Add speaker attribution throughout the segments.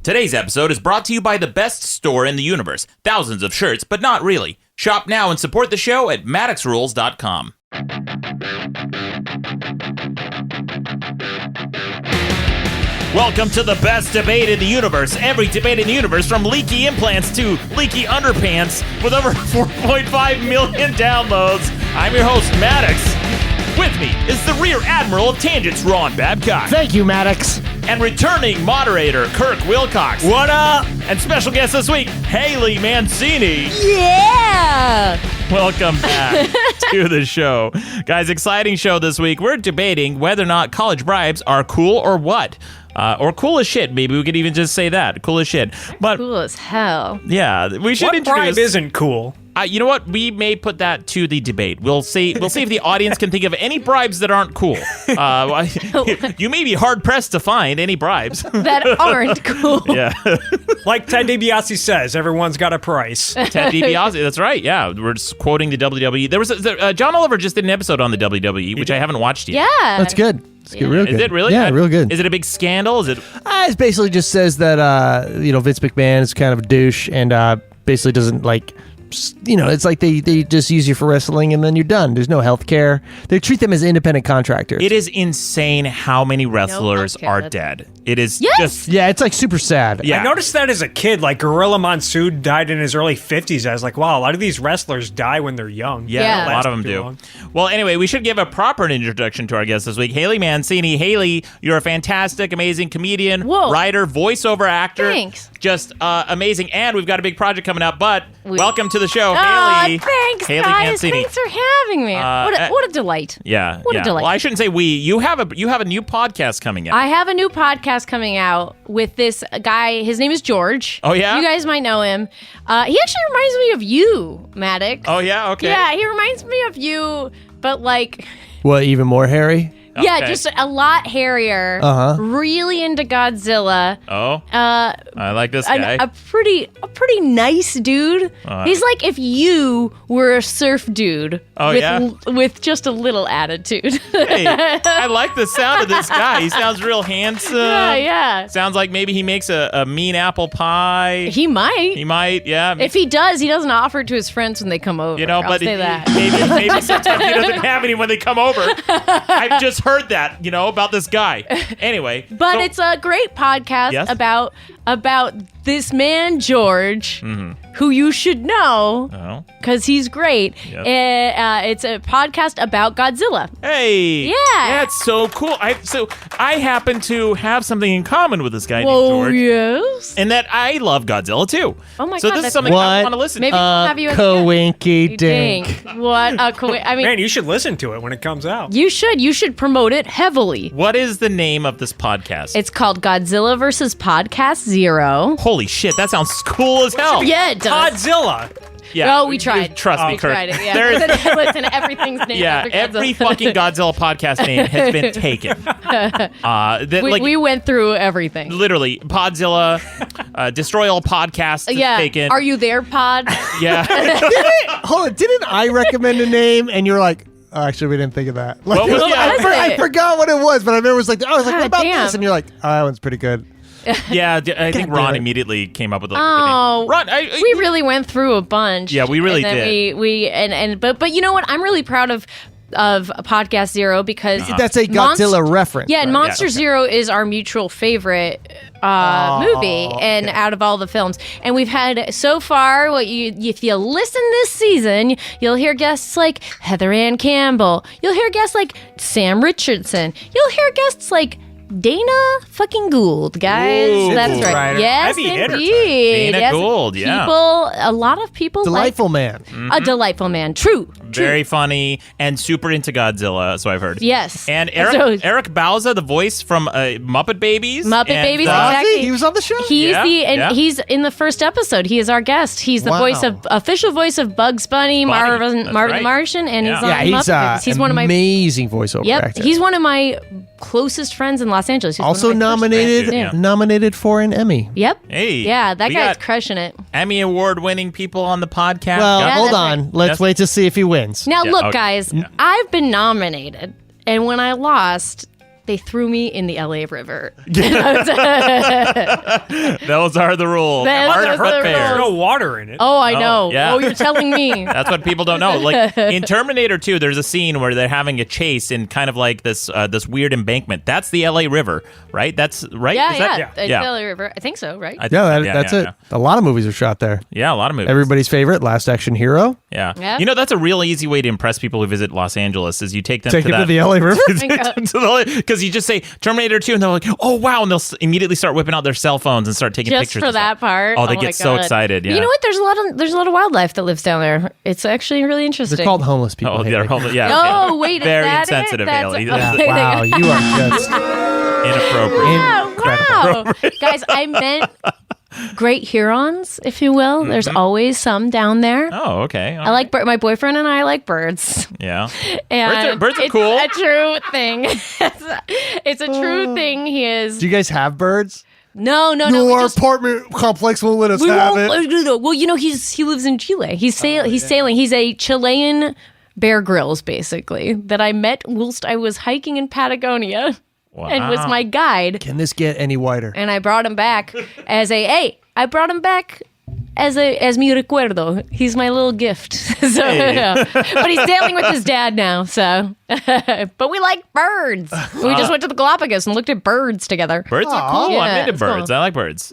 Speaker 1: Today's episode is brought to you by the best store in the universe. Thousands of shirts, but not really. Shop now and support the show at MaddoxRules.com. Welcome to the best debate in the universe. Every debate in the universe, from leaky implants to leaky underpants, with over 4.5 million downloads. I'm your host, Maddox. With me is the Rear Admiral of Tangents, Ron Babcock.
Speaker 2: Thank you, Maddox.
Speaker 1: And returning moderator, Kirk Wilcox.
Speaker 2: What up?
Speaker 1: And special guest this week, Haley Mancini.
Speaker 3: Yeah!
Speaker 1: Welcome back to the show. Guys, exciting show this week. We're debating whether or not college bribes are cool or what. Or cool as shit, maybe we could even just say that. Cool as shit. But
Speaker 3: Cool as hell.
Speaker 1: yeah, we should
Speaker 2: What
Speaker 1: introduce...
Speaker 2: bribe isn't cool?
Speaker 1: You know what? We may put that to the debate. We'll see if the audience can think of any bribes that aren't cool. You may be hard-pressed to find any bribes.
Speaker 3: That aren't cool.
Speaker 1: Yeah.
Speaker 2: Like Ted DiBiase says, everyone's got a price.
Speaker 1: Ted DiBiase, that's right. Yeah, we're just quoting the WWE. There was John Oliver just did an episode on the WWE, which I haven't watched yet.
Speaker 3: Yeah.
Speaker 4: That's good. It's good, real good.
Speaker 1: Is it really?
Speaker 4: Yeah, real good.
Speaker 1: Is it a big scandal? Is it?
Speaker 4: It basically just says that Vince McMahon is kind of a douche and basically doesn't like. It's like they just use you for wrestling and then you're done. There's no health care. They treat them as independent contractors.
Speaker 1: It is insane how many wrestlers
Speaker 3: healthcare,
Speaker 1: are
Speaker 3: that's-
Speaker 1: dead. It is
Speaker 3: Yes!
Speaker 1: just...
Speaker 4: Yeah, it's like super sad.
Speaker 1: Yeah.
Speaker 2: I noticed that as a kid, like Gorilla Monsoon died in his early 50s. I was like, wow, a lot of these wrestlers die when they're young.
Speaker 1: Yeah,
Speaker 3: Yeah.
Speaker 1: a lot of them
Speaker 2: Too
Speaker 1: do.
Speaker 2: long.
Speaker 1: Well, anyway, we should give a proper introduction to our guest this week, Haley Mancini. Haley, you're a fantastic, amazing comedian,
Speaker 3: Whoa.
Speaker 1: writer, voiceover actor.
Speaker 3: Thanks.
Speaker 1: Just amazing. And we've got a big project coming up, but welcome to the show,
Speaker 3: Aw,
Speaker 1: Haley.
Speaker 3: thanks,
Speaker 1: Haley
Speaker 3: guys.
Speaker 1: Mancini.
Speaker 3: Thanks for having me. What a delight.
Speaker 1: Yeah.
Speaker 3: What a
Speaker 1: yeah.
Speaker 3: delight.
Speaker 1: Well, I shouldn't say we. You have a new podcast coming out.
Speaker 3: I have a new podcast coming out with this guy. His name is George.
Speaker 1: Oh, yeah?
Speaker 3: You guys might know him. He actually reminds me of you, Maddox.
Speaker 1: Oh, yeah? Okay.
Speaker 3: Yeah, he reminds me of you, but like...
Speaker 4: What, even more hairy?
Speaker 3: Yeah,
Speaker 1: Okay.
Speaker 3: just a lot hairier.
Speaker 4: Uh-huh.
Speaker 3: Really into Godzilla.
Speaker 1: Oh, I like this guy.
Speaker 3: A pretty nice dude. He's like if you were a surf dude.
Speaker 1: Oh,
Speaker 3: with,
Speaker 1: yeah?
Speaker 3: with just a little attitude.
Speaker 1: Hey, I like the sound of this guy. He sounds real handsome.
Speaker 3: yeah.
Speaker 1: Sounds like maybe he makes a mean apple pie.
Speaker 3: He might.
Speaker 1: He might, yeah.
Speaker 3: If he does, he doesn't offer it to his friends when they come over. I'll
Speaker 1: but
Speaker 3: say that.
Speaker 1: maybe sometimes he doesn't have any when they come over. I've just heard that, about this guy. Anyway.
Speaker 3: But
Speaker 1: so-
Speaker 3: it's a great podcast
Speaker 1: Yes?
Speaker 3: about this man George, who you should know
Speaker 1: Oh.
Speaker 3: because he's great.
Speaker 1: Yep.
Speaker 3: It's a podcast about Godzilla.
Speaker 1: Hey.
Speaker 3: Yeah.
Speaker 1: That's so cool. I happen to have something in common with this guy named
Speaker 3: Whoa,
Speaker 1: George.
Speaker 3: yes.
Speaker 1: And that I love Godzilla too.
Speaker 3: Oh my
Speaker 1: so
Speaker 3: God,
Speaker 1: this is
Speaker 3: that's
Speaker 1: something I
Speaker 4: What?
Speaker 1: want to listen
Speaker 3: Maybe
Speaker 1: to.
Speaker 3: we'll have you as a
Speaker 4: Coinky dink.
Speaker 3: What a I mean,
Speaker 2: Man, you should listen to it when it comes out.
Speaker 3: you should promote it heavily.
Speaker 1: What is the name of this podcast?
Speaker 3: It's called Godzilla vs. Podcast Zero.
Speaker 1: Holy shit, that sounds cool as hell.
Speaker 3: Yeah, it does.
Speaker 2: Godzilla.
Speaker 1: Yeah.
Speaker 3: Oh, we tried.
Speaker 1: Trust me,
Speaker 3: We
Speaker 1: Kirk.
Speaker 3: tried it. Yeah.
Speaker 1: There's-
Speaker 3: Listen, everything's named
Speaker 1: Yeah,
Speaker 3: after
Speaker 1: every
Speaker 3: Godzilla.
Speaker 1: fucking Godzilla podcast name has been taken.
Speaker 3: We went through everything.
Speaker 1: Literally, Podzilla, Destroy All Podcasts is
Speaker 3: Yeah.
Speaker 1: taken.
Speaker 3: Are you there, Pod?
Speaker 1: Yeah.
Speaker 4: Hold on, didn't I recommend a name and you're like, oh, actually, we didn't think of that. Like,
Speaker 1: What was- yeah.
Speaker 4: I forgot what it was, but I remember it was like, I was like,
Speaker 3: God
Speaker 4: what about
Speaker 3: damn.
Speaker 4: this? And you're like, oh, that one's pretty good.
Speaker 1: Yeah, I think
Speaker 4: damn
Speaker 1: Ron
Speaker 4: it.
Speaker 1: immediately came up with a
Speaker 3: Oh,
Speaker 1: name. Ron,
Speaker 3: we really went through a bunch.
Speaker 1: Yeah, we really
Speaker 3: and then
Speaker 1: did.
Speaker 3: But you know what? I'm really proud of Podcast Zero because
Speaker 4: That's a Godzilla reference.
Speaker 3: Yeah, and
Speaker 4: right?
Speaker 3: Monster Zero is our mutual favorite movie, and out of all the films, and we've had so far. If you listen this season, you'll hear guests like Heather Ann Campbell. You'll hear guests like Sam Richardson. You'll hear guests like Dana fucking Gould, guys.
Speaker 1: Ooh,
Speaker 3: That's
Speaker 1: Gould.
Speaker 3: right. Yes,
Speaker 2: Heavy hitter.
Speaker 3: indeed.
Speaker 1: Dana
Speaker 3: Yes.
Speaker 1: Gould, yeah.
Speaker 3: A lot of people
Speaker 4: Delightful man.
Speaker 3: like a delightful man. True.
Speaker 1: Very funny and super into Godzilla, so I've heard.
Speaker 3: Yes.
Speaker 1: And
Speaker 3: So-
Speaker 1: Eric Bauza, the voice from Muppet Babies.
Speaker 3: Muppet
Speaker 1: and,
Speaker 3: Babies,
Speaker 4: Ozzy?
Speaker 3: exactly.
Speaker 4: He was on the show?
Speaker 3: He's
Speaker 1: Yeah.
Speaker 3: he's in the first episode. He is our guest. He's the
Speaker 4: Wow.
Speaker 3: official voice of Bugs Bunny, Marvin
Speaker 1: that's
Speaker 3: the
Speaker 1: right.
Speaker 3: Martian, and
Speaker 1: Yeah.
Speaker 3: he's on
Speaker 4: Yeah, he's
Speaker 3: Muppet Babies. He's one of my
Speaker 4: amazing voiceover actor.
Speaker 3: he's one of my closest friends in Los Angeles. He's one
Speaker 4: also
Speaker 3: of my first
Speaker 4: nominated
Speaker 3: friends. Yeah.
Speaker 4: nominated for an Emmy.
Speaker 3: Yep.
Speaker 1: Hey,
Speaker 3: Yeah, that
Speaker 1: we
Speaker 3: guy's
Speaker 1: got
Speaker 3: crushing it.
Speaker 1: Emmy Award-winning people on the podcast.
Speaker 4: Well,
Speaker 3: Yeah,
Speaker 4: hold
Speaker 3: that's
Speaker 4: on.
Speaker 3: right.
Speaker 4: Let's
Speaker 1: Yes.
Speaker 4: wait to see if he wins.
Speaker 3: Now
Speaker 1: Yeah,
Speaker 3: look,
Speaker 1: okay.
Speaker 3: guys, I've been nominated, and when I lost, they threw me in the LA River.
Speaker 1: Those are the rules.
Speaker 3: Those are the
Speaker 2: There's
Speaker 3: rules.
Speaker 2: no water in it.
Speaker 3: Oh, I know.
Speaker 1: yeah.
Speaker 3: Oh, you're telling me.
Speaker 1: That's what people don't know. Like in Terminator 2, there's a scene where they're having a chase in kind of like this weird embankment. That's the LA River, right? That's right.
Speaker 3: Yeah,
Speaker 1: Is that-
Speaker 3: yeah. It's the LA River. I think so, right?
Speaker 1: I think
Speaker 4: Yeah,
Speaker 1: so.
Speaker 4: that's it. A lot of movies are shot there.
Speaker 1: Yeah, a lot of movies.
Speaker 4: Everybody's favorite, Last Action Hero.
Speaker 1: Yeah.
Speaker 3: Yeah.
Speaker 1: You know, that's a real easy way to impress people who visit Los Angeles is you take them
Speaker 4: Take
Speaker 1: to
Speaker 4: it
Speaker 1: that.
Speaker 4: to the LA River.
Speaker 1: Because you just say Terminator 2 and they're like, oh, wow. And they'll immediately start whipping out their cell phones and start taking
Speaker 3: Just
Speaker 1: pictures.
Speaker 3: for
Speaker 1: and stuff.
Speaker 3: that part.
Speaker 1: Oh, they
Speaker 3: my
Speaker 1: get so
Speaker 3: God.
Speaker 1: excited. Yeah.
Speaker 3: You know what? There's a lot of wildlife that lives down there. It's actually really interesting.
Speaker 4: They're called homeless people.
Speaker 1: Oh,
Speaker 4: Haley.
Speaker 1: they're homeless. Yeah.
Speaker 3: Oh, wait, is
Speaker 1: Very
Speaker 3: that it?
Speaker 1: insensitive,
Speaker 3: That's-
Speaker 1: Haley.
Speaker 3: okay.
Speaker 4: Wow, you are just
Speaker 1: Inappropriate.
Speaker 3: Wow. Guys, I meant great Hurons, if you will. There's always some down there.
Speaker 1: Oh, okay.
Speaker 3: I like my boyfriend and I like birds.
Speaker 1: Yeah.
Speaker 3: And
Speaker 1: Birds are
Speaker 3: it's
Speaker 1: cool.
Speaker 3: a true thing. It's a true thing. He is.
Speaker 4: Do you guys have birds?
Speaker 3: No. we just-
Speaker 4: apartment complex won't let us
Speaker 3: we won't- Well, you know, he lives in Chile. He's sailing. He's a Chilean Bear Grylls, basically, that I met whilst I was hiking in Patagonia.
Speaker 1: Wow.
Speaker 3: And was my guide.
Speaker 4: Can this get any whiter?
Speaker 3: And I brought him back as mi recuerdo. He's my little gift. So, yeah. But he's sailing with his dad now, so. But we like birds. We just went to the Galapagos and looked at birds together.
Speaker 1: Birds are cool.
Speaker 3: Yeah,
Speaker 1: I'm into
Speaker 3: it's
Speaker 1: birds.
Speaker 3: cool.
Speaker 1: I like birds.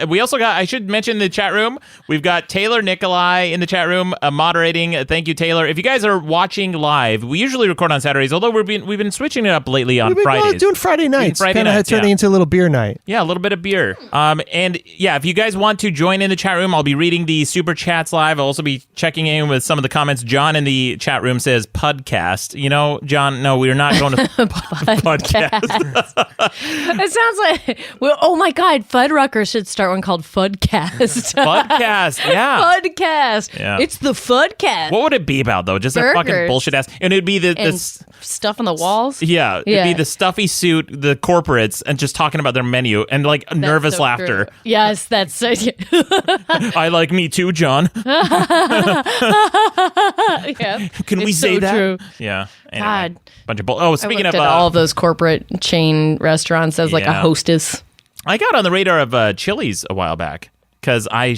Speaker 1: We also got, I should mention the chat room. We've got Taylor Nikolai in the chat room moderating. Thank you, Taylor. If you guys are watching live, we usually record on Saturdays, although we've been switching it up lately on
Speaker 4: We've been
Speaker 1: Fridays.
Speaker 4: doing Friday nights.
Speaker 1: Friday
Speaker 4: Kind of
Speaker 1: nights,
Speaker 4: turning
Speaker 1: yeah.
Speaker 4: into a little beer night.
Speaker 1: Yeah, a little bit of beer. And yeah, if you guys want to join in the chat room, I'll be reading the super chats live. I'll also be checking in with some of the comments. John in the chat room says podcast. You know, John, no, we're not going to podcast.
Speaker 3: It sounds like, well, oh my God, Fuddruckers should start one called Fudcast.
Speaker 1: Podcast, yeah.
Speaker 3: Fudcast.
Speaker 1: Yeah.
Speaker 3: It's the Fudcast.
Speaker 1: What would it be about, though? Just a fucking
Speaker 3: Burgers.
Speaker 1: bullshit ass. And it'd be the
Speaker 3: And stuff on the walls.
Speaker 1: yeah, it'd
Speaker 3: Yeah.
Speaker 1: be the stuffy suit, the corporates, and just talking about their menu and like
Speaker 3: That's
Speaker 1: nervous
Speaker 3: so
Speaker 1: laughter.
Speaker 3: true. Yes, that's so.
Speaker 1: I like me too, John.
Speaker 3: Yeah.
Speaker 1: Can we
Speaker 3: It's
Speaker 1: say
Speaker 3: so
Speaker 1: that?
Speaker 3: true.
Speaker 1: Yeah. Anyway,
Speaker 3: God.
Speaker 1: bunch of bull. Oh,
Speaker 3: I
Speaker 1: speaking
Speaker 3: looked
Speaker 1: of
Speaker 3: at all of those corporate chain restaurants as like a
Speaker 1: Yeah.
Speaker 3: hostess.
Speaker 1: I got on the radar of Chili's a while back because I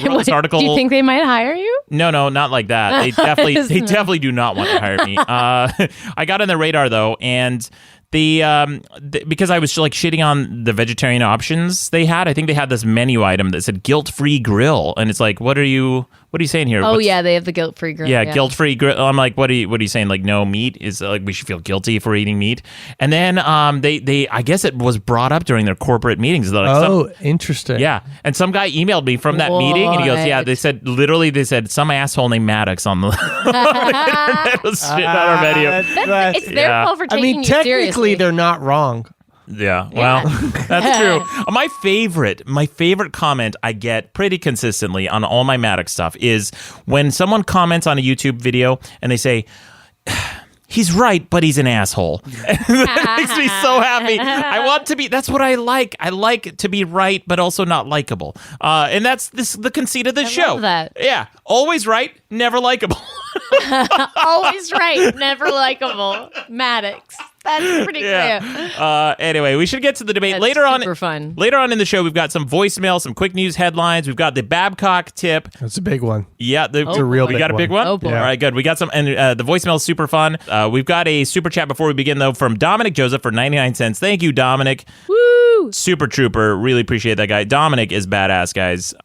Speaker 1: wrote this article.
Speaker 3: Do you think they might hire you?
Speaker 1: No, not like that. They definitely do not want to hire me. I got on the radar though, and because I was like shitting on the vegetarian options they had. I think they had this menu item that said guilt-free grill, and it's like, what are you saying here?
Speaker 3: Oh
Speaker 1: What's-
Speaker 3: yeah, they have the guilt-free grill.
Speaker 1: Yeah, guilt-free grill. I'm like, what are you saying? Like, no meat is like we should feel guilty for eating meat. And then they I guess it was brought up during their corporate meetings. They're like,
Speaker 4: Oh, interesting.
Speaker 1: yeah, and some guy emailed me from that meeting, and he goes, "Yeah,
Speaker 3: What?
Speaker 1: they said some asshole named Maddox on the internet was shitting on our menu."
Speaker 3: It's their
Speaker 1: Yeah.
Speaker 3: fault for
Speaker 4: I
Speaker 3: taking
Speaker 4: mean,
Speaker 3: you
Speaker 4: technically,
Speaker 3: seriously.
Speaker 4: they're not wrong.
Speaker 1: Yeah, well, that's true. My favorite comment I get pretty consistently on all my Maddox stuff is when someone comments on a YouTube video and they say, "He's right, but he's an asshole." That makes me so happy. I want to be. That's what I like. I like to be right, but also not likable. And that's the conceit of the show.
Speaker 3: love that.
Speaker 1: Yeah, always right, never likable.
Speaker 3: Always right, never likable. Maddox. That's pretty clear.
Speaker 1: Anyway, we should get to the debate
Speaker 3: That's
Speaker 1: later on.
Speaker 3: super fun.
Speaker 1: Later on in the show, we've got some voicemail, some quick news headlines. We've got the Babcock tip.
Speaker 4: That's a big one.
Speaker 1: Yeah,
Speaker 4: a real
Speaker 1: we
Speaker 4: big
Speaker 1: got a big one.
Speaker 3: Oh, boy.
Speaker 1: All right, good. We got some, and the voicemail is super fun. We've got a super chat before we begin though from Dominic Joseph for 99 cents. Thank you, Dominic.
Speaker 3: Woo!
Speaker 1: Super trooper. Really appreciate that guy. Dominic is badass, guys.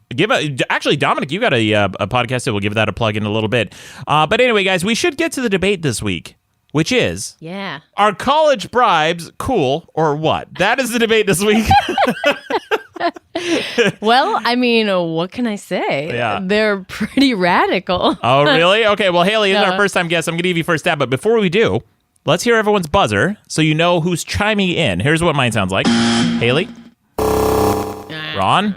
Speaker 1: Actually, Dominic, you got a podcast that we'll give that a plug in a little bit. But anyway, guys, we should get to the debate this week, which is,
Speaker 3: Yeah.
Speaker 1: are college bribes cool or what? That is the debate this week.
Speaker 3: Well, I mean, what can I say?
Speaker 1: Yeah.
Speaker 3: They're pretty radical.
Speaker 1: Oh, really? Okay, well, Haley, this is our first time guest. I'm going to give you first stab. But before we do, let's hear everyone's buzzer so you know who's chiming in. Here's what mine sounds like. Haley, Ron,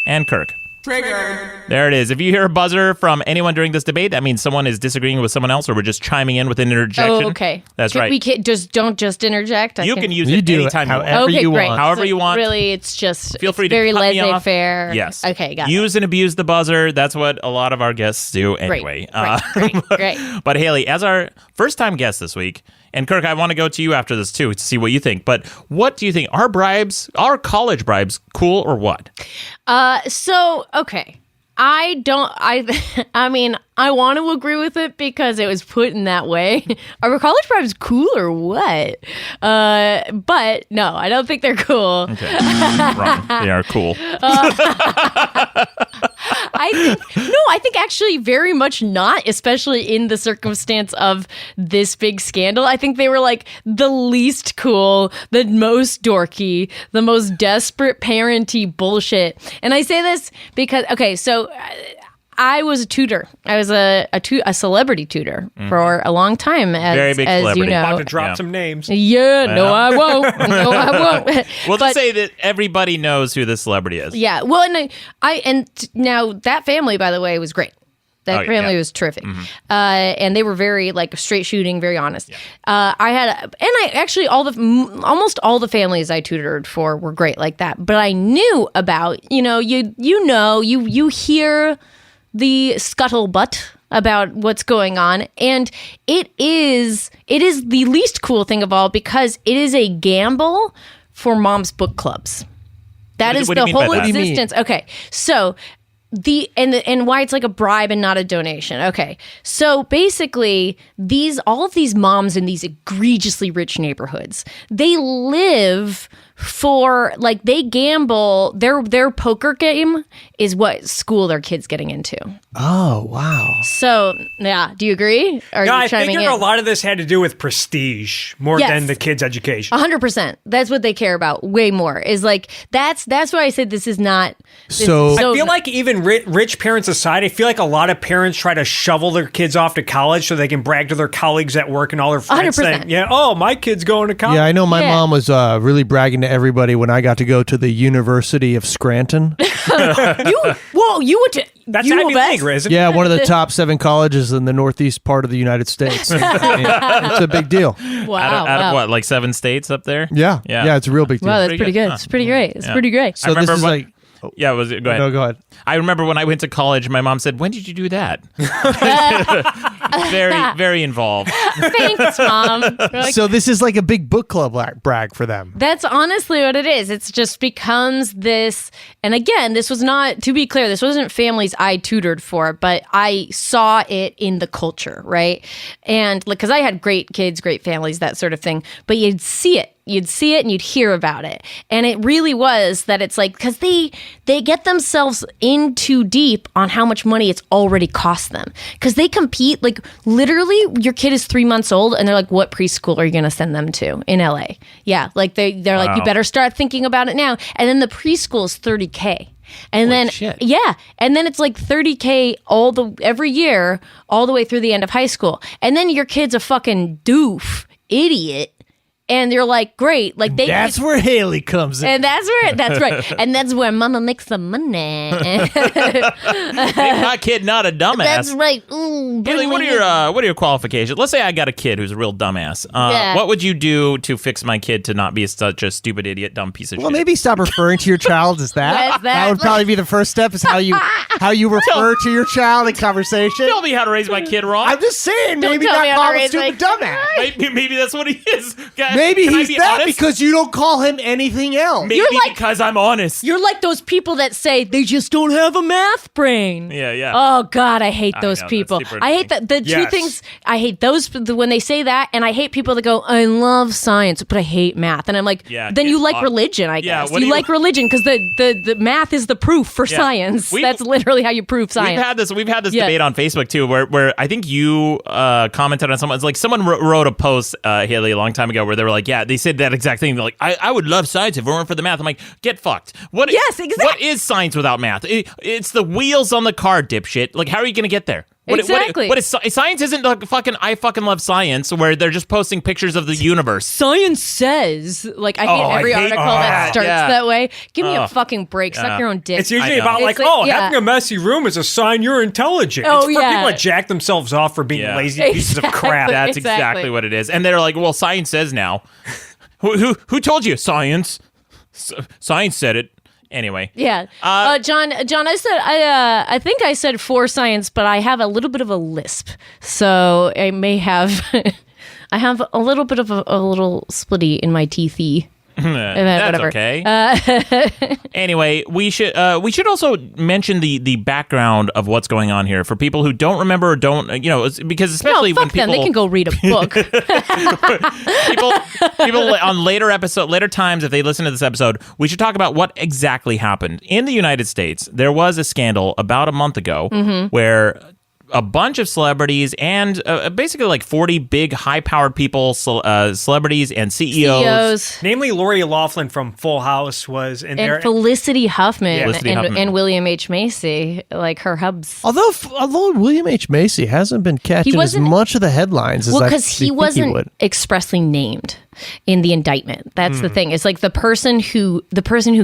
Speaker 1: and Kirk. There it is. If you hear a buzzer from anyone during this debate, that means someone is disagreeing with someone else, or we're just chiming in with an interjection.
Speaker 3: Oh, okay.
Speaker 1: That's right.
Speaker 3: We can't don't just interject.
Speaker 1: You can use
Speaker 4: You
Speaker 1: it
Speaker 4: do it
Speaker 1: anytime you want.
Speaker 4: however you
Speaker 3: great.
Speaker 4: want.
Speaker 1: However
Speaker 3: So
Speaker 1: you want.
Speaker 3: Really, it's just
Speaker 1: Feel free to
Speaker 3: very
Speaker 1: cut me off.
Speaker 3: laissez-faire.
Speaker 1: Yes.
Speaker 3: Okay, got it.
Speaker 1: Use and abuse the buzzer. That's what a lot of our guests do anyway.
Speaker 3: Great.
Speaker 1: But Haley, as our first-time guest this week, and Kirk, I want to go to you after this too to see what you think. But what do you think? Are college bribes cool or what?
Speaker 3: Okay. I mean, I want to agree with it because it was put in that way. Are college bribes cool or what? But no, I don't think they're cool.
Speaker 1: Okay. Wrong. They are cool.
Speaker 3: I think actually very much not, especially in the circumstance of this big scandal. I think they were like the least cool, the most dorky, the most desperate parenty bullshit. And I say this because, okay, so I was a tutor. I was a celebrity tutor for a long time,
Speaker 1: Very big
Speaker 3: as you
Speaker 1: celebrity.
Speaker 3: know.
Speaker 2: About to drop
Speaker 1: Yeah.
Speaker 2: some names.
Speaker 3: Yeah, no, I won't. No, I won't.
Speaker 1: We'll
Speaker 3: But-
Speaker 1: just say that everybody knows who this celebrity is.
Speaker 3: Yeah, well, and now that family, by the way, was great. That
Speaker 1: Oh,
Speaker 3: family
Speaker 1: yeah.
Speaker 3: was terrific, and they were very like straight shooting, very honest. Almost all the families I tutored for were great like that. But I knew about you hear the scuttlebutt about what's going on, and it is the least cool thing of all because it is a gamble for moms' book clubs. That is
Speaker 1: What do
Speaker 3: the
Speaker 1: you mean by
Speaker 3: whole
Speaker 1: that?
Speaker 3: existence. Okay, so and why it's like a bribe and not a donation. Okay, so basically, all of these moms in these egregiously rich neighborhoods, they live for like they gamble. Their poker game is what school their kids getting into.
Speaker 4: Oh, wow.
Speaker 3: So yeah, do you agree? Or
Speaker 2: No,
Speaker 3: are you
Speaker 2: I
Speaker 3: chiming
Speaker 2: figured
Speaker 3: in?
Speaker 2: a lot of this had to do with prestige more
Speaker 3: Yes.
Speaker 2: than the kids' education.
Speaker 3: 100%. That's what they care about way more. Is like that's why I said this is not.
Speaker 4: So-
Speaker 2: I feel like even rich parents aside, I feel like a lot of parents try to shovel their kids off to college so they can brag to their colleagues at work and all their friends
Speaker 3: 100%.
Speaker 2: saying, yeah, oh, my kid's going to college.
Speaker 4: Yeah, I know my
Speaker 3: Yeah.
Speaker 4: mom was really bragging to everybody when I got to go to the University of Scranton.
Speaker 3: You went to
Speaker 2: That's
Speaker 3: U
Speaker 2: Ivy
Speaker 3: of S?
Speaker 2: League, isn't it?
Speaker 4: Yeah, one of the top 7 colleges in the northeast part of the United States. It's a big deal.
Speaker 3: Wow,
Speaker 1: Out of
Speaker 3: wow.
Speaker 1: what, like 7 states up there?
Speaker 4: Yeah,
Speaker 1: Yeah.
Speaker 4: yeah, it's a real big deal.
Speaker 3: Wow, that's
Speaker 1: Pretty
Speaker 3: pretty
Speaker 1: good.
Speaker 3: good.
Speaker 1: Huh.
Speaker 3: It's pretty great. It's
Speaker 1: Yeah.
Speaker 3: pretty great.
Speaker 4: So
Speaker 1: I
Speaker 4: this
Speaker 1: remember
Speaker 4: is
Speaker 1: when-
Speaker 4: like,
Speaker 1: Yeah, go ahead.
Speaker 4: no, go ahead.
Speaker 1: I remember when I went to college, my mom said, "When did you do that?" Very, very involved.
Speaker 3: Thanks, Mom. Like,
Speaker 4: So this is like a big book club brag for them.
Speaker 3: that's honestly what it is. It's just becomes this. And again, this was not, to be clear, this wasn't families I tutored for, but I saw it in the culture, right? And like, because I had great kids, great families, that sort of thing. But you'd see it. You'd see it and you'd hear about it. And it really was that it's like, because they get themselves in too deep on how much money it's already cost them. Because they compete, like literally your kid is 3 months old and they're like, what preschool are you going to send them to in LA? Yeah, like they're like, you better start thinking about it now. And then the preschool is $30K. And then
Speaker 1: shit.
Speaker 3: yeah, and then it's like $30K every year all the way through the end of high school. And then your kid's a fucking doof, idiot. And you're like, great, like
Speaker 4: That's where Haley comes in.
Speaker 3: and that's right, and that's where Mama makes the money.
Speaker 1: Make my kid not a dumbass.
Speaker 3: That's right. Ooh,
Speaker 1: Haley, what are your qualifications? Let's say I got a kid who's a real dumbass.
Speaker 3: Yeah.
Speaker 1: What would you do to fix my kid to not be such a stupid idiot, dumb piece of
Speaker 4: Well,
Speaker 1: shit?
Speaker 4: maybe stop referring to your child as that.
Speaker 3: That's
Speaker 4: That would probably be the first step. Is how you refer to your child in conversation.
Speaker 1: Tell me how to raise my kid wrong.
Speaker 4: I'm just saying,
Speaker 3: Don't
Speaker 4: maybe
Speaker 3: tell me
Speaker 4: that
Speaker 3: how to
Speaker 4: mom is
Speaker 3: raise my
Speaker 4: stupid dumbass.
Speaker 1: Maybe that's what he is. Guys,
Speaker 4: Maybe
Speaker 1: can I
Speaker 4: he's
Speaker 1: be
Speaker 4: that
Speaker 1: honest?
Speaker 4: because you don't call him anything else.
Speaker 1: Maybe
Speaker 3: You're like-
Speaker 1: because I'm honest.
Speaker 3: You're like those people that say they just don't have a math brain.
Speaker 1: Yeah.
Speaker 3: Oh God, I hate those
Speaker 1: know, that's
Speaker 3: people.
Speaker 1: super
Speaker 3: I hate that. The two
Speaker 2: Yes.
Speaker 3: things I hate those when they say that, and I hate people that go, "I love science, but I hate math." And I'm like,
Speaker 1: Yeah,
Speaker 3: then you
Speaker 1: get
Speaker 3: like
Speaker 1: off.
Speaker 3: religion, I
Speaker 1: Yeah,
Speaker 3: guess.
Speaker 1: what do
Speaker 3: You
Speaker 1: you-
Speaker 3: like religion because the math is the proof for science. That's literally how you prove science.
Speaker 1: We've had this
Speaker 3: Yeah.
Speaker 1: debate on Facebook too, where I think you commented on someone. It's like someone wrote a post, Haley, a long time ago, where they were like, yeah, they said that exact thing. They're like, I would love science if it weren't for the math. I'm like, get fucked.
Speaker 3: Yes, exactly.
Speaker 1: What is science without math? It's the wheels on the car, dipshit. Like, how are you going to get there?
Speaker 3: Exactly.
Speaker 1: What is science? Isn't the fucking I fucking love science where they're just posting pictures of the universe.
Speaker 3: Science says, like, I hate every article that starts that way. Give me a fucking break. Suck your own dick.
Speaker 2: It's usually about
Speaker 3: It's like,
Speaker 2: having a messy room is a sign you're intelligent.
Speaker 3: Oh,
Speaker 2: it's for
Speaker 3: yeah.
Speaker 2: people that jack themselves off for being lazy pieces of crap.
Speaker 1: That's exactly what it is. And they're like, well, science says now. Who told you? Science. Science said it. Anyway.
Speaker 3: Yeah. John, I think I said for science, but I have a little bit of a lisp. So I may have, I have a little bit of a little splitty in my teethy.
Speaker 1: That's
Speaker 3: whatever.
Speaker 1: Okay. Anyway, we should also mention the background of what's going on here for people who don't remember or don't, because especially
Speaker 3: fuck
Speaker 1: when people
Speaker 3: them. They can go read a book.
Speaker 1: people on later times, if they listen to this episode, we should talk about what exactly happened in the United States. There was a scandal about a month ago where a bunch of celebrities and basically like 40 big high-powered people, celebrities and CEOs.
Speaker 2: Namely, Lori Loughlin from Full House was in there.
Speaker 3: And Felicity Huffman,
Speaker 1: Felicity Huffman.
Speaker 3: and William H. Macy, like her hubs.
Speaker 4: Although William H. Macy hasn't been catching as much of the headlines as
Speaker 3: because he wasn't expressly named in the indictment. That's the thing. It's like the person who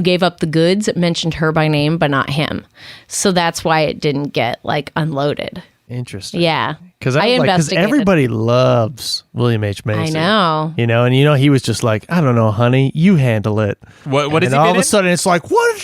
Speaker 3: gave up the goods mentioned her by name, but not him. So that's why it didn't get like unloaded.
Speaker 4: Interesting.
Speaker 3: Yeah.
Speaker 4: Because
Speaker 3: investigated.
Speaker 4: everybody loves William H. Macy.
Speaker 3: I know.
Speaker 4: He was just like, I don't know, honey, you handle it.
Speaker 1: What has he been in?
Speaker 4: all of a sudden, it's like, what's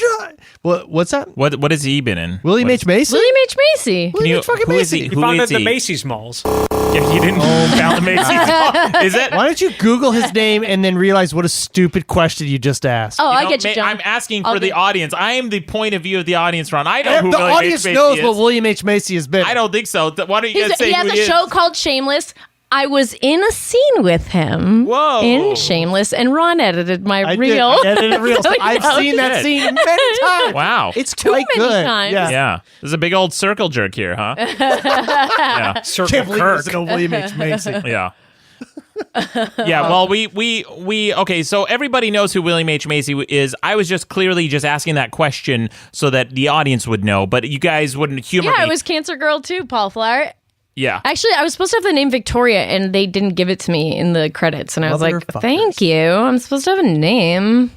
Speaker 4: that?
Speaker 1: What has he been in?
Speaker 4: William H. Macy?
Speaker 3: William H. Macy.
Speaker 4: William H. fucking
Speaker 1: who is
Speaker 4: Macy.
Speaker 1: he?
Speaker 2: He
Speaker 1: Who
Speaker 2: founded
Speaker 1: is
Speaker 2: the
Speaker 1: he?
Speaker 2: Macy's malls.
Speaker 1: Yeah, you didn't found the Macy's. Is it?
Speaker 4: Why don't you Google his name and then realize what a stupid question you just asked?
Speaker 3: Oh, I get you, John.
Speaker 1: I'm asking for the audience. I am the point of view of the audience, Ron. I know who
Speaker 4: the
Speaker 1: William
Speaker 4: audience
Speaker 1: H. Macy
Speaker 4: knows
Speaker 1: is.
Speaker 4: what William H. Macy has been.
Speaker 1: I don't think so. Why don't you guys say
Speaker 3: He has
Speaker 1: who
Speaker 3: a
Speaker 1: he is?
Speaker 3: show called Shameless. I was in a scene with him.
Speaker 1: Whoa.
Speaker 3: In Shameless, and Ron edited my
Speaker 4: I
Speaker 3: reel.
Speaker 4: I edited reels. I've seen that
Speaker 1: shit.
Speaker 4: scene many times.
Speaker 1: Wow.
Speaker 4: It's
Speaker 3: Too
Speaker 4: quite
Speaker 3: many
Speaker 4: good.
Speaker 3: times.
Speaker 1: Yeah. There's a big old circle jerk here, huh? Yeah.
Speaker 2: Circle
Speaker 4: Can't believe
Speaker 2: Kirk.
Speaker 4: there's no William H. Macy.
Speaker 1: Yeah. Yeah, well, we okay, so everybody knows who William H. Macy is. I was just clearly just asking that question so that the audience would know, but you guys wouldn't humor me.
Speaker 3: Yeah, I was Cancer Girl too, Paul Flower.
Speaker 1: Yeah.
Speaker 3: Actually, I was supposed to have the name Victoria, and they didn't give it to me in the credits. And I was like,
Speaker 4: Motherfuckers.
Speaker 3: thank you. I'm supposed to have a name.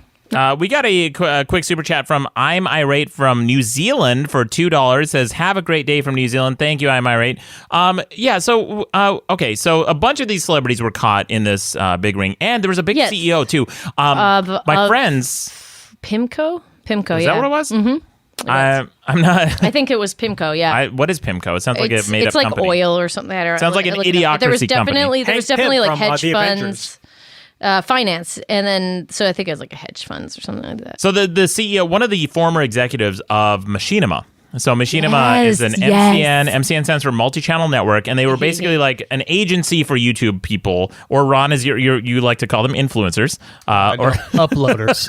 Speaker 1: We got a quick super chat from I'm Irate from New Zealand for $2. Says, have a great day from New Zealand. Thank you, I'm Irate. So a bunch of these celebrities were caught in this big ring, and there was a big
Speaker 3: Yes.
Speaker 1: CEO too. My friends.
Speaker 3: Pimco? Pimco,
Speaker 1: Is
Speaker 3: yeah.
Speaker 1: that what it was? Mm-hmm. I'm not.
Speaker 3: I think it was Pimco, yeah.
Speaker 1: What is Pimco? It sounds like a made
Speaker 3: it's
Speaker 1: up
Speaker 3: like
Speaker 1: company.
Speaker 3: oil or something. I don't
Speaker 1: Sounds like an idiocracy
Speaker 3: There was
Speaker 1: company.
Speaker 3: definitely
Speaker 2: Hank Pym
Speaker 3: like
Speaker 2: from,
Speaker 3: hedge
Speaker 2: The
Speaker 3: funds, finance, and then so I think it was like a hedge funds or something like that.
Speaker 1: So the CEO, one of the former executives of Machinima. So Machinima is an
Speaker 3: Yes.
Speaker 1: MCN stands for multi-channel network, and they were basically like an agency for YouTube people, or Ron, as you like to call them, influencers, or
Speaker 4: Uploaders.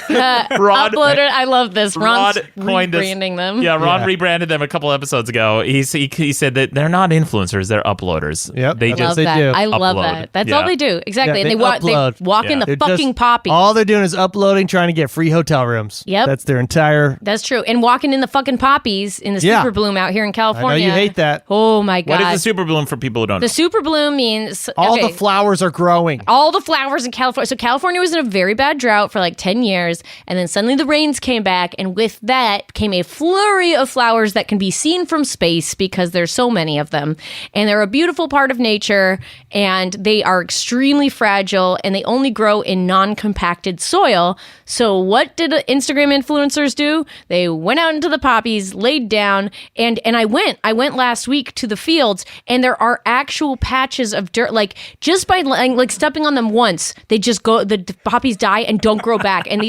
Speaker 1: Rod.
Speaker 3: Uploaded. I love this. Ron's
Speaker 1: Rod coined this.
Speaker 3: rebranding them.
Speaker 1: Yeah, Ron
Speaker 4: Yeah.
Speaker 1: rebranded them a couple episodes ago. He said that they're not influencers; they're uploaders.
Speaker 4: Yep.
Speaker 1: They
Speaker 4: I
Speaker 1: just
Speaker 3: Love
Speaker 4: they
Speaker 3: that.
Speaker 4: do.
Speaker 3: I love
Speaker 1: Upload.
Speaker 3: that. That's
Speaker 1: Yeah.
Speaker 3: all they do. Exactly.
Speaker 4: Yeah,
Speaker 3: and
Speaker 4: they
Speaker 3: they
Speaker 4: upload.
Speaker 3: walk in
Speaker 1: Yeah.
Speaker 3: the
Speaker 4: They're
Speaker 3: fucking
Speaker 4: just-
Speaker 3: poppy.
Speaker 4: All they're doing is uploading, trying to get free hotel rooms.
Speaker 3: Yep.
Speaker 4: That's their entire.
Speaker 3: That's true. And walking in the fucking poppies in the
Speaker 4: Yeah.
Speaker 3: super bloom out here in
Speaker 4: I know
Speaker 3: California.
Speaker 4: you hate that.
Speaker 3: Oh my God.
Speaker 1: What is the super bloom for people who don't know?
Speaker 3: The super bloom means
Speaker 4: All
Speaker 3: okay,
Speaker 4: the flowers are growing.
Speaker 3: all the flowers in California. So California was in a very bad drought for like 10 years. And then suddenly the rains came back. And with that came a flurry of flowers that can be seen from space because there's so many of them. And they're a beautiful part of nature. And they are extremely fragile. And they only grow in non-compacted soil. So what did Instagram influencers do? They went out into the poppies, laid down. And I went last week to the fields, and there are actual patches of dirt. Like just by like stepping on them once, they just go. The poppies die and don't grow back. And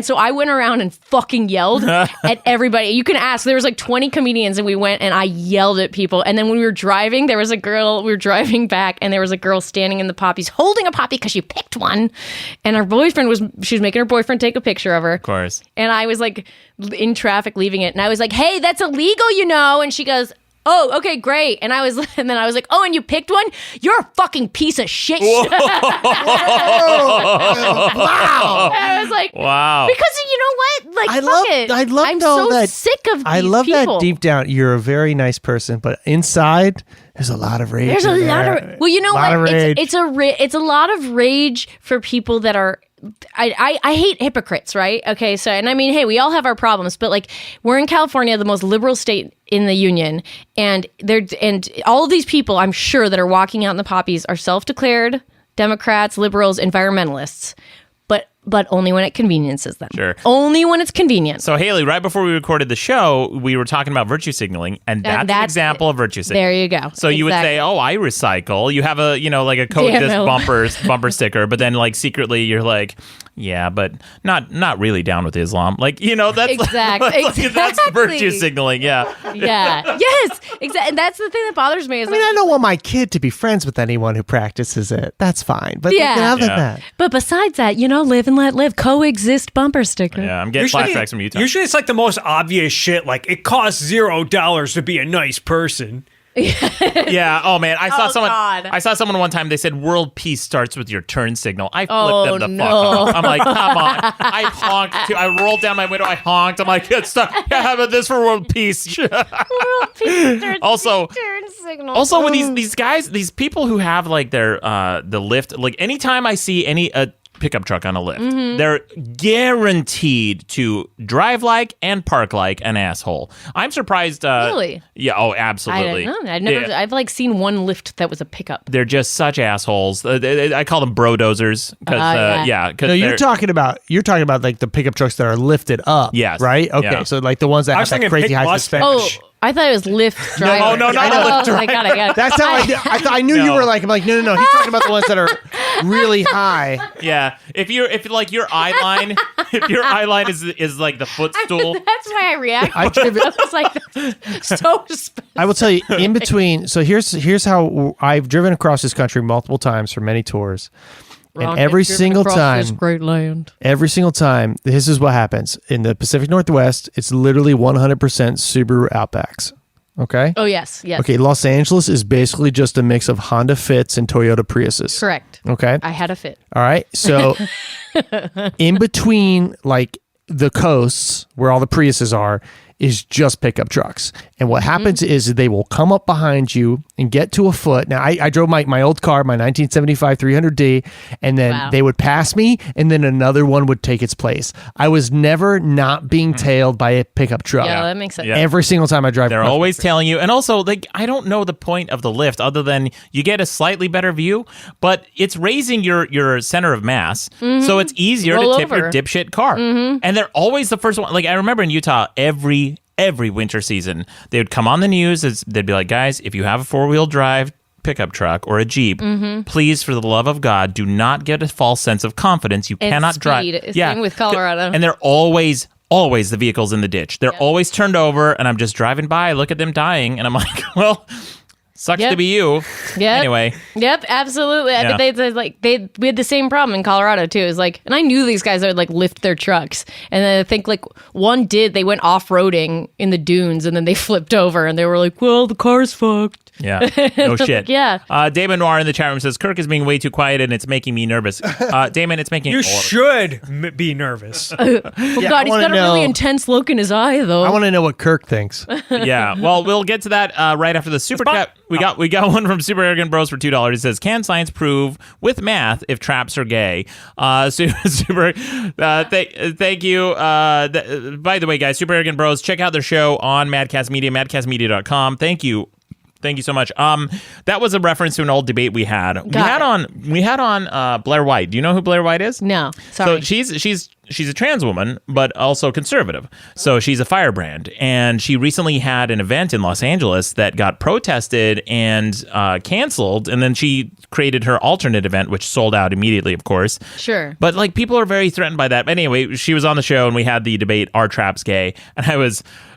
Speaker 3: so I went around and fucking yelled at everybody. You can ask. There was like 20 comedians, and we went and I yelled at people. And then when we were driving, there was a girl. We were driving back, and there was a girl standing in the poppies holding a poppy because she picked one, and her boyfriend she was making her boyfriend take a picture of her.
Speaker 1: Of course.
Speaker 3: And I was like in traffic leaving it. And I was like, hey, that's illegal, you know. And she goes, oh, okay, great. And then I was like, oh, and you picked one? You're a fucking piece of shit.
Speaker 4: Wow.
Speaker 3: I was like,
Speaker 1: Wow.
Speaker 3: because you know what? Like,
Speaker 4: I love
Speaker 3: I'm
Speaker 4: though
Speaker 3: so
Speaker 4: that
Speaker 3: sick of these
Speaker 4: I love
Speaker 3: people.
Speaker 4: that deep down you're a very nice person, but inside there's a lot of rage.
Speaker 3: There's a
Speaker 4: in
Speaker 3: lot
Speaker 4: there.
Speaker 3: of well, you know
Speaker 4: A lot
Speaker 3: what?
Speaker 4: of rage.
Speaker 3: It's a lot of rage for people that are. I hate hypocrites, right? Okay, so and I mean, hey, we all have our problems, but like we're in California, the most liberal state in the union, and all of these people, I'm sure, that are walking out in the poppies are self-declared Democrats, liberals, environmentalists. But only when it conveniences them.
Speaker 1: Sure.
Speaker 3: Only when it's convenient.
Speaker 1: So, Haley, right before we recorded the show, we were talking about virtue signaling, and that's an example of virtue signaling.
Speaker 3: There you go.
Speaker 1: So you would say, oh, I recycle. You have a, like a code this bumper sticker, but then like secretly you're like, yeah, but not really down with Islam. Like, that's
Speaker 3: exactly.
Speaker 1: that's virtue signaling. Yeah.
Speaker 3: Yeah. Yes. Exactly. And that's the thing that bothers me. Is
Speaker 4: I don't want my kid to be friends with anyone who practices it. That's fine. But other than that.
Speaker 3: But besides that, live and let live. Coexist bumper sticker.
Speaker 1: Yeah, I'm getting flashbacks from Utah.
Speaker 2: Usually it's like the most obvious shit. Like, it costs $0 to be a nice person.
Speaker 1: Yeah. Oh man, I saw someone.
Speaker 3: God.
Speaker 1: I saw someone one time. They said world peace starts with your turn signal. I flipped them the
Speaker 3: no.
Speaker 1: fuck off. I'm like, come on. I honked too. I rolled down my window. I honked. I'm like, good stuff. How about this for world peace?
Speaker 3: World peace
Speaker 1: Also-
Speaker 3: turn signal.
Speaker 1: Also, with these guys, these people who have like their the lift. Like anytime I see any pickup truck on a lift, they're guaranteed to drive like and park like an asshole. I'm surprised.
Speaker 3: Really?
Speaker 1: Yeah. Oh, absolutely.
Speaker 3: I don't know. I've never.
Speaker 1: Yeah.
Speaker 3: I've like seen one lift that was a pickup.
Speaker 1: They're just such assholes. I call them bro-dozers because
Speaker 4: No, you're talking about like the pickup trucks that are lifted up.
Speaker 1: Yes.
Speaker 4: Right? Okay.
Speaker 1: Yeah.
Speaker 4: So like the ones that
Speaker 2: I
Speaker 4: have
Speaker 2: was
Speaker 4: that
Speaker 2: thinking
Speaker 4: crazy
Speaker 2: pick
Speaker 4: high
Speaker 2: mustache.
Speaker 4: suspension.
Speaker 3: Oh, I thought it was lift driver.
Speaker 1: no, not a lift
Speaker 3: I got it.
Speaker 4: That's how I knew you
Speaker 1: No.
Speaker 4: were like, I'm like, no. He's talking about the ones that are really high.
Speaker 1: Yeah, if like your eye line, if your eye line is like the footstool.
Speaker 3: That's why I reacted. I was like, so.
Speaker 4: I will tell you in between. So here's how I've driven across this country multiple times for many tours. And every single time,
Speaker 3: this great land.
Speaker 4: every single time, this is what happens. In the Pacific Northwest, it's literally 100% Subaru Outbacks. Okay?
Speaker 3: Oh, yes.
Speaker 4: Okay, Los Angeles is basically just a mix of Honda Fits and Toyota Priuses.
Speaker 3: Correct.
Speaker 4: Okay?
Speaker 3: I had a fit.
Speaker 4: All right. So in between like the coasts where all the Priuses are is just pickup trucks. And what happens is they will come up behind you and get to a foot. Now, I drove my old car, my 1975 300D, and then they would pass me, and then another one would take its place. I was never not being tailed by a pickup truck.
Speaker 3: Yeah, that makes sense.
Speaker 1: Yeah.
Speaker 4: Every single time I drive.
Speaker 1: They're
Speaker 4: across
Speaker 1: always telling you, and also like I don't know the point of the lift other than you get a slightly better view, but it's raising your center of mass, so it's easier
Speaker 3: Roll
Speaker 1: to tip
Speaker 3: over.
Speaker 1: your dipshit car. And they're always the first one. Like I remember in Utah, every winter season, they would come on the news. They'd be like, guys, if you have a 4-wheel drive pickup truck or a Jeep, please, for the love of God, do not get a false sense of confidence. You cannot drive.
Speaker 3: Same with Colorado.
Speaker 1: And they're always the vehicles in the ditch. They're always turned over, and I'm just driving by, I look at them dying, and I'm like, well, sucks to be you.
Speaker 3: Yep.
Speaker 1: Anyway.
Speaker 3: Yep, absolutely.
Speaker 1: Yeah.
Speaker 3: But we had the same problem in Colorado too. It's like, and I knew these guys would like lift their trucks, and then I think like one did. They went off-roading in the dunes, and then they flipped over, and they were like, "Well, the car's fucked."
Speaker 1: Yeah, no shit.
Speaker 3: Yeah.
Speaker 1: Damon Noir in the chat room says, Kirk is being way too quiet and it's making me nervous. Damon, it's making
Speaker 2: You
Speaker 1: all
Speaker 2: should be nervous.
Speaker 3: Well, God, he's got a really intense look in his eye, though.
Speaker 4: I want to know what Kirk thinks.
Speaker 1: Yeah, well, we'll get to that right after the super chat. We got one from Super Arrogant Bros for $2. It says, can science prove with math if traps are gay? Super, thank you. By the way, guys, Super Arrogant Bros, check out their show on Madcast Media, madcastmedia.com. Thank you so much. That was a reference to an old debate we had. We had on Blair White. Do you know who Blair White is?
Speaker 3: No, sorry.
Speaker 1: So she's a trans woman, but also conservative. So she's a firebrand, and she recently had an event in Los Angeles that got protested and canceled, and then she created her alternate event, which sold out immediately, of course.
Speaker 3: Sure.
Speaker 1: But like people are very threatened by that. But anyway, she was on the show, and we had the debate: are traps gay? And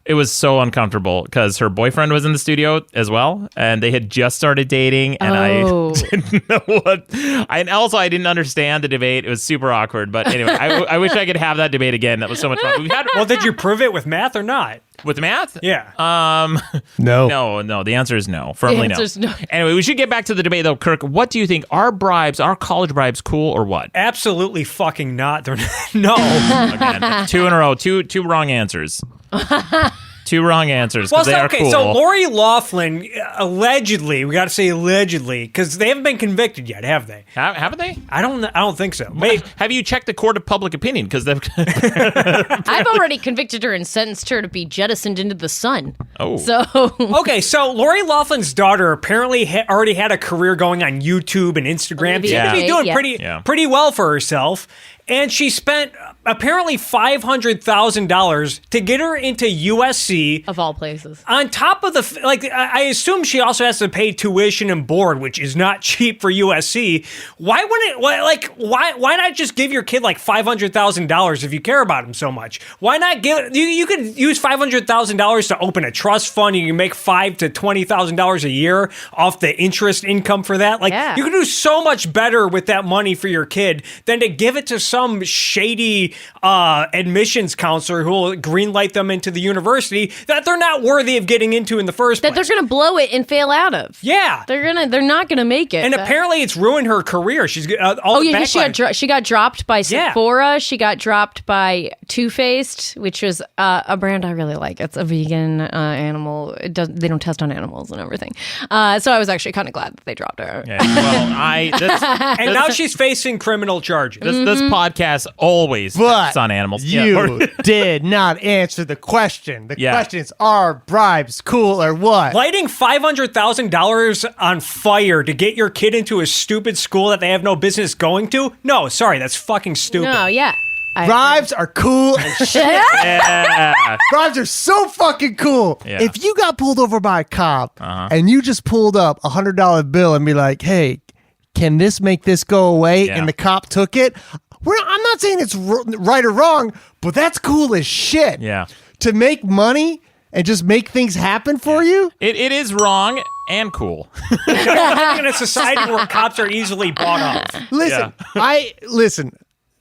Speaker 1: it was so uncomfortable because her boyfriend was in the studio as well, and they had just started dating, and I didn't know what. And also, I didn't understand the debate. It was super awkward. But anyway, I wish I could have that debate again. That was so much fun. We had
Speaker 2: Well, did you prove it with math or not?
Speaker 1: with math.
Speaker 2: Yeah.
Speaker 1: No. The answer is no. Firmly
Speaker 3: The answer's no.
Speaker 1: Anyway, we should get back to the debate though, Kirk. What do you think? Are college bribes, cool or what?
Speaker 2: Absolutely fucking not. They're no.
Speaker 1: Again, 2 in a row. Two wrong answers. 2 wrong answers.
Speaker 2: Well,
Speaker 1: They are cool.
Speaker 2: so Lori Loughlin, allegedly, we got to say allegedly, because they haven't been convicted yet, have they?
Speaker 1: Haven't they?
Speaker 2: I don't think so. Wait,
Speaker 1: Have you checked the court of public opinion? Because they've.
Speaker 3: I've already convicted her and sentenced her to be jettisoned into the sun.
Speaker 1: Oh.
Speaker 3: So
Speaker 2: okay, so Lori Loughlin's daughter apparently already had a career going on YouTube and Instagram. She
Speaker 1: Yeah.
Speaker 2: seemed to be doing
Speaker 3: Yeah.
Speaker 2: pretty well for herself. And she spent apparently $500,000 to get her into USC.
Speaker 3: of all places.
Speaker 2: On top of I assume she also has to pay tuition and board, which is not cheap for USC. Why not just give your kid like $500,000 if you care about him so much? Why not give? You could use $500,000 to open a trust fund. You can make $5,000 to $20,000 a year off the interest income for that. You could do so much better with that money for your kid than to give it to some shady admissions counselor who will greenlight them into the university that they're not worthy of getting into in the first place.
Speaker 3: That they're going to blow it and fail out of.
Speaker 2: Yeah.
Speaker 3: They're not going to make it.
Speaker 2: And apparently it's ruined her career. She's
Speaker 3: she got dropped by Sephora. She got dropped by Too Faced, which was a brand I really like. It's a vegan animal. They don't test on animals and everything. So I was actually kind of glad that they dropped her.
Speaker 1: Yeah, well,
Speaker 2: and now she's facing criminal charges.
Speaker 1: This podcast always tests on animals.
Speaker 4: You did not answer the question. The question is, are bribes cool or what?
Speaker 2: Lighting $500,000 on fire to get your kid into a stupid school that they have no business going to? No, sorry, that's fucking stupid.
Speaker 3: No, yeah.
Speaker 4: Bribes are cool as shit.
Speaker 1: Yeah.
Speaker 4: Bribes are so fucking cool.
Speaker 1: Yeah.
Speaker 4: If you got pulled over by a cop and you just pulled up a $100 bill and be like, hey, can this make this go away?
Speaker 1: Yeah.
Speaker 4: And the cop took it. I'm not saying it's right or wrong, but that's cool as shit.
Speaker 1: Yeah.
Speaker 4: To make money and just make things happen for you?
Speaker 1: It is wrong and cool.
Speaker 2: Living in a society where cops are easily bought off.
Speaker 4: Listen,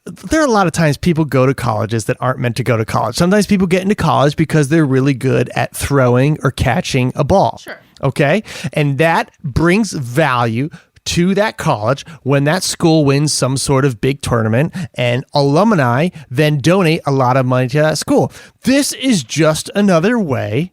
Speaker 4: there are a lot of times people go to colleges that aren't meant to go to college. Sometimes people get into college because they're really good at throwing or catching a ball.
Speaker 3: Sure.
Speaker 4: Okay? And that brings value to that college when that school wins some sort of big tournament, and alumni then donate a lot of money to that school. This is just another way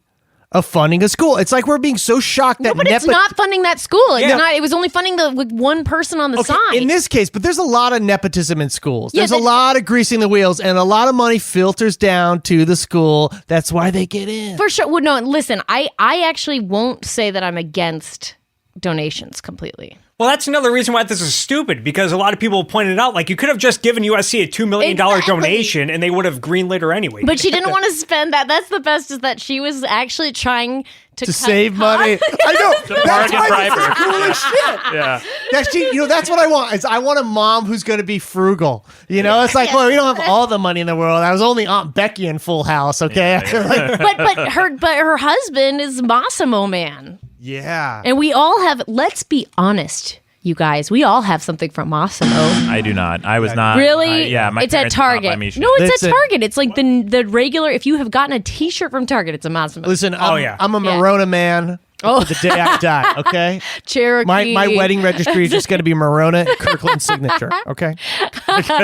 Speaker 4: of funding a school. It's like we're being so shocked that
Speaker 3: it's not funding that school. It was only funding the one person on the side.
Speaker 4: In this case, but there's a lot of nepotism in schools.
Speaker 3: Yeah,
Speaker 4: There's a lot of greasing the wheels, and a lot of money filters down to the school. That's why they get in.
Speaker 3: For sure. Well, no, listen, I actually won't say that I'm against donations completely.
Speaker 2: Well, that's another reason why this is stupid, because a lot of people pointed out, you could have just given USC a $2 million donation and they would have greenlit her anyway.
Speaker 3: But she didn't want to spend that. That's the best, is that she was actually trying to
Speaker 4: save money. I know. That's why this is cool as shit.
Speaker 1: Yeah.
Speaker 4: That's what I want. I want a mom who's going to be frugal. It's like, well, we don't have all the money in the world. I was only Aunt Becky in Full House, okay?
Speaker 1: Yeah.
Speaker 3: but her husband is Massimo Man.
Speaker 4: Yeah.
Speaker 3: And we all have, let's be honest, you guys, we all have something from Massimo.
Speaker 1: I do not. I was not.
Speaker 3: Really?
Speaker 1: My
Speaker 3: it's at
Speaker 1: parents did not buy
Speaker 3: Target.
Speaker 1: me shit.
Speaker 3: No, it's at Target. It's like the regular, if you have gotten a t-shirt from Target, it's a Massimo.
Speaker 4: Listen, I'm a Morona man. To the day I die, okay?
Speaker 3: Cherokee.
Speaker 4: My wedding registry is just going to be Morona and Kirkland's signature, okay?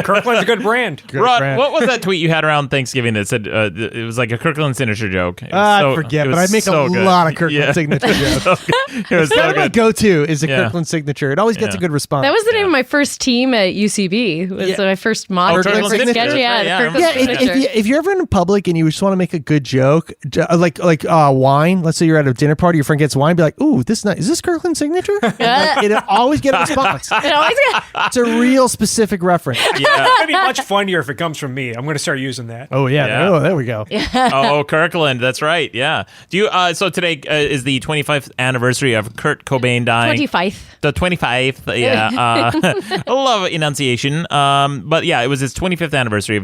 Speaker 2: Kirkland's a good brand.
Speaker 1: Rod, what was that tweet you had around Thanksgiving that said it was like a Kirkland signature joke?
Speaker 4: I forget, but I make a lot of Kirkland signature jokes.
Speaker 1: It was so
Speaker 4: My
Speaker 1: good.
Speaker 4: go-to is a Kirkland signature. It always gets a good response.
Speaker 3: That was the name of my first team at UCB. It was my first model.
Speaker 1: Kirkland
Speaker 3: my first
Speaker 1: signature.
Speaker 3: sketch. Yeah,
Speaker 1: Right,
Speaker 3: the Kirkland signature.
Speaker 4: if you're ever in public and you just want to make a good joke, like wine, let's say you're at a dinner party, your friend gets wine, be like, ooh, is this Kirkland signature? It'll always get a response. It's a real specific reference.
Speaker 1: Yeah.
Speaker 2: It'd be much funnier if it comes from me. I'm going to start using that.
Speaker 4: Oh, yeah.
Speaker 1: Yeah.
Speaker 4: Oh, there we go.
Speaker 1: Oh, Kirkland. That's right. Yeah. Do you? So today is the 25th anniversary of Kurt Cobain dying.
Speaker 3: 25th.
Speaker 1: The 25th. Yeah. I love enunciation. But yeah, it was his 25th anniversary of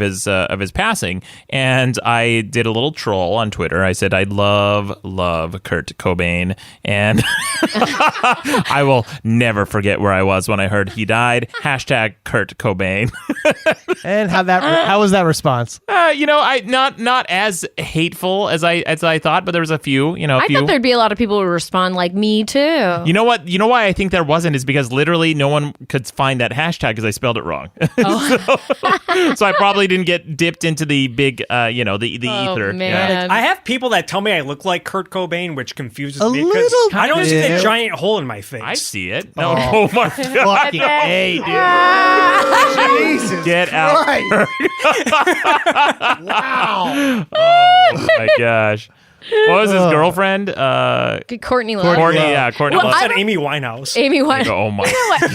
Speaker 1: his passing, and I did a little troll on Twitter. I said I love Kurt Cobain. Cobain, and I will never forget where I was when I heard he died. Hashtag Kurt Cobain.
Speaker 4: And how was that response?
Speaker 1: I not as hateful as I thought, but there was a few.
Speaker 3: I thought there'd be a lot of people who would respond like me too.
Speaker 1: You know what? You know why I think there wasn't is because literally no one could find that hashtag because I spelled it wrong. So I probably didn't get dipped into the big, the ether.
Speaker 3: Man.
Speaker 2: I have people that tell me I look like Kurt Cobain, which confuses me
Speaker 4: little
Speaker 2: because I don't see
Speaker 4: bit.
Speaker 2: the giant hole in my face.
Speaker 1: I see it. No, oh my god!
Speaker 4: Fucking A, dude. Jesus.
Speaker 1: Get out!
Speaker 4: Christ. Wow.
Speaker 1: Oh my gosh! What was his girlfriend?
Speaker 3: Courtney Love.
Speaker 1: Courtney. Yeah, Courtney.
Speaker 2: Well,
Speaker 1: Love.
Speaker 2: I said Amy Winehouse.
Speaker 3: Amy Winehouse.
Speaker 1: Oh my!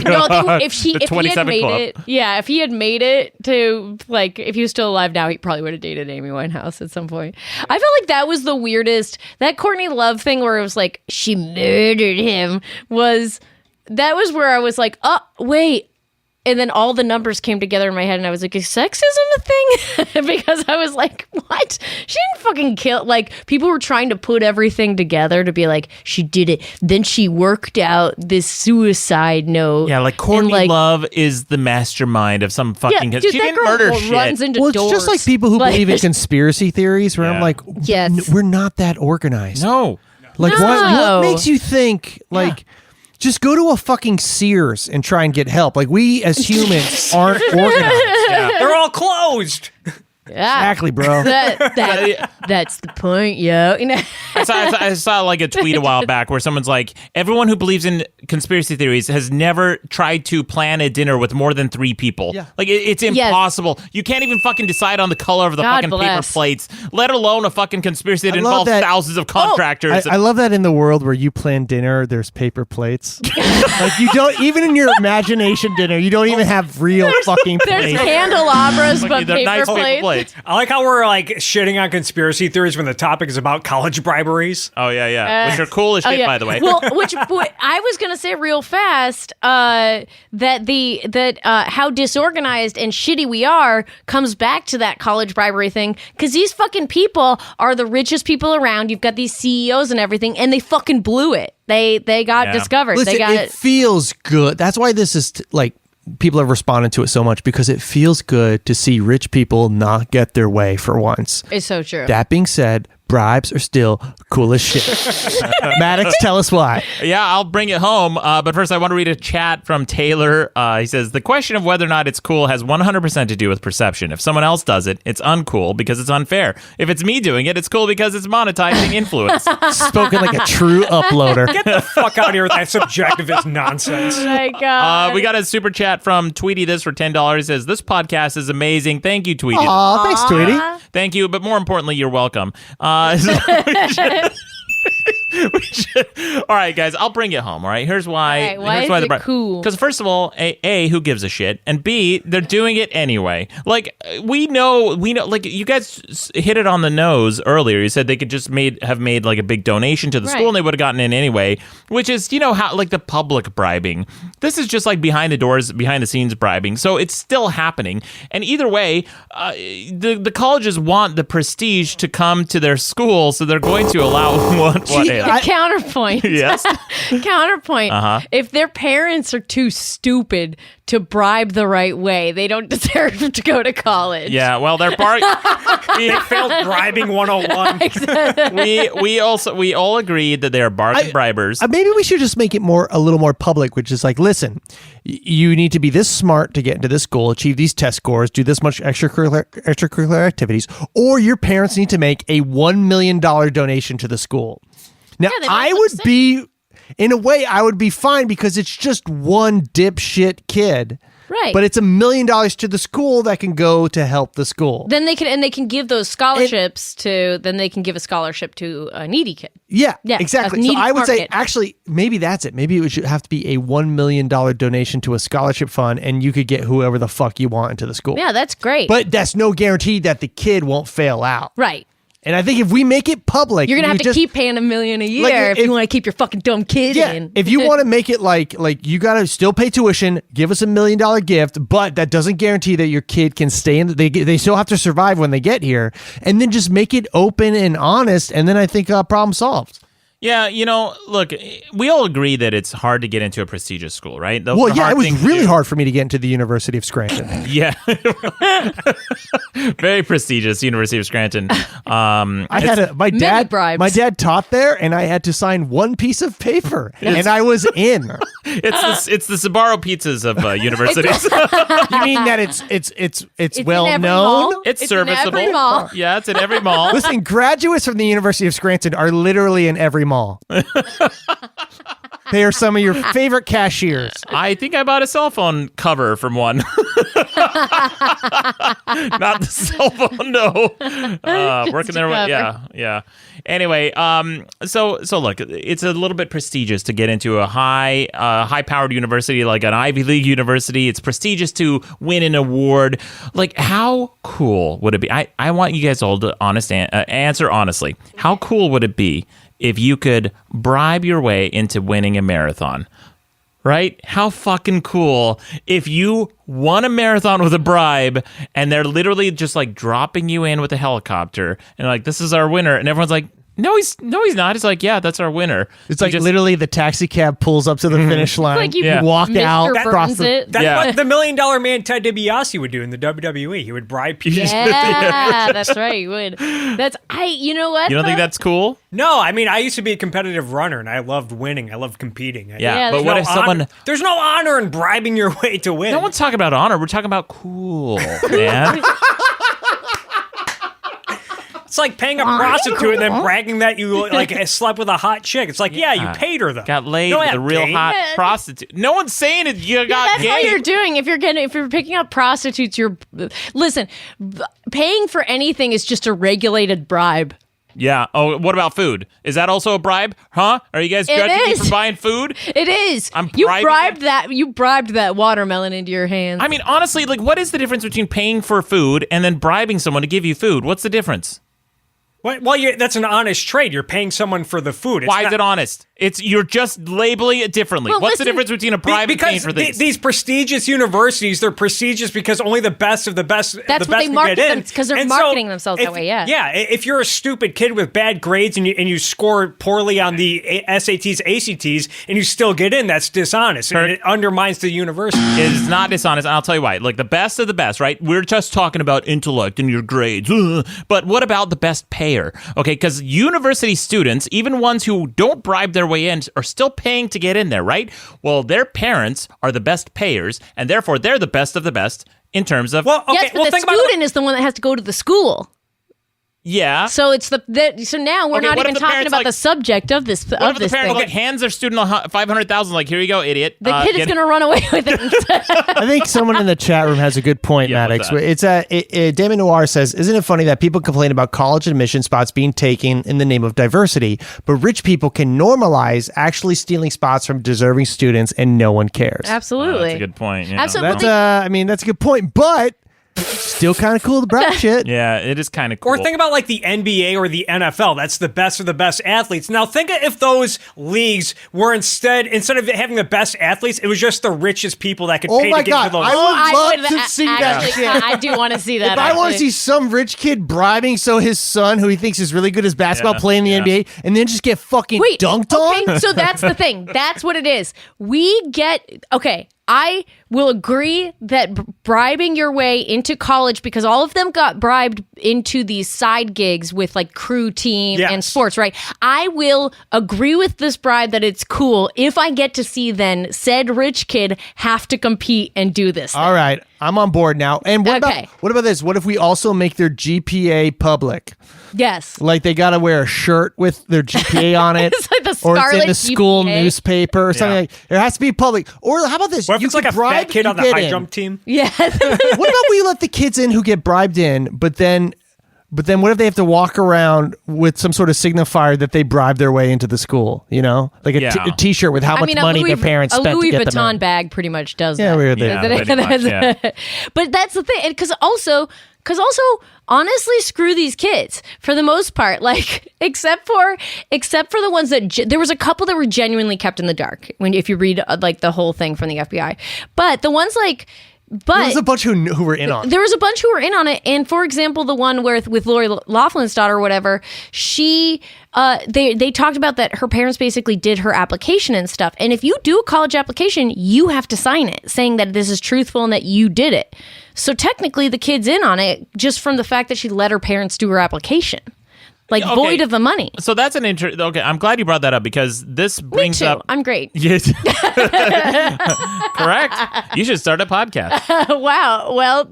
Speaker 3: No, if he had
Speaker 1: 27
Speaker 3: made
Speaker 1: Club.
Speaker 3: it, if he had made it to if he was still alive now, he probably would have dated Amy Winehouse at some point. I felt like that was the weirdest. That Courtney Love thing where it was like she murdered him was where I was like, oh wait. And then all the numbers came together in my head, and I was like, is sexism a thing? Because I was like, what? She didn't fucking kill. Like, people were trying to put everything together to be like, she did it. Then she worked out this suicide note.
Speaker 1: Yeah, like Courtney Love is the mastermind of some fucking.
Speaker 3: Dude,
Speaker 1: she
Speaker 3: that
Speaker 1: didn't
Speaker 3: girl
Speaker 1: murder
Speaker 3: runs
Speaker 1: shit.
Speaker 3: into
Speaker 4: Well, it's
Speaker 3: doors.
Speaker 4: just like people who believe in conspiracy theories, where I'm
Speaker 1: Yeah.
Speaker 4: like,
Speaker 3: Yes.
Speaker 4: we're not that organized.
Speaker 1: No.
Speaker 4: Like,
Speaker 3: No.
Speaker 4: what makes you think, like, just go to a fucking Sears and try and get help? Like, we as humans aren't organized.
Speaker 2: They're all closed.
Speaker 4: Exactly, bro.
Speaker 3: That's the point, yo. You know?
Speaker 1: I saw like a tweet a while back where someone's like, everyone who believes in conspiracy theories has never tried to plan a dinner with more than 3 people.
Speaker 4: Yeah.
Speaker 1: Like it's impossible. You can't even fucking decide on the color of the
Speaker 3: God
Speaker 1: fucking
Speaker 3: bless.
Speaker 1: paper plates, let alone a fucking conspiracy that
Speaker 4: I love
Speaker 1: involves
Speaker 4: that-
Speaker 1: thousands of contractors.
Speaker 4: I love that in the world where you plan dinner, there's paper plates. Like, you don't, even in your imagination dinner, you don't even have real fucking
Speaker 3: There's
Speaker 4: plates.
Speaker 3: candelabras, but
Speaker 1: they're
Speaker 3: paper
Speaker 1: nice paper
Speaker 3: plates.
Speaker 1: plates.
Speaker 2: I like how we're like shitting on conspiracy theories when the topic is about college briberies.
Speaker 1: Oh yeah. Which are cool as shit, by the way.
Speaker 3: Well, what I was gonna say real fast that how disorganized and shitty we are comes back to that college bribery thing, because these fucking people are the richest people around. You've got these CEOs and everything, and they fucking blew it. They got discovered.
Speaker 4: Listen,
Speaker 3: they got
Speaker 4: it feels good. That's why this is like, people have responded to it so much, because it feels good to see rich people not get their way for once.
Speaker 3: It's so true.
Speaker 4: That being said, bribes are still cool as shit. Maddox, tell us why.
Speaker 1: Yeah, I'll bring it home. But first, I want to read a chat from Taylor. He says, the question of whether or not it's cool has 100% to do with perception. If someone else does it, it's uncool because it's unfair. If it's me doing it, it's cool because it's monetizing influence.
Speaker 4: Spoken like a true uploader.
Speaker 2: Get the fuck out of here with that subjectivist nonsense.
Speaker 3: Oh my God.
Speaker 1: We got a super chat from Tweety this for $10. He says, this podcast is amazing. Thank you, Tweety.
Speaker 4: Aw, thanks, Tweety.
Speaker 1: Thank you, but more importantly, you're welcome. We should. All right, guys, I'll bring it home. All right, here's why.
Speaker 3: All right, why
Speaker 1: here's
Speaker 3: is it cool?
Speaker 1: Because first of all, a who gives a shit, and B, they're doing it anyway. Like we know. Like you guys hit it on the nose earlier. You said they could just have made like a big donation to the school, and they would have gotten in anyway. Which is, how like the public bribing. This is just like behind the doors, behind the scenes bribing. So it's still happening. And either way, the colleges want the prestige to come to their school, so they're going to allow what.
Speaker 3: Counterpoint.
Speaker 1: Yes.
Speaker 3: Counterpoint. If their parents are too stupid to bribe the right way, they don't deserve to go to college.
Speaker 1: Yeah, well, they're
Speaker 2: They failed bribing 101.
Speaker 1: we all agreed that they are bargain bribers.
Speaker 4: Maybe we should just make it a little more public, which is like, listen, you need to be this smart to get into this school, achieve these test scores, do this much extracurricular activities, or your parents need to make a $1 million donation to the school. Now, I would be, in a way, I would be fine because it's just one dipshit kid.
Speaker 3: Right.
Speaker 4: But it's $1 million to the school that can go to help the school.
Speaker 3: Then they can give those scholarships then they can give a scholarship to a needy kid.
Speaker 4: Yeah,
Speaker 3: Yeah,
Speaker 4: exactly.
Speaker 3: a
Speaker 4: So
Speaker 3: needy
Speaker 4: I would say,
Speaker 3: kid.
Speaker 4: actually, maybe that's it. Maybe it should have to be a $1 million donation to a scholarship fund, and you could get whoever the fuck you want into the school.
Speaker 3: Yeah, that's great.
Speaker 4: But that's no guarantee that the kid won't fail out.
Speaker 3: right.
Speaker 4: And I think if we make it public,
Speaker 3: You're going to have to
Speaker 4: just
Speaker 3: keep paying $1 million a year
Speaker 4: Like,
Speaker 3: if you want to keep your fucking dumb kid in.
Speaker 4: if you want to make it like you got to still pay tuition, give us $1 million gift, but that doesn't guarantee that your kid can stay in. They still have to survive when they get here, and then just make it open and honest, and then I think problem solved.
Speaker 1: Yeah, look, we all agree that it's hard to get into a prestigious school, right? Those
Speaker 4: Well,
Speaker 1: are
Speaker 4: yeah,
Speaker 1: hard
Speaker 4: it was
Speaker 1: things to
Speaker 4: really
Speaker 1: do.
Speaker 4: hard for me to get into the University of Scranton.
Speaker 1: Yeah. Very prestigious, University of Scranton.
Speaker 4: I had my
Speaker 3: bribes.
Speaker 4: dad taught there, and I had to sign one piece of paper, and I was in.
Speaker 1: It's the Sbarro pizzas of universities.
Speaker 4: You mean that it's well
Speaker 3: in every
Speaker 4: known?
Speaker 3: mall.
Speaker 1: It's
Speaker 3: in every
Speaker 1: serviceable.
Speaker 3: mall.
Speaker 1: Yeah, it's in every mall.
Speaker 4: Listen, graduates from the University of Scranton are literally in every mall. They are some of your favorite cashiers.
Speaker 1: I think I bought a cell phone cover from one. Not the cell phone, no. Working there,
Speaker 3: cover.
Speaker 1: yeah. Anyway, so look, it's a little bit prestigious to get into a high-powered university like an Ivy League university. It's prestigious to win an award. Like, how cool would it be? I want you guys all to answer honestly. How cool would it be if you could bribe your way into winning a marathon? Right? How fucking cool if you won a marathon with a bribe and they're literally just like dropping you in with a helicopter and like, this is our winner. And everyone's like, no, he's not. It's like, yeah, that's our winner.
Speaker 4: It's like literally the taxi cab pulls up to the finish line.
Speaker 3: Like you
Speaker 4: walk
Speaker 3: Mr.
Speaker 4: out.
Speaker 3: Burns it.
Speaker 2: That's
Speaker 1: Yeah.
Speaker 2: what the $1 Million Man Ted DiBiase would do in the WWE. He would bribe people.
Speaker 3: Yeah, that's right. You would. You know what?
Speaker 1: You don't think that's cool?
Speaker 2: No, I mean, I used to be a competitive runner, and I loved winning. I loved competing.
Speaker 1: Yeah, but
Speaker 3: there's
Speaker 1: what
Speaker 2: No
Speaker 1: if someone...
Speaker 2: There's no honor in bribing your way to win.
Speaker 1: No one's talking about honor. We're talking about cool, man.
Speaker 2: It's like paying a prostitute and then bragging that you like slept with a hot chick. It's like, yeah, you paid her though.
Speaker 1: Got laid
Speaker 2: No,
Speaker 1: with
Speaker 2: yeah,
Speaker 1: a real
Speaker 2: gay.
Speaker 1: hot prostitute. No one's saying it. You got
Speaker 3: That's
Speaker 1: gay.
Speaker 3: what you're doing. If you're picking up prostitutes, listen. Paying for anything is just a regulated bribe.
Speaker 1: Yeah. Oh, what about food? Is that also a bribe? Huh? Are you guys judging me
Speaker 3: is.
Speaker 1: for buying food?
Speaker 3: It is.
Speaker 1: I'm
Speaker 3: You
Speaker 1: bribing
Speaker 3: bribed that watermelon into your hands.
Speaker 1: I mean, honestly, like, what is the difference between paying for food and then bribing someone to give you food? What's the difference?
Speaker 2: Well, that's an honest trade. You're paying someone for the food.
Speaker 1: Why is it honest? You're just labeling it differently.
Speaker 3: Well,
Speaker 1: What's the
Speaker 3: listen,
Speaker 1: difference between a bribe and paying
Speaker 2: Because
Speaker 1: for things?
Speaker 2: these prestigious universities, they're prestigious because only the best of the best.
Speaker 3: That's
Speaker 2: the
Speaker 3: what
Speaker 2: best
Speaker 3: they
Speaker 2: can
Speaker 3: market
Speaker 2: get in.
Speaker 3: them- 'cause they're
Speaker 2: And
Speaker 3: marketing themselves that
Speaker 2: if-
Speaker 3: way, yeah.
Speaker 2: Yeah. If you're a stupid kid with bad grades and you score poorly on the SATs, ACTs, and you still get in, that's dishonest and it undermines the university.
Speaker 1: It is not dishonest, and I'll tell you why. Like, the best of the best, right? We're just talking about intellect and your grades. But what about the best payer? Okay, because university students, even ones who don't bribe their way in, are still paying to get in there, right? Well, their parents are the best payers, and therefore they're the best of the best in terms of...
Speaker 2: Well, okay,
Speaker 3: yes, but the
Speaker 2: think about
Speaker 3: student is the one that has to go to the school.
Speaker 1: yeah.
Speaker 3: So it's so now we're
Speaker 1: Okay,
Speaker 3: not
Speaker 1: what if
Speaker 3: even
Speaker 1: the
Speaker 3: talking
Speaker 1: parents,
Speaker 3: about
Speaker 1: like-
Speaker 3: the subject of this
Speaker 1: What if the
Speaker 3: this
Speaker 1: parent
Speaker 3: thing.
Speaker 1: like, hands their student $500,000, like, here you go, idiot.
Speaker 3: The kid is
Speaker 1: get-
Speaker 3: going to run away with it.
Speaker 4: I think someone in the chat room has a good point,
Speaker 1: Yeah,
Speaker 4: Maddox.
Speaker 1: what's that?
Speaker 4: It's Damon Noir says, "Isn't it funny that people complain about college admission spots being taken in the name of diversity, but rich people can normalize actually stealing spots from deserving students and no one cares?"
Speaker 3: Absolutely.
Speaker 1: That's a good point. Yeah.
Speaker 3: Absolutely.
Speaker 4: That's that's a good point, but still kind of cool to brag shit.
Speaker 1: Yeah, it is kind of cool.
Speaker 2: Or think about like the NBA or the NFL. That's the best of the best athletes. Now think if those leagues were instead of having the best athletes, it was just the richest people that could
Speaker 4: Oh
Speaker 2: pay
Speaker 4: my
Speaker 2: to get
Speaker 4: God,
Speaker 2: into those.
Speaker 4: I would love to see that
Speaker 3: actually,
Speaker 4: shit.
Speaker 3: I do want to see that.
Speaker 4: If I want to
Speaker 3: actually.
Speaker 4: see some rich kid bribing so his son, who he thinks is really good as basketball, play in the NBA, and then just get fucking dunked
Speaker 3: okay,
Speaker 4: on.
Speaker 3: so that's the thing. That's what it is. I will agree that bribing your way into college, because all of them got bribed into these side gigs with like crew team and
Speaker 2: Yes.
Speaker 3: sports, right? I will agree with this bribe that it's cool if I get to see then said rich kid have to compete and do this.
Speaker 4: All right, I'm on board now. And what
Speaker 3: Okay.
Speaker 4: about this? What if we also make their GPA public?
Speaker 3: Yes.
Speaker 4: Like they got to wear a shirt with their GPA on it,
Speaker 3: It's like the
Speaker 4: or it's in
Speaker 3: Scarlet
Speaker 4: the school
Speaker 3: GPA.
Speaker 4: newspaper or something.
Speaker 2: Yeah.
Speaker 4: Like, it has to be public. Or how about this?
Speaker 2: What if
Speaker 4: You
Speaker 2: it's like
Speaker 4: could
Speaker 2: a
Speaker 4: bribe
Speaker 2: fat kid
Speaker 4: you
Speaker 2: on the
Speaker 4: get
Speaker 2: high
Speaker 4: in.
Speaker 2: jump team?
Speaker 3: Yes.
Speaker 4: What about we let the kids in who get bribed in, but then what if they have to walk around with some sort of signifier that they bribed their way into the school? You know, like a
Speaker 1: Yeah.
Speaker 4: T-shirt with how much money their parents spent
Speaker 3: a Louis
Speaker 4: to get them
Speaker 3: Vuitton
Speaker 4: in.
Speaker 3: bag pretty much does
Speaker 4: Yeah,
Speaker 3: that.
Speaker 4: we're there.
Speaker 1: Yeah, pretty much, yeah.
Speaker 3: But that's the thing, because also, honestly, screw these kids for the most part. Like, except for the ones that there was a couple that were genuinely kept in the dark. If you read like the whole thing from the FBI, but the ones like But
Speaker 4: There was a bunch who were in on it.
Speaker 3: There was a bunch who were in on it, and for example, the one with Lori Loughlin's daughter or whatever, they talked about that her parents basically did her application and stuff. And if you do a college application, you have to sign it, saying that this is truthful and that you did it. So technically, the kid's in on it just from the fact that she let her parents do her application. Like, void of the money.
Speaker 1: So that's an okay, I'm glad you brought that up because this brings
Speaker 3: Me too.
Speaker 1: up...
Speaker 3: I'm great.
Speaker 1: Yes. Correct. You should start a podcast.
Speaker 3: Wow. Well,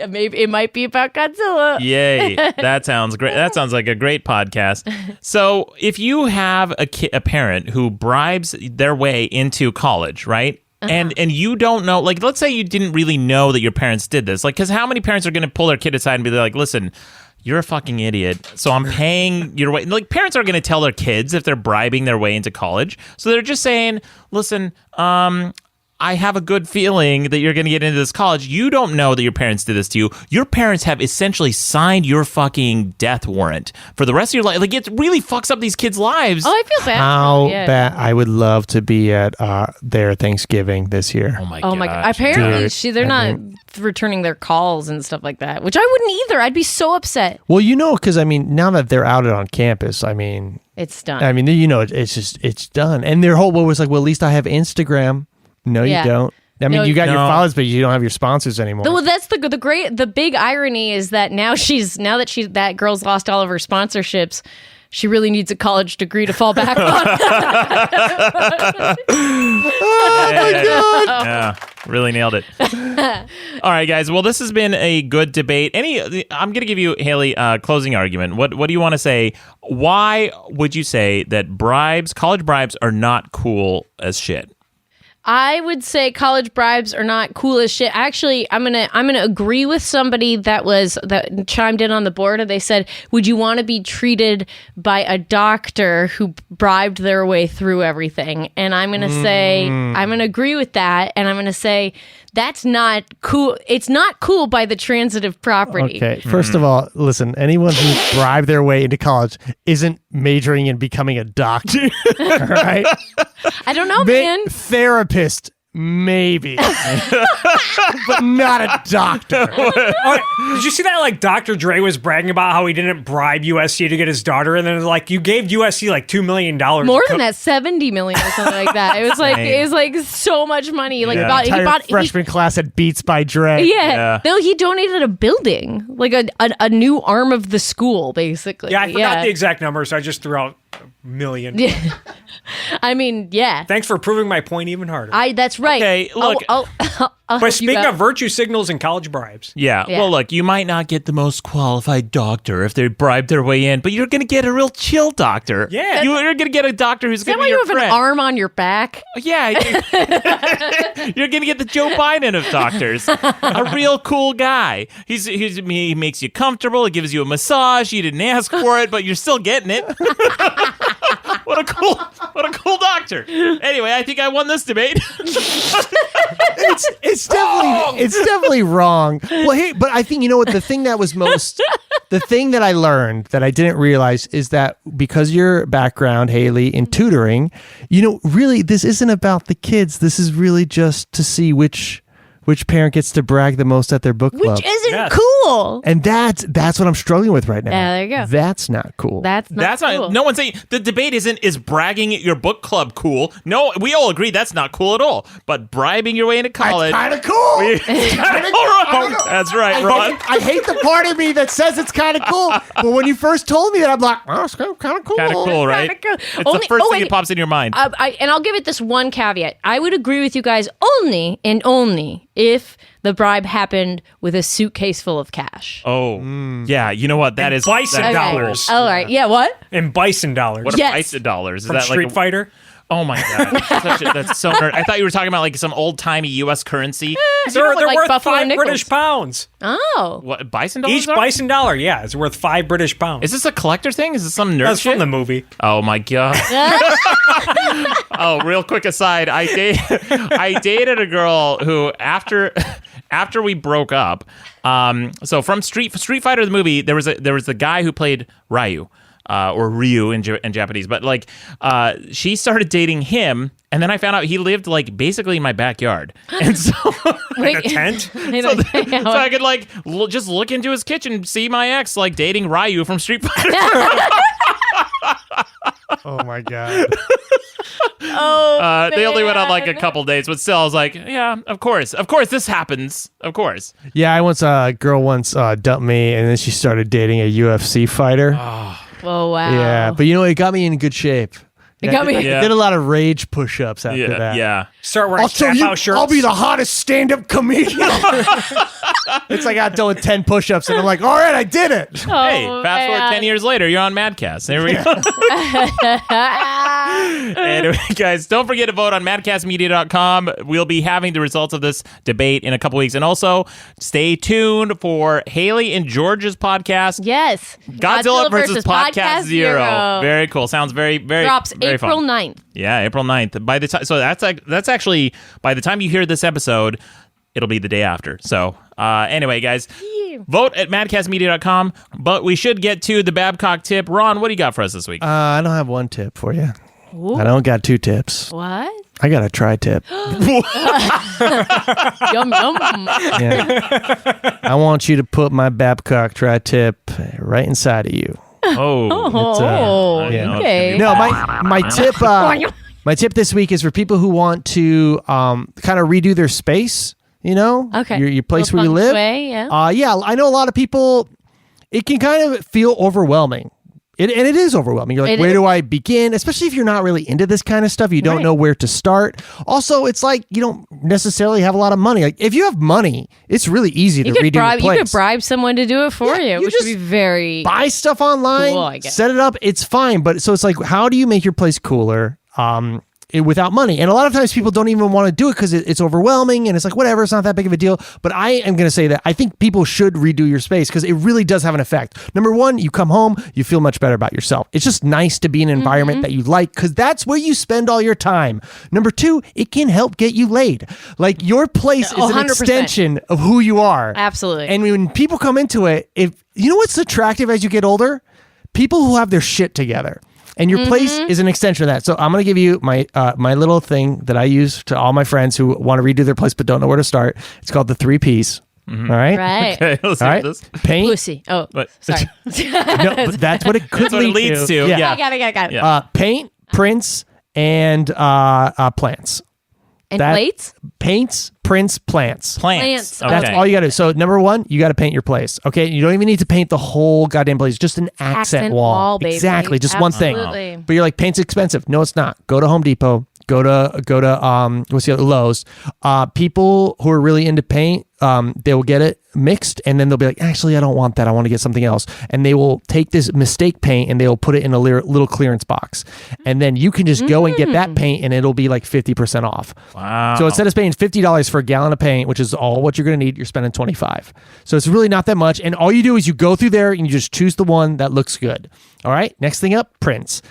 Speaker 3: maybe it might be about Godzilla.
Speaker 1: Yay. That sounds great. That sounds like a great podcast. So if you have a parent who bribes their way into college, right? And you don't know, like, let's say you didn't really know that your parents did this. Like, because how many parents are going to pull their kid aside and be like, listen, you're a fucking idiot, so I'm paying your way. Like, parents aren't going to tell their kids if they're bribing their way into college. So they're just saying, listen, I have a good feeling that you're going to get into this college. You don't know that your parents did this to you. Your parents have essentially signed your fucking death warrant for the rest of your life. Like, it really fucks up these kids' lives.
Speaker 3: Oh, I feel bad.
Speaker 4: How bad. I would love to be at their Thanksgiving this year.
Speaker 1: Oh my god.
Speaker 3: Apparently, they're not returning their calls and stuff like that, which I wouldn't either. I'd be so upset.
Speaker 4: Well, because, now that they're out on campus,
Speaker 3: It's done.
Speaker 4: it's done. And their whole was like, well, at least I have Instagram. No, you don't. You got your followers, but you don't have your sponsors anymore.
Speaker 3: Well, that's the big irony is that that girl's lost all of her sponsorships. She really needs a college degree to fall back on.
Speaker 4: Oh my god!
Speaker 1: Yeah, really nailed it. All right, guys. Well, this has been a good debate. I'm going to give you, Haley, a closing argument. What do you want to say? Why would you say that college bribes, are not cool as shit?
Speaker 3: I would say college bribes are not cool as shit. Actually, I'm gonna agree with somebody that chimed in on the board, and they said, "Would you want to be treated by a doctor who bribed their way through everything?" And I'm gonna say I'm gonna agree with that, and I'm gonna say that's not cool. It's not cool by the transitive property.
Speaker 4: Okay, first of all, listen, anyone who bribed their way into college isn't majoring in becoming a doctor, all right?
Speaker 3: I don't know, man.
Speaker 4: Therapist, maybe, but not a doctor.
Speaker 2: All right, did you see that? Like, Dr. Dre was bragging about how he didn't bribe USC to get his daughter, and then like you gave USC like $2 million.
Speaker 3: More than that, $70 million or something like that. It was like so much money. Like
Speaker 4: Entire freshman class at Beats by Dre.
Speaker 3: Yeah. No, he donated a building, like a new arm of the school, basically.
Speaker 2: Yeah, I forgot the exact number, so I just threw out $1 million.
Speaker 3: Yeah. I mean, yeah.
Speaker 2: Thanks for proving my point even harder.
Speaker 3: That's right.
Speaker 1: Okay, look.
Speaker 2: But speaking of virtue signals and college bribes.
Speaker 1: Yeah. Well, look, you might not get the most qualified doctor if they bribe their way in, but you're going to get a real chill doctor.
Speaker 2: Yeah.
Speaker 1: You're going to get a doctor who's going to be your friend.
Speaker 3: You have an arm on your back?
Speaker 1: Yeah. You're going to get the Joe Biden of doctors. A real cool guy. He makes you comfortable. He gives you a massage. You didn't ask for it, but you're still getting it. What a cool doctor. Anyway, I think I won this debate.
Speaker 4: It's definitely wrong. Well, hey, but I think, what, the thing that I learned that I didn't realize is that because your background, Haley, in tutoring, really this isn't about the kids. This is really just to see which parent gets to brag the most at their book club.
Speaker 3: Which isn't cool.
Speaker 4: And that's what I'm struggling with right now.
Speaker 3: Yeah, there you go.
Speaker 4: That's not cool.
Speaker 3: That's not cool.
Speaker 1: No one's saying the debate is bragging at your book club cool. No, we all agree that's not cool at all. But bribing your way into college,
Speaker 4: kind of cool.
Speaker 1: That's right, Ron.
Speaker 4: I hate the part of me that says it's kind of cool. But when you first told me that, I'm like, oh, it's kind of cool.
Speaker 1: Kind of cool, right?
Speaker 3: Cool.
Speaker 1: It's the first thing that pops in your mind.
Speaker 3: And I'll give it this one caveat. I would agree with you guys only if the bribe happened with a suitcase full of cash.
Speaker 1: Oh, yeah. You know what? That is
Speaker 2: bison dollars.
Speaker 3: All right. Yeah, what?
Speaker 2: And bison dollars.
Speaker 1: What are bison dollars? Is
Speaker 2: From
Speaker 1: that
Speaker 2: Street
Speaker 1: like
Speaker 2: Fighter?
Speaker 1: Oh my god, that's so nerd. I thought you were talking about like some old timey U.S. currency.
Speaker 2: They're
Speaker 3: like
Speaker 2: worth
Speaker 3: Buffalo
Speaker 2: 5
Speaker 3: nickels.
Speaker 2: British pounds.
Speaker 3: Oh.
Speaker 1: What, bison dollars?
Speaker 2: Each bison dollar, yeah, is worth 5 British pounds.
Speaker 1: Is this a collector thing? Is this some nerd
Speaker 2: That's
Speaker 1: shit?
Speaker 2: from the movie.
Speaker 1: Oh my god. Oh, real quick aside, I dated a girl who after we broke up, so from Street Fighter the movie, there was the guy who played Ryu. Or Ryu in Japanese, but like she started dating him And then I found out he lived like basically in my backyard. And so,
Speaker 2: A tent?
Speaker 1: so I could like just look into his kitchen, see my ex like dating Ryu from Street Fighter.
Speaker 4: Oh my god.
Speaker 1: They only went on like a couple dates, but still I was like, yeah, of course this happens. Of course.
Speaker 4: Yeah, a girl once dumped me, and then she started dating a UFC fighter.
Speaker 3: Oh, wow.
Speaker 4: Yeah, but it got me in good shape.
Speaker 3: It got me.
Speaker 4: I did a lot of rage push-ups after that.
Speaker 1: Yeah.
Speaker 2: Start wearing snap-out shirts.
Speaker 4: I'll be the hottest stand-up comedian. It's like I got done with 10 push-ups, and I'm like, all right, I did it.
Speaker 1: Hey, fast forward 10 years later, you're on Madcast. There we go. Anyway, guys, don't forget to vote on madcastmedia.com. We'll be having the results of this debate in a couple weeks. And also, stay tuned for Haley and George's podcast.
Speaker 3: Yes.
Speaker 1: Godzilla versus Podcast Zero. Very cool. Sounds very, very,
Speaker 3: drops
Speaker 1: very
Speaker 3: April
Speaker 1: fun.
Speaker 3: 9th.
Speaker 1: Yeah, April 9th. By the time, so that's actually by the time you hear this episode, it'll be the day after. So anyway, guys, vote at madcastmedia.com. But we should get to the Babcock tip. Ron, what do you got for us this week?
Speaker 4: I don't have one tip for you.
Speaker 3: Ooh.
Speaker 4: I don't got 2 tips.
Speaker 3: What?
Speaker 4: I got a tri-tip.
Speaker 3: Yum, yum.
Speaker 4: Yeah. I want you to put my Babcock tri-tip right inside of you.
Speaker 1: Oh.
Speaker 4: Yeah.
Speaker 3: Okay.
Speaker 4: No, my tip my tip this week is for people who want to kind of redo their space,
Speaker 3: Okay.
Speaker 4: your place where you
Speaker 3: Feng
Speaker 4: live.
Speaker 3: shui, yeah.
Speaker 4: Yeah, I know a lot of people, it can kind of feel overwhelming. And it is overwhelming. You're like, where do I begin? Especially if you're not really into this kind of stuff. You don't know where to start. Also, it's like you don't necessarily have a lot of money. Like if you have money, it's really easy to redo your place.
Speaker 3: You could bribe someone to do it for you, which would be very
Speaker 4: buy stuff online,
Speaker 3: cool, I guess.
Speaker 4: set it up. It's fine. But so it's like, how do you make your place cooler? Without money. And a lot of times people don't even want to do it because it's overwhelming and it's like, whatever, it's not that big of a deal. But I am going to say that I think people should redo your space because it really does have an effect. Number one, you come home, you feel much better about yourself. It's just nice to be in an environment that you like because that's where you spend all your time. Number two, it can help get you laid. Like your place is an
Speaker 3: 100%.
Speaker 4: extension of who you are.
Speaker 3: Absolutely.
Speaker 4: And when people come into it, if you know what's attractive as you get older? People who have their shit together. And your place is an extension of that. So I'm going to give you my my little thing that I use to all my friends who want to redo their place but don't know where to start. It's called the 3 Ps. All right?
Speaker 3: Right.
Speaker 1: Okay, let's
Speaker 4: All
Speaker 1: see
Speaker 4: right?
Speaker 1: this.
Speaker 4: Paint.
Speaker 3: Pussy. Oh,
Speaker 1: But-
Speaker 3: sorry.
Speaker 4: No, but that's what it could
Speaker 1: That's what it leads to. Yeah.
Speaker 3: I got it.
Speaker 1: Yeah.
Speaker 4: Paint, prints, and plants.
Speaker 3: And plates?
Speaker 4: Paints, prints, plants.
Speaker 1: Plants.
Speaker 3: Plants.
Speaker 1: Okay.
Speaker 4: That's all you got to do. So number one, you got to paint your place. Okay, you don't even need to paint the whole goddamn place. Just an accent wall.
Speaker 3: baby.
Speaker 4: Exactly, just one thing.
Speaker 3: Absolutely.
Speaker 4: But you're like, paint's expensive. No, it's not. Go to Home Depot. Go to what's the other, Lowe's. People who are really into paint, they will get it mixed, and then they'll be like, actually, I don't want that. I want to get something else. And they will take this mistake paint and they will put it in a little clearance box. And then you can just go and get that paint, and it'll be like 50% off.
Speaker 1: Wow.
Speaker 4: So instead of paying $50 for a gallon of paint, which is all what you're going to need, you're spending $25. So it's really not that much. And all you do is you go through there and you just choose the one that looks good. All right. Next thing up, prints.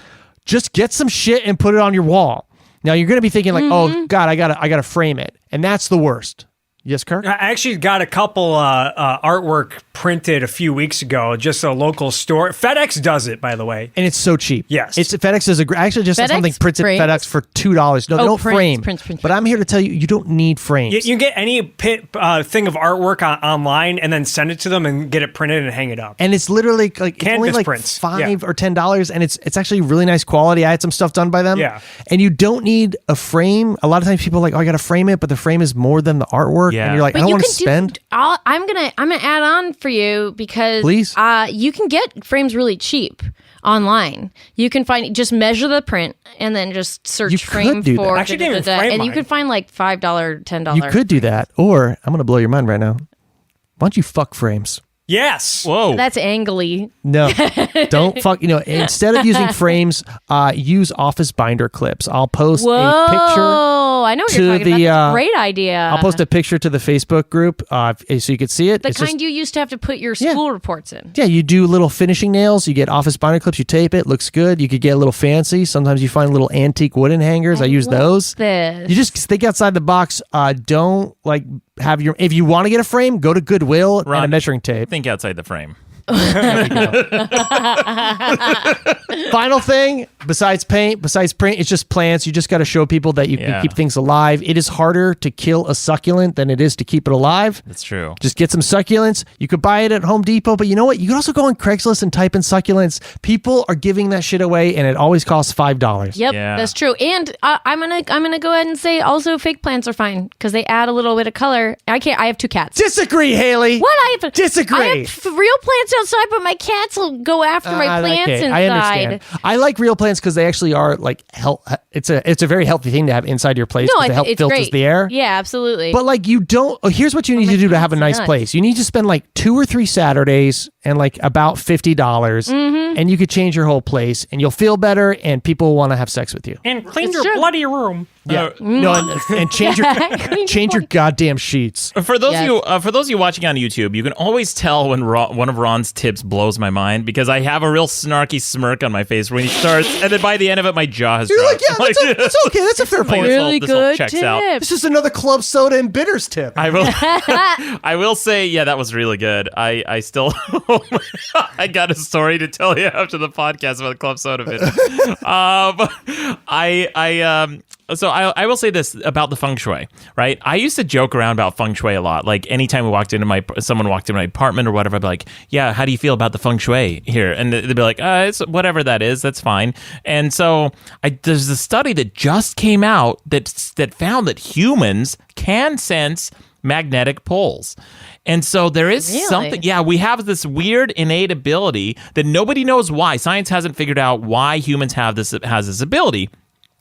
Speaker 4: Just get some shit and put it on your wall. Now you're going to be thinking like, oh God, I gotta frame it. And that's the worst. Yes, Kirk?
Speaker 2: I actually got a couple artwork printed a few weeks ago, just a local store. FedEx does it, by the way.
Speaker 4: And it's so cheap.
Speaker 2: Yes.
Speaker 4: FedEx is I actually just saw
Speaker 3: FedEx
Speaker 4: something printed
Speaker 3: frames?
Speaker 4: FedEx for $2. No, they don't frame.
Speaker 3: Prints.
Speaker 4: But I'm here to tell you, you don't need frames.
Speaker 2: You can get any thing of artwork online and then send it to them and get it printed and hang it up.
Speaker 4: And it's literally like it's only
Speaker 2: Canvas
Speaker 4: like
Speaker 2: prints.
Speaker 4: $5 or $10, and it's actually really nice quality. I had some stuff done by them.
Speaker 2: Yeah.
Speaker 4: And you don't need a frame. A lot of times people are like, oh, I got to frame it, but the frame is more than the artwork.
Speaker 1: Yeah.
Speaker 4: And you're like, I don't want to spend.
Speaker 3: I'm gonna add on for you because
Speaker 4: Please?
Speaker 3: You can get frames really cheap online. You can just measure the print and then just search
Speaker 4: You could
Speaker 3: frame
Speaker 4: do that.
Speaker 3: for
Speaker 2: I actually didn't even frame
Speaker 3: and you
Speaker 2: mine.
Speaker 3: can find like $5, $10.
Speaker 4: You could do that, or I'm gonna blow your mind right now. Why don't you fuck frames?
Speaker 2: Yes.
Speaker 1: Whoa.
Speaker 3: That's angly.
Speaker 4: No, don't fuck. Instead of using frames, use office binder clips. I'll post
Speaker 3: Whoa!
Speaker 4: a picture.
Speaker 3: I know what you're
Speaker 4: to
Speaker 3: talking
Speaker 4: the,
Speaker 3: about. That's a great idea.
Speaker 4: I'll post a picture to the Facebook group so you can see it.
Speaker 3: the
Speaker 4: It's
Speaker 3: kind
Speaker 4: just-
Speaker 3: you used to have to put your school reports in.
Speaker 4: Yeah, you do little finishing nails. You get office binder clips. You tape it. Looks good. You could get a little fancy. Sometimes you find little antique wooden hangers. I use those.
Speaker 3: This.
Speaker 4: You just think outside the box. Don't like have your. If you want to get a frame, go to Goodwill and a
Speaker 1: Ron,
Speaker 4: measuring tape.
Speaker 1: Think outside the frame.
Speaker 4: Final thing. Besides print, it's just plants. You just got to show people that you can keep things alive. It is harder to kill a succulent than it is to keep it alive.
Speaker 1: That's true.
Speaker 4: Just get some succulents. You could buy it at Home Depot, but you know what? You can also go on Craigslist and type in succulents. People are giving that shit away, and it always costs $5.
Speaker 3: Yep,
Speaker 1: Yeah.
Speaker 3: that's true. And I'm gonna go ahead and say also fake plants are fine because they add a little bit of color. I have 2 cats.
Speaker 4: Disagree, Haley.
Speaker 3: What?
Speaker 4: Disagree.
Speaker 3: I have real plants outside, but my cats will go after my plants inside.
Speaker 4: I understand. I like real plants because they actually are like it's a very healthy thing to have inside your place.
Speaker 3: No,
Speaker 4: it helps
Speaker 3: it's
Speaker 4: filters
Speaker 3: great.
Speaker 4: the air.
Speaker 3: Yeah, absolutely.
Speaker 4: But like you don't. Here's what you need to do to have a nice
Speaker 3: nuts.
Speaker 4: place. You need to spend like 2 or 3 Saturdays and like about $50, and you could change your whole place, and you'll feel better, and people will want to have sex with you.
Speaker 2: And clean
Speaker 3: It's
Speaker 2: your
Speaker 3: true.
Speaker 2: bloody room.
Speaker 4: Yeah, no, and change your goddamn sheets.
Speaker 1: For those
Speaker 3: Yes.
Speaker 1: of you watching on YouTube, you can always tell when one of Ron's tips blows my mind because I have a real snarky smirk on my face when he starts, and then by the end of it, my jaw has
Speaker 4: You're
Speaker 1: dropped.
Speaker 4: like, yeah, that's okay. That's a fair
Speaker 1: Like,
Speaker 4: point.
Speaker 1: this all-
Speaker 3: really
Speaker 1: this all
Speaker 3: good
Speaker 1: checks
Speaker 3: tip.
Speaker 1: out.
Speaker 4: This is another club soda and bitters tip.
Speaker 1: I will. I will say, yeah, that was really good. I still, I got a story to tell you after the podcast about the club soda bit. So I will say this about the feng shui, right? I used to joke around about feng shui a lot. Like anytime someone walked into my apartment or whatever, I'd be like, yeah, how do you feel about the feng shui here? And they'd be like, it's whatever that is, that's fine. And so there's a study that just came out that found that humans can sense magnetic poles. And so there is
Speaker 3: Really?
Speaker 1: something, we have this weird innate ability that nobody knows why. Science hasn't figured out why humans has this ability.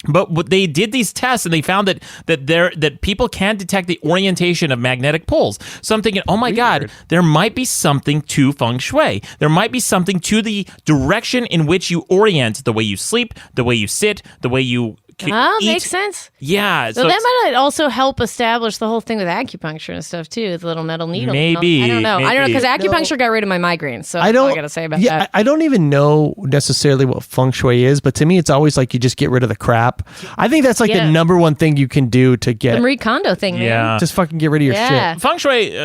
Speaker 1: But they did these tests and they found that people can detect the orientation of magnetic poles. So I'm thinking, oh my God, there might be something to feng shui. There might be something to the direction in which you orient the way you sleep, the way you sit, the way you eat.
Speaker 3: Makes sense.
Speaker 1: Yeah.
Speaker 3: So that might also help establish the whole thing with acupuncture and stuff too, with the little metal needle.
Speaker 1: Maybe.
Speaker 3: I don't know because
Speaker 1: Maybe.
Speaker 3: acupuncture got rid of my migraines. So that's all I got to say about that.
Speaker 4: I don't even know necessarily what feng shui is, but to me, it's always like you just get rid of the crap. I think that's like the number one thing you can do to get
Speaker 3: The Marie Kondo thing, man.
Speaker 1: Yeah.
Speaker 4: just fucking get rid of your
Speaker 3: Yeah.
Speaker 4: shit.
Speaker 1: Feng shui,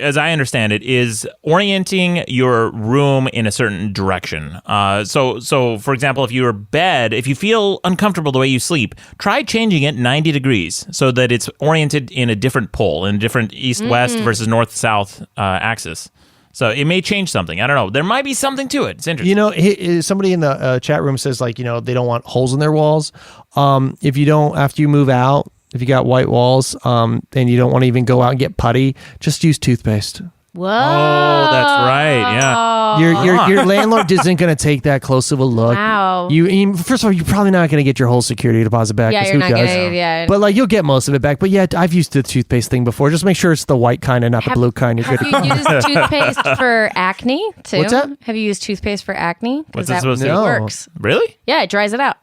Speaker 1: as I understand it, is orienting your room in a certain direction. So for example, if your bed, if you feel uncomfortable the way you sleep, try changing it 90 degrees so that it's oriented in a different pole, in a different east-west versus north-south axis. So it may change something. I don't know. There might be something to it. It's interesting.
Speaker 4: You know, somebody in the chat room says like, you know, they don't want holes in their walls. If you don't, after you move out, if you got white walls, and you don't want to even go out and get putty, just use toothpaste.
Speaker 3: Whoa.
Speaker 1: Oh, that's right. Yeah.
Speaker 4: Your landlord isn't going to take that close of a look.
Speaker 3: Wow.
Speaker 4: You first of all, you're probably not going to get your whole security deposit back.
Speaker 3: Yeah,
Speaker 4: 'cause
Speaker 3: you're
Speaker 4: who
Speaker 3: not
Speaker 4: does?
Speaker 3: going to, yeah.
Speaker 4: But like you'll get most of it back. But yeah, I've used the toothpaste thing before. Just make sure it's the white kind and not the blue kind. You're
Speaker 3: Have
Speaker 4: good.
Speaker 3: you used toothpaste for acne too?
Speaker 4: What's that?
Speaker 3: Have you used toothpaste for acne? 'Cause
Speaker 1: What's that
Speaker 3: that
Speaker 1: supposed to
Speaker 4: do?
Speaker 3: it works.
Speaker 1: Really?
Speaker 3: Yeah, it dries it out.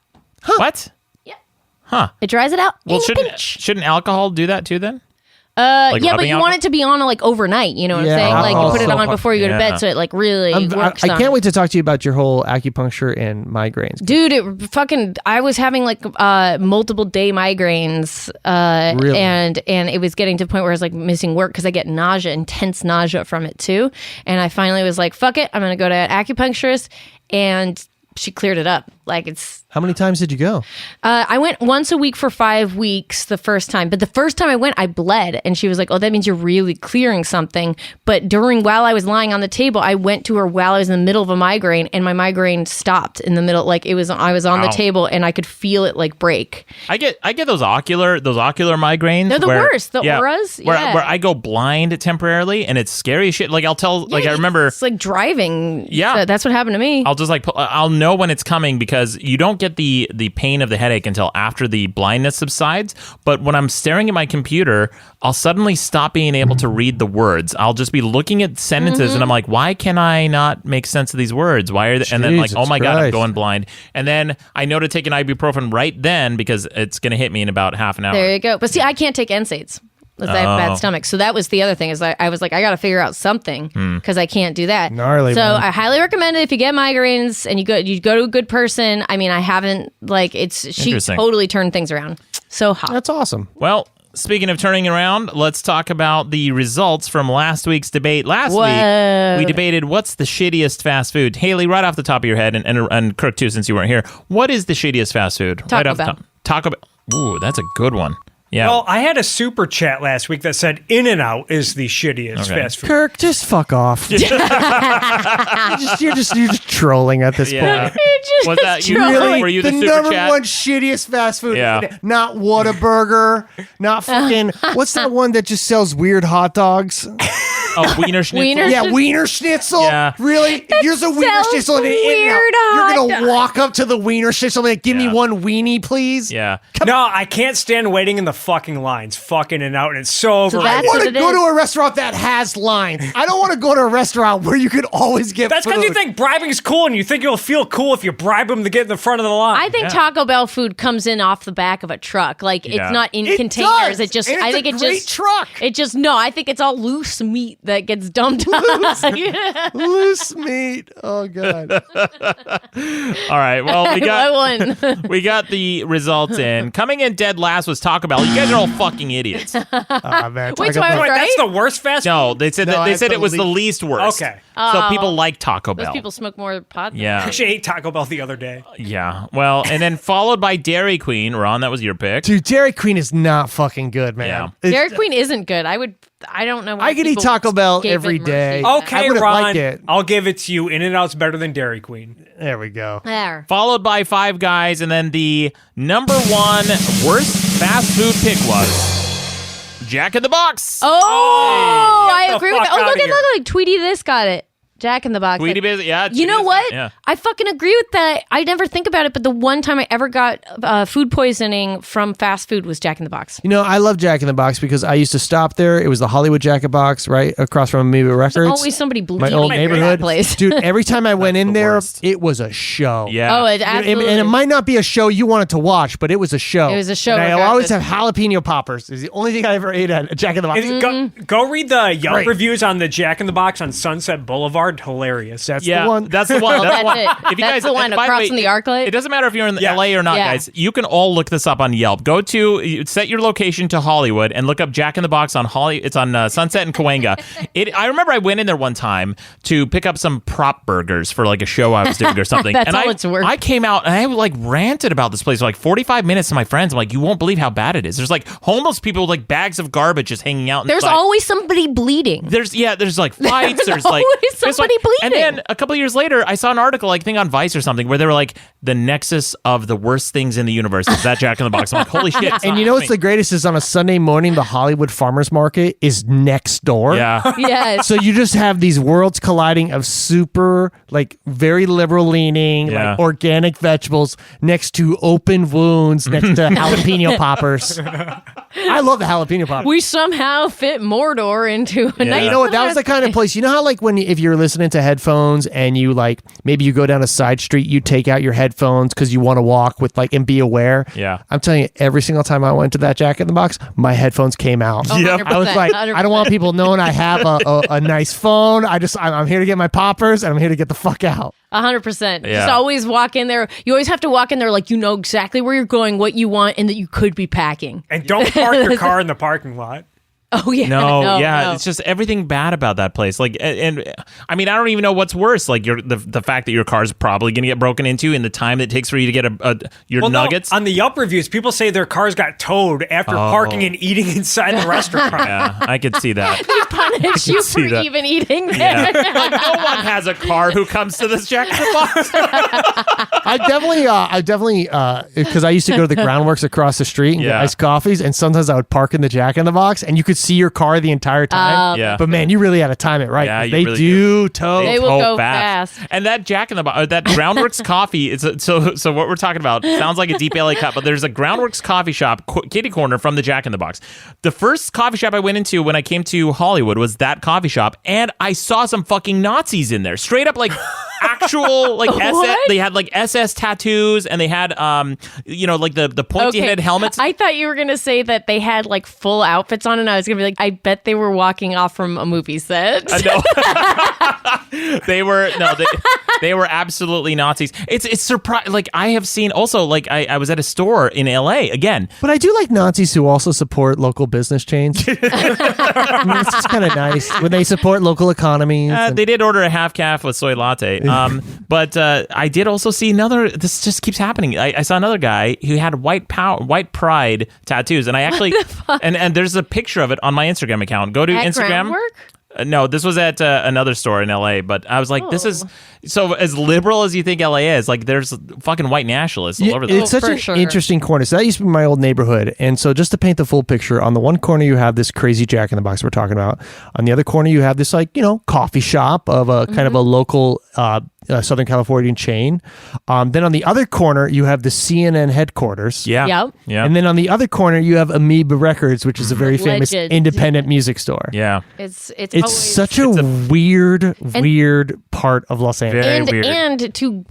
Speaker 1: What?
Speaker 3: Yeah.
Speaker 1: Huh.
Speaker 3: It dries it out.
Speaker 1: Well,
Speaker 3: in a pinch.
Speaker 1: shouldn't alcohol do that too then?
Speaker 3: Yeah, but
Speaker 1: rubbing
Speaker 3: you
Speaker 1: alcohol?
Speaker 3: want it to be on like overnight. You know what
Speaker 4: Yeah,
Speaker 3: I'm saying? Like you
Speaker 4: alcohol's
Speaker 3: put it
Speaker 4: so
Speaker 3: on before you go to
Speaker 1: yeah.
Speaker 3: bed, so it like really works.
Speaker 4: I
Speaker 3: on
Speaker 4: can't
Speaker 3: it.
Speaker 4: wait to talk to you about your whole acupuncture and migraines.
Speaker 3: Dude, I was having like multiple day migraines,
Speaker 4: Really?
Speaker 3: and it was getting to the point where I was like missing work because I get intense nausea from it too. And I finally was like, fuck it, I'm gonna go to an acupuncturist, and she cleared it up. Like it's.
Speaker 4: How many times did you go?
Speaker 3: I went once a week for 5 weeks the first time, but the first time I went, I bled, and she was like, "Oh, that means you're really clearing something." But while I was lying on the table, I went to her while I was in the middle of a migraine, and my migraine stopped in the middle. Like I was on the
Speaker 1: Wow.
Speaker 3: table, and I could feel it like break.
Speaker 1: I get those ocular migraines.
Speaker 3: They're the worst. The auras?
Speaker 1: Where
Speaker 3: Yeah.
Speaker 1: I go blind temporarily and it's scary as shit. Like I remember.
Speaker 3: It's like driving.
Speaker 1: Yeah.
Speaker 3: So that's what happened to me.
Speaker 1: I'll just I'll know when it's coming because you don't get the pain of the headache until after the blindness subsides. But when I'm staring at my computer, I'll suddenly stop being able to read the words. I'll just be looking at sentences and I'm like, why can I not make sense of these words? Why are they? And then like, oh my God, I'm
Speaker 4: Christ.
Speaker 1: going blind. And then I know to take an ibuprofen right then because it's going to hit me in about half an hour.
Speaker 3: There you go. But see, I can't take NSAIDs. Because I have bad stomach. So that was the other thing is I was like, I got to figure out something because I can't do that.
Speaker 4: Gnarly,
Speaker 3: so
Speaker 4: man.
Speaker 3: I highly recommend it if you get migraines and you go to a good person. I mean, I haven't she
Speaker 1: Interesting.
Speaker 3: totally turned things around. So hot.
Speaker 4: That's awesome.
Speaker 1: Well, speaking of turning around, let's talk about the results from last week's debate. Last
Speaker 3: Whoa.
Speaker 1: week, we debated what's the shittiest fast food. Haley, right off the top of your head, and Kirk too, since you weren't here, what is the shittiest fast food?
Speaker 3: Taco
Speaker 1: right off
Speaker 3: Bell.
Speaker 1: The top. Taco Bell. Ooh, that's a good one. Yeah.
Speaker 2: Well, I had a super chat last week that said In-N-Out is the shittiest fast food.
Speaker 4: Kirk, just fuck off. you're just trolling at this
Speaker 1: Yeah.
Speaker 4: point.
Speaker 1: Was that you?
Speaker 4: Really?
Speaker 1: Were you the
Speaker 4: the
Speaker 1: super
Speaker 4: number
Speaker 1: chat?
Speaker 4: one shittiest fast food?
Speaker 1: Yeah.
Speaker 4: Not Whataburger. Not fucking. What's that one that just sells weird hot dogs?
Speaker 1: Oh, Wiener Schnitzel.
Speaker 3: Wiener-
Speaker 4: Yeah, Wiener Schnitzel.
Speaker 1: Yeah.
Speaker 4: Really? Here's a Wiener
Speaker 3: sells
Speaker 4: Schnitzel. And
Speaker 3: weird
Speaker 4: you're
Speaker 3: hot
Speaker 4: gonna
Speaker 3: dogs.
Speaker 4: walk up to the Wiener Schnitzel and give me
Speaker 1: Yeah.
Speaker 4: one weenie, please.
Speaker 1: Yeah.
Speaker 2: No, I can't stand waiting in the fucking lines. Fucking In-N-Out, and it's so overrated.
Speaker 3: that's
Speaker 4: I want
Speaker 3: what
Speaker 4: to
Speaker 3: it
Speaker 4: go
Speaker 3: is.
Speaker 4: to a restaurant that has lines. I don't want to go to a restaurant where you could always get
Speaker 2: That's because you
Speaker 4: food.
Speaker 2: think bribing is cool, and you think you'll feel cool if you bribe them to get in the front of the line.
Speaker 3: I think Taco Bell food comes in off the back of a truck. Like
Speaker 1: Yeah.
Speaker 3: it's not in
Speaker 4: It
Speaker 3: containers.
Speaker 4: does.
Speaker 3: It just
Speaker 4: And
Speaker 3: I
Speaker 4: it's
Speaker 3: think
Speaker 4: a
Speaker 3: it
Speaker 4: great
Speaker 3: just
Speaker 4: truck.
Speaker 3: It just no, I think it's all loose meat that gets dumped on.
Speaker 4: Loose meat. Oh god.
Speaker 1: All right. Well, we got
Speaker 3: What one?
Speaker 1: we got the results in. Coming in dead last was Taco Bell. You guys are all fucking idiots.
Speaker 4: Oh, man.
Speaker 3: Which
Speaker 4: Taco
Speaker 3: one?
Speaker 4: Bell.
Speaker 2: Wait,
Speaker 3: right?
Speaker 2: that's the worst fast food?
Speaker 1: No, they said
Speaker 4: No,
Speaker 1: they
Speaker 4: I
Speaker 1: said it was the
Speaker 4: believe-
Speaker 1: least worst.
Speaker 2: Okay.
Speaker 1: So people like Taco
Speaker 3: Those
Speaker 1: Bell.
Speaker 3: people smoke more pot.
Speaker 1: Yeah.
Speaker 2: I actually ate Taco Bell the other day.
Speaker 1: Yeah. Well, and then followed by Dairy Queen. Ron, that was your pick.
Speaker 4: Dude, Dairy Queen is not fucking good, man.
Speaker 1: Yeah.
Speaker 4: It's-
Speaker 3: Dairy Queen isn't good. I don't know. Why
Speaker 4: I could eat
Speaker 3: people
Speaker 4: Taco Bell
Speaker 3: gave it
Speaker 4: every
Speaker 3: mercy.
Speaker 4: day.
Speaker 2: Okay,
Speaker 4: I would've
Speaker 2: Ron,
Speaker 4: liked it.
Speaker 2: I'll give it to you. In-N-Out's better than Dairy Queen.
Speaker 4: There we go.
Speaker 3: There.
Speaker 1: Followed by Five Guys, and then the number one worst fast food pick was Jack in the Box.
Speaker 3: Oh,
Speaker 2: Hey, get
Speaker 3: I
Speaker 2: the
Speaker 3: agree with
Speaker 2: fuck
Speaker 3: that. Oh,
Speaker 2: outta
Speaker 3: look, Tweety this got it. Jack in the Box.
Speaker 1: Tweety Biz, yeah.
Speaker 3: You know
Speaker 1: Tweety Biz,
Speaker 3: what?
Speaker 1: Yeah.
Speaker 3: I fucking agree with that. I never think about it, but the one time I ever got food poisoning from fast food was Jack in the Box.
Speaker 4: You know, I love Jack in the Box because I used to stop there. It was the Hollywood Jack in the Box, right across from Amoeba Records.
Speaker 3: Always somebody bleeding
Speaker 4: my old
Speaker 3: in
Speaker 4: neighborhood.
Speaker 3: that place.
Speaker 4: Dude, every time I went in
Speaker 1: the
Speaker 4: there,
Speaker 1: worst.
Speaker 4: it was a show.
Speaker 1: Yeah.
Speaker 3: Oh, it
Speaker 4: And
Speaker 3: absolutely.
Speaker 4: it might not be a show you wanted to watch, but it was a show.
Speaker 3: It was a show
Speaker 4: And I always
Speaker 3: regardless.
Speaker 4: have jalapeno poppers. It's the only thing I ever ate at Jack in the Box.
Speaker 2: Go read the Yelp
Speaker 4: Great.
Speaker 2: reviews on the Jack in the Box on Sunset Boulevard. Hilarious.
Speaker 4: That's
Speaker 1: Yeah,
Speaker 4: the one.
Speaker 1: that's the one.
Speaker 3: That's
Speaker 1: one.
Speaker 3: it.
Speaker 1: If you
Speaker 3: That's
Speaker 1: guys,
Speaker 3: the one
Speaker 1: and by
Speaker 3: across
Speaker 1: way,
Speaker 3: from the ArcLight.
Speaker 1: It doesn't matter if you're in
Speaker 2: Yeah.
Speaker 1: LA or not,
Speaker 3: Yeah.
Speaker 1: guys. You can all look this up on Yelp. Go to set your location to Hollywood and look up Jack in the Box on It's on Sunset and Cahuenga. I remember I went in there one time to pick up some prop burgers for like a show I was doing or something.
Speaker 3: That's
Speaker 1: and
Speaker 3: all it's worth.
Speaker 1: I came out and I like ranted about this place for like 45 minutes to my friends. I'm like, you won't believe how bad it is. There's like homeless people with like bags of garbage just hanging out.
Speaker 3: There's
Speaker 1: inside.
Speaker 3: always somebody bleeding.
Speaker 1: There's like fights. There's like
Speaker 3: always
Speaker 1: this one-
Speaker 3: somebody
Speaker 1: And
Speaker 3: bleeding.
Speaker 1: then a couple of years later, I saw an article, like, I think on Vice or something, where they were like, the nexus of the worst things in the universe is that Jack in the Box. I'm like, holy shit! it's
Speaker 4: And
Speaker 1: not
Speaker 4: you know what's the
Speaker 1: happening.
Speaker 4: greatest is on a Sunday morning, the Hollywood Farmers Market is next door.
Speaker 1: Yeah.
Speaker 3: Yes.
Speaker 4: So you just have these worlds colliding of super, like, very liberal leaning,
Speaker 1: Yeah.
Speaker 4: like organic vegetables next to open wounds, next to jalapeno poppers. I love the jalapeno poppers.
Speaker 3: we somehow fit Mordor into a nice
Speaker 4: You know what? That was the kind of place. You know how, like, if you're listening to headphones and you, like, maybe you go down a side street, you take out your headphones because you want to walk with, like, and be aware.
Speaker 1: Yeah.
Speaker 4: I'm telling you, every single time I went to that Jack in the Box, my headphones came out.
Speaker 3: Oh,
Speaker 1: Yep.
Speaker 3: 100%,
Speaker 4: I was like,
Speaker 3: 100%.
Speaker 4: I don't want people knowing I have a nice phone. I'm here to get my poppers and I'm here to get the fuck out.
Speaker 3: 100%.
Speaker 1: Yeah.
Speaker 3: Just always walk in there. You always have to walk in there like you know exactly where you're going, what you want, and that you could be packing.
Speaker 2: And don't park your car in the parking lot.
Speaker 3: Oh yeah.
Speaker 1: No, yeah,
Speaker 3: no.
Speaker 1: it's just everything bad about that place. Like, and I mean, I don't even know what's worse. Like, the fact that your car's probably going to get broken into in the time that it takes for you to get your
Speaker 2: Well, no,
Speaker 1: nuggets.
Speaker 2: on the Yelp reviews, people say their cars got towed after parking and eating inside the restaurant.
Speaker 1: Yeah, I could see that.
Speaker 3: Punish you
Speaker 1: see
Speaker 3: for
Speaker 1: that.
Speaker 3: even eating there.
Speaker 1: Yeah. Like, no one has a car who comes to this Jack in the Box.
Speaker 4: I definitely, because I used to go to the Groundworks across the street and get
Speaker 1: Yeah.
Speaker 4: iced coffees, and sometimes I would park in the Jack in the Box, and you could see your car the entire time.
Speaker 1: Yeah.
Speaker 4: But man, you really had to time it right.
Speaker 1: Yeah, you
Speaker 4: they
Speaker 1: really
Speaker 4: do tow.
Speaker 3: They will
Speaker 1: tow
Speaker 3: go fast.
Speaker 1: And that Jack in the Box, that Groundworks coffee. So what we're talking about sounds like a deep LA cut, but there's a Groundworks coffee shop, kitty corner from the Jack in the Box. The first coffee shop I went into when I came to Hollywood was that coffee shop, and I saw some fucking Nazis in there, straight up like actual like SS,
Speaker 3: What?
Speaker 1: they had like SS tattoos, and they had like the pointy headed helmets.
Speaker 3: I thought you were gonna say that they had like full outfits on, and I was gonna be like, I bet they were walking off from a movie set.
Speaker 1: No. they were absolutely Nazis. It's surprising. Like I have seen also, like I was at a store in LA again.
Speaker 4: But I do like Nazis who also support local business chains. I mean, it's just kind of nice when they support local economies.
Speaker 1: They did order a half calf with soy latte. But I did also see another. This just keeps happening. I saw another guy who had white pride tattoos, and I actually and there's a picture of it on my Instagram account. Go to
Speaker 3: At
Speaker 1: Instagram.
Speaker 3: Groundwork?
Speaker 1: No, this was at another store in LA, but I was like, this is so as liberal as you think LA is. Like, there's fucking white nationalists all over the
Speaker 4: It's such an interesting corner. So that used to be my old neighborhood. And so just to paint the full picture, on the one corner you have this crazy Jack in the Box we're talking about. On the other corner you have this coffee shop of a kind of a local Southern Californian chain. Then on the other corner you have the CNN headquarters.
Speaker 1: Yeah.
Speaker 3: Yep.
Speaker 1: Yeah.
Speaker 4: And then on the other corner you have Amoeba Records, which is a very famous
Speaker 3: Legend.
Speaker 4: independent music store.
Speaker 1: Yeah.
Speaker 3: It's
Speaker 4: It's such a weird part of Los Angeles.
Speaker 1: Very weird.
Speaker 3: And to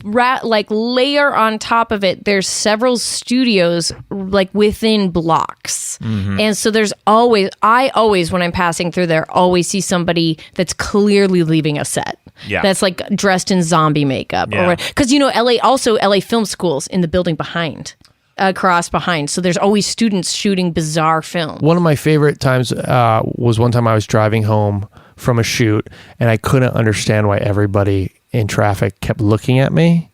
Speaker 3: layer on top of it, there's several studios like within blocks, and so there's always when I'm passing through there, always see somebody that's clearly leaving a set.
Speaker 1: Yeah.
Speaker 3: That's like dressed in zombie makeup,
Speaker 1: Yeah.
Speaker 3: or because LA film schools in the building behind. So there's always students shooting bizarre films.
Speaker 4: One of my favorite times was one time I was driving home from a shoot and I couldn't understand why everybody in traffic kept looking at me.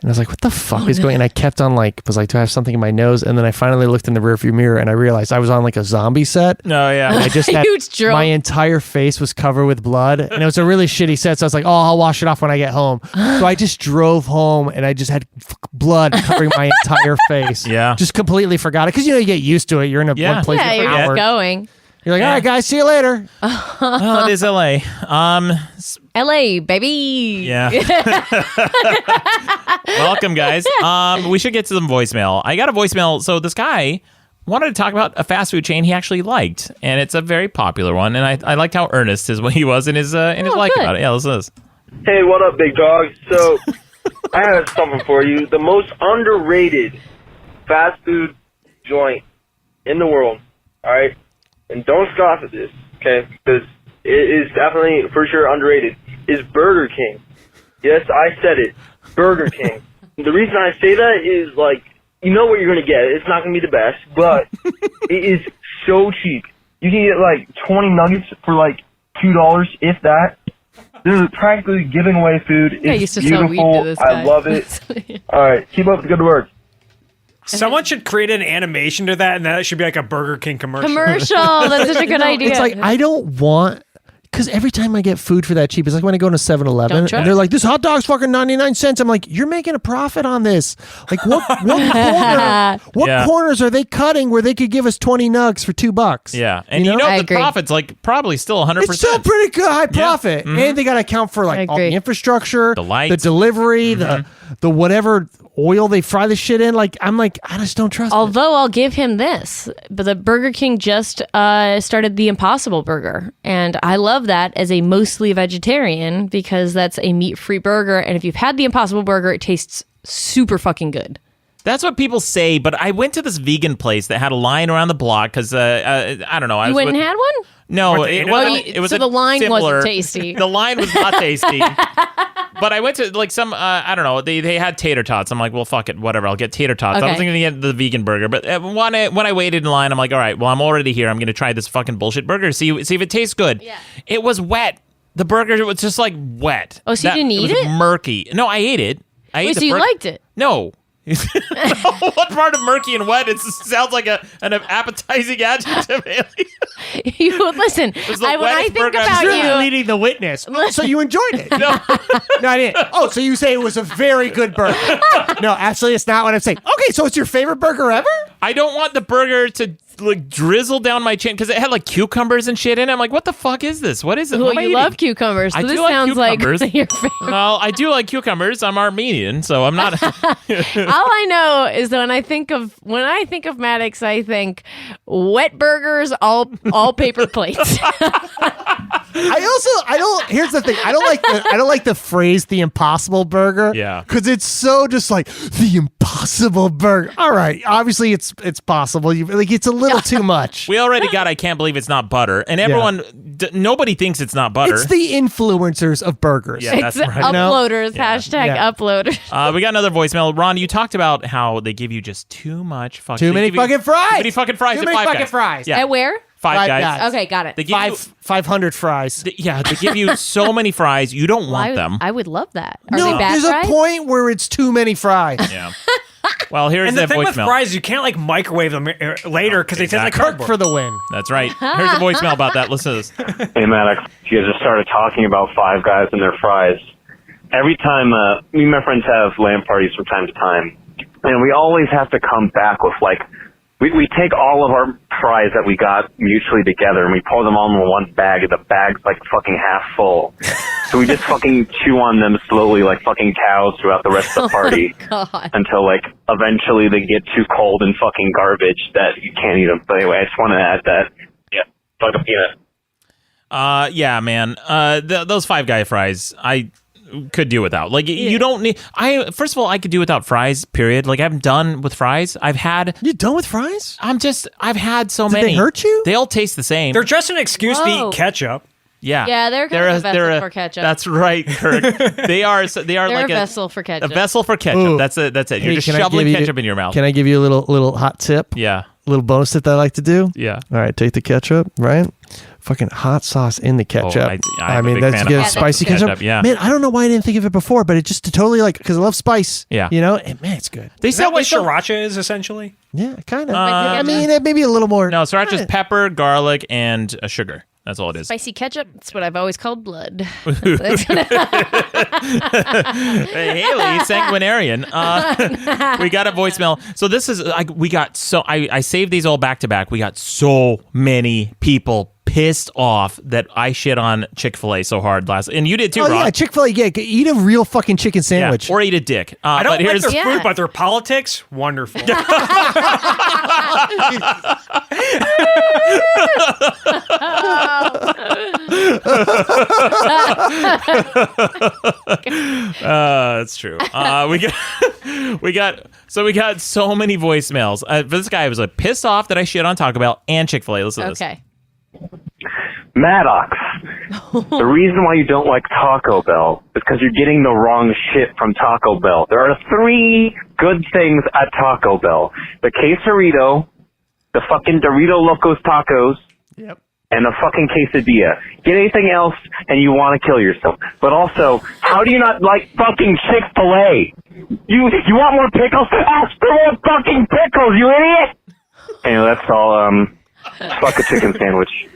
Speaker 4: And I was like, what the fuck is going on? And I kept on was like, do I have something in my nose? And then I finally looked in the rearview mirror and I realized I was on like a zombie set.
Speaker 1: No, yeah.
Speaker 4: I just had,
Speaker 3: Huge drill.
Speaker 4: my entire face was covered with blood and it was a really shitty set. So I was like, I'll wash it off when I get home. So I just drove home and I just had blood covering my entire face.
Speaker 1: Yeah.
Speaker 4: Just completely forgot it. Cause you get used to it. You're in one place
Speaker 3: Yeah,
Speaker 4: for
Speaker 3: you're
Speaker 4: hours.
Speaker 3: just going.
Speaker 4: You're like, all right, guys, see you later.
Speaker 1: Well, it is LA.
Speaker 3: LA, baby.
Speaker 1: Yeah. Welcome, guys. We should get to some voicemail. I got a voicemail. So this guy wanted to talk about a fast food chain he actually liked, and it's a very popular one. And I liked how earnest he was in his like
Speaker 3: good.
Speaker 1: about it. Yeah, listen to this.
Speaker 5: Hey, what up, big dog? So, I have something for you. The most underrated fast food joint in the world, all right? And don't scoff at this, okay? Because it is definitely, for sure, underrated, is Burger King. Yes, I said it. Burger King. The reason I say that is, you know what you're going to get. It's not going to be the best, but it is so cheap. You can get, 20 nuggets for, $2, if that. They're practically giving away food. It's
Speaker 3: I used to sell
Speaker 5: beautiful.
Speaker 3: weed to this guy.
Speaker 5: I love it. All right, keep up the good work.
Speaker 2: Someone should create an animation to that, and that should be like a Burger King commercial.
Speaker 3: That's such a good idea.
Speaker 4: It's like, I don't want, because every time I get food for that cheap, it's like when I go to 7-Eleven
Speaker 3: Don't try
Speaker 4: and they're
Speaker 3: it.
Speaker 4: like, this hot dog's fucking 99 cents. I'm like, you're making a profit on this. Like, what corners are they cutting where they could give us 20 nugs for $2?
Speaker 1: Yeah, and
Speaker 4: You know?
Speaker 3: I
Speaker 1: the
Speaker 3: agree.
Speaker 1: profit's probably still 100%.
Speaker 4: It's still pretty good, high profit. And they got to account for all
Speaker 3: agree.
Speaker 4: the infrastructure,
Speaker 1: The lights.
Speaker 4: the delivery, the whatever oil they fry the shit in. I'm like, I just don't trust it.
Speaker 3: Although I'll give him this, but the Burger King just started the Impossible Burger, and I love that as a mostly vegetarian because that's a meat-free burger, and if you've had the Impossible Burger, it tastes super fucking good.
Speaker 1: That's what people say, but I went to this vegan place that had a line around the block because I don't know. I
Speaker 3: You
Speaker 1: was
Speaker 3: went and had one?
Speaker 1: No,
Speaker 2: What,
Speaker 1: it
Speaker 2: the
Speaker 1: wasn't.
Speaker 3: internet?
Speaker 1: It was
Speaker 3: So
Speaker 1: a
Speaker 3: the line wasn't
Speaker 1: similar-
Speaker 3: tasty.
Speaker 1: The line was not tasty. But I went to some, I don't know, they had tater tots. I'm like, well, fuck it, whatever. I'll get tater tots. I
Speaker 3: Okay.
Speaker 1: wasn't going to get the vegan burger. But when I waited in line, I'm like, all right, well, I'm already here. I'm going to try this fucking bullshit burger, see if it tastes good.
Speaker 3: Yeah.
Speaker 1: It was wet. The burger was just wet.
Speaker 3: Oh, so you didn't eat
Speaker 1: was
Speaker 3: it?
Speaker 1: Murky. No, I ate it. I ate
Speaker 3: Wait,
Speaker 1: the
Speaker 3: so you
Speaker 1: burger.
Speaker 3: liked it?
Speaker 1: No. What part of murky and wet? It sounds like an appetizing adjective.
Speaker 3: You listen.
Speaker 1: was the
Speaker 3: When I
Speaker 1: wettest
Speaker 3: think
Speaker 1: burger I've
Speaker 3: about
Speaker 1: ever
Speaker 4: You're
Speaker 3: you,
Speaker 4: leading the witness. So you enjoyed it?
Speaker 1: No.
Speaker 4: No, I didn't. Oh, so you say it was a very good burger? No, actually, it's not what I'm saying. Okay, so it's your favorite burger ever?
Speaker 1: I don't want the burger to drizzle down my chin because it had cucumbers and shit in it. I'm like, what the fuck is this? What is it?
Speaker 3: well,
Speaker 1: What am I
Speaker 3: you
Speaker 1: eating?
Speaker 3: love cucumbers, so
Speaker 1: I
Speaker 3: this
Speaker 1: do like
Speaker 3: sounds like
Speaker 1: cucumbers.
Speaker 3: your favorite.
Speaker 1: Well, I do like cucumbers. I'm Armenian, so I'm not.
Speaker 3: All I know is that when I think of Maddox, I think wet burgers, all paper plates.
Speaker 4: Here's the thing. I don't like the phrase "the Impossible Burger."
Speaker 1: Yeah.
Speaker 4: because it's so just like the Impossible Burger. All right, obviously it's possible. It's a little too much.
Speaker 1: We already got I can't believe it's not butter. And everyone, nobody thinks it's not butter.
Speaker 4: It's the influencers of burgers.
Speaker 1: Yeah, that's
Speaker 3: It's
Speaker 1: right.
Speaker 3: uploaders.
Speaker 1: Yeah.
Speaker 3: Hashtag
Speaker 4: Yeah.
Speaker 3: uploaders.
Speaker 1: We got another voicemail. Ron, you talked about how they give you just too much fucking...
Speaker 4: Too many fucking fries.
Speaker 1: Too many fucking fries
Speaker 4: Too
Speaker 1: at
Speaker 4: many
Speaker 1: Five
Speaker 4: fucking
Speaker 1: Guys.
Speaker 4: fries.
Speaker 1: Yeah.
Speaker 3: At where?
Speaker 1: Five
Speaker 4: Five
Speaker 1: Guys.
Speaker 4: Guys.
Speaker 3: Okay, got it.
Speaker 1: They give you...
Speaker 4: 500 fries.
Speaker 1: They give you so many fries, you don't want
Speaker 3: I,
Speaker 1: them.
Speaker 3: I would love that. Are
Speaker 4: No,
Speaker 3: they bad
Speaker 4: there's
Speaker 3: fries?
Speaker 4: a point where it's too many fries.
Speaker 1: Yeah. Well, here's
Speaker 2: And
Speaker 1: that
Speaker 2: the thing with
Speaker 1: voicemail.
Speaker 2: fries, you can't like microwave them later because they taste like
Speaker 1: exactly.
Speaker 2: cardboard.
Speaker 4: For the win.
Speaker 1: That's right. Here's a voicemail about that. Listen to this.
Speaker 6: Hey, Maddox, you guys just started talking about Five Guys and their fries. Every time, me and my friends have LAN parties from time to time, and we always have to come back with, like, we take all of our fries that we got mutually together, and we pour them all in one bag, and the bag's, like, fucking half full. So we just fucking chew on them slowly like fucking cows throughout the rest of the party
Speaker 3: God.
Speaker 6: until, like, eventually they get too cold and fucking garbage that you can't eat them. But anyway, I just want to add that. Yeah, fuck a peanut.
Speaker 1: Yeah, man. Those Five Guy fries, I could do without. Like, you don't need... First of all, I could do without fries, period. Like, I'm done with fries. I've had...
Speaker 4: You done with fries?
Speaker 1: I've had so
Speaker 4: Did
Speaker 1: many.
Speaker 4: they hurt you?
Speaker 1: They all taste the same.
Speaker 2: They're just an excuse to
Speaker 3: Whoa.
Speaker 2: eat ketchup.
Speaker 1: Yeah.
Speaker 3: Yeah, they're kind of a vessel for ketchup.
Speaker 1: That's right, Kirk. They are
Speaker 3: They're
Speaker 1: like
Speaker 3: a vessel for ketchup.
Speaker 1: a vessel for ketchup.
Speaker 4: Ooh.
Speaker 1: That's it. You're
Speaker 4: Hey,
Speaker 1: just
Speaker 4: can I
Speaker 1: shoveling
Speaker 4: give you-
Speaker 1: ketchup in your mouth.
Speaker 4: Can I give you a little hot tip?
Speaker 1: Yeah.
Speaker 4: A little bonus tip that I like to do?
Speaker 1: Yeah.
Speaker 4: All right, take the ketchup, right? Fucking hot sauce in the ketchup.
Speaker 1: I'm a big
Speaker 4: that's
Speaker 1: fan
Speaker 4: to get
Speaker 1: of
Speaker 4: a
Speaker 1: hot
Speaker 4: spicy
Speaker 1: sauce
Speaker 4: ketchup.
Speaker 1: ketchup, yeah.
Speaker 4: Man, I don't know why I didn't think of it before, but it just totally like because I love spice.
Speaker 1: Yeah.
Speaker 4: You know, and man, it's good.
Speaker 1: They
Speaker 2: Is that what
Speaker 1: still
Speaker 2: sriracha is essentially?
Speaker 4: Yeah, kind of.
Speaker 3: Spicy
Speaker 4: I mean,
Speaker 3: ketchup?
Speaker 4: it maybe a little more.
Speaker 1: No, sriracha's pepper, garlic, and sugar. That's all it is.
Speaker 3: Spicy ketchup. That's what I've always called blood.
Speaker 1: Hey, Haley, sanguinarian. We got a voicemail. So this is I saved these all back to back. We got so many people pissed off that I shit on Chick-fil-A so hard and you did too,
Speaker 4: Oh
Speaker 1: Ron.
Speaker 4: yeah, Chick-fil-A. Yeah, eat a real fucking chicken sandwich.
Speaker 1: Yeah, or eat a dick.
Speaker 2: I don't
Speaker 1: but
Speaker 2: like
Speaker 1: here's
Speaker 2: their
Speaker 3: Yeah.
Speaker 2: food, but their politics, wonderful.
Speaker 1: That's true. We got so many voicemails. This guy was like pissed off that I shit on Taco Bell and Chick-fil-A. Listen to this.
Speaker 3: Okay.
Speaker 6: Maddox, the reason why you don't like Taco Bell is because you're getting the wrong shit from Taco Bell. There are 3 good things at Taco Bell. The quesarito, the fucking Dorito Locos Tacos,
Speaker 4: Yep.
Speaker 6: and a fucking quesadilla. Get anything else and you want to kill yourself. But also, how do you not like fucking Chick-fil-A? You want more pickles? Ask for more fucking pickles, you idiot! Anyway, that's all, fuck a chicken sandwich.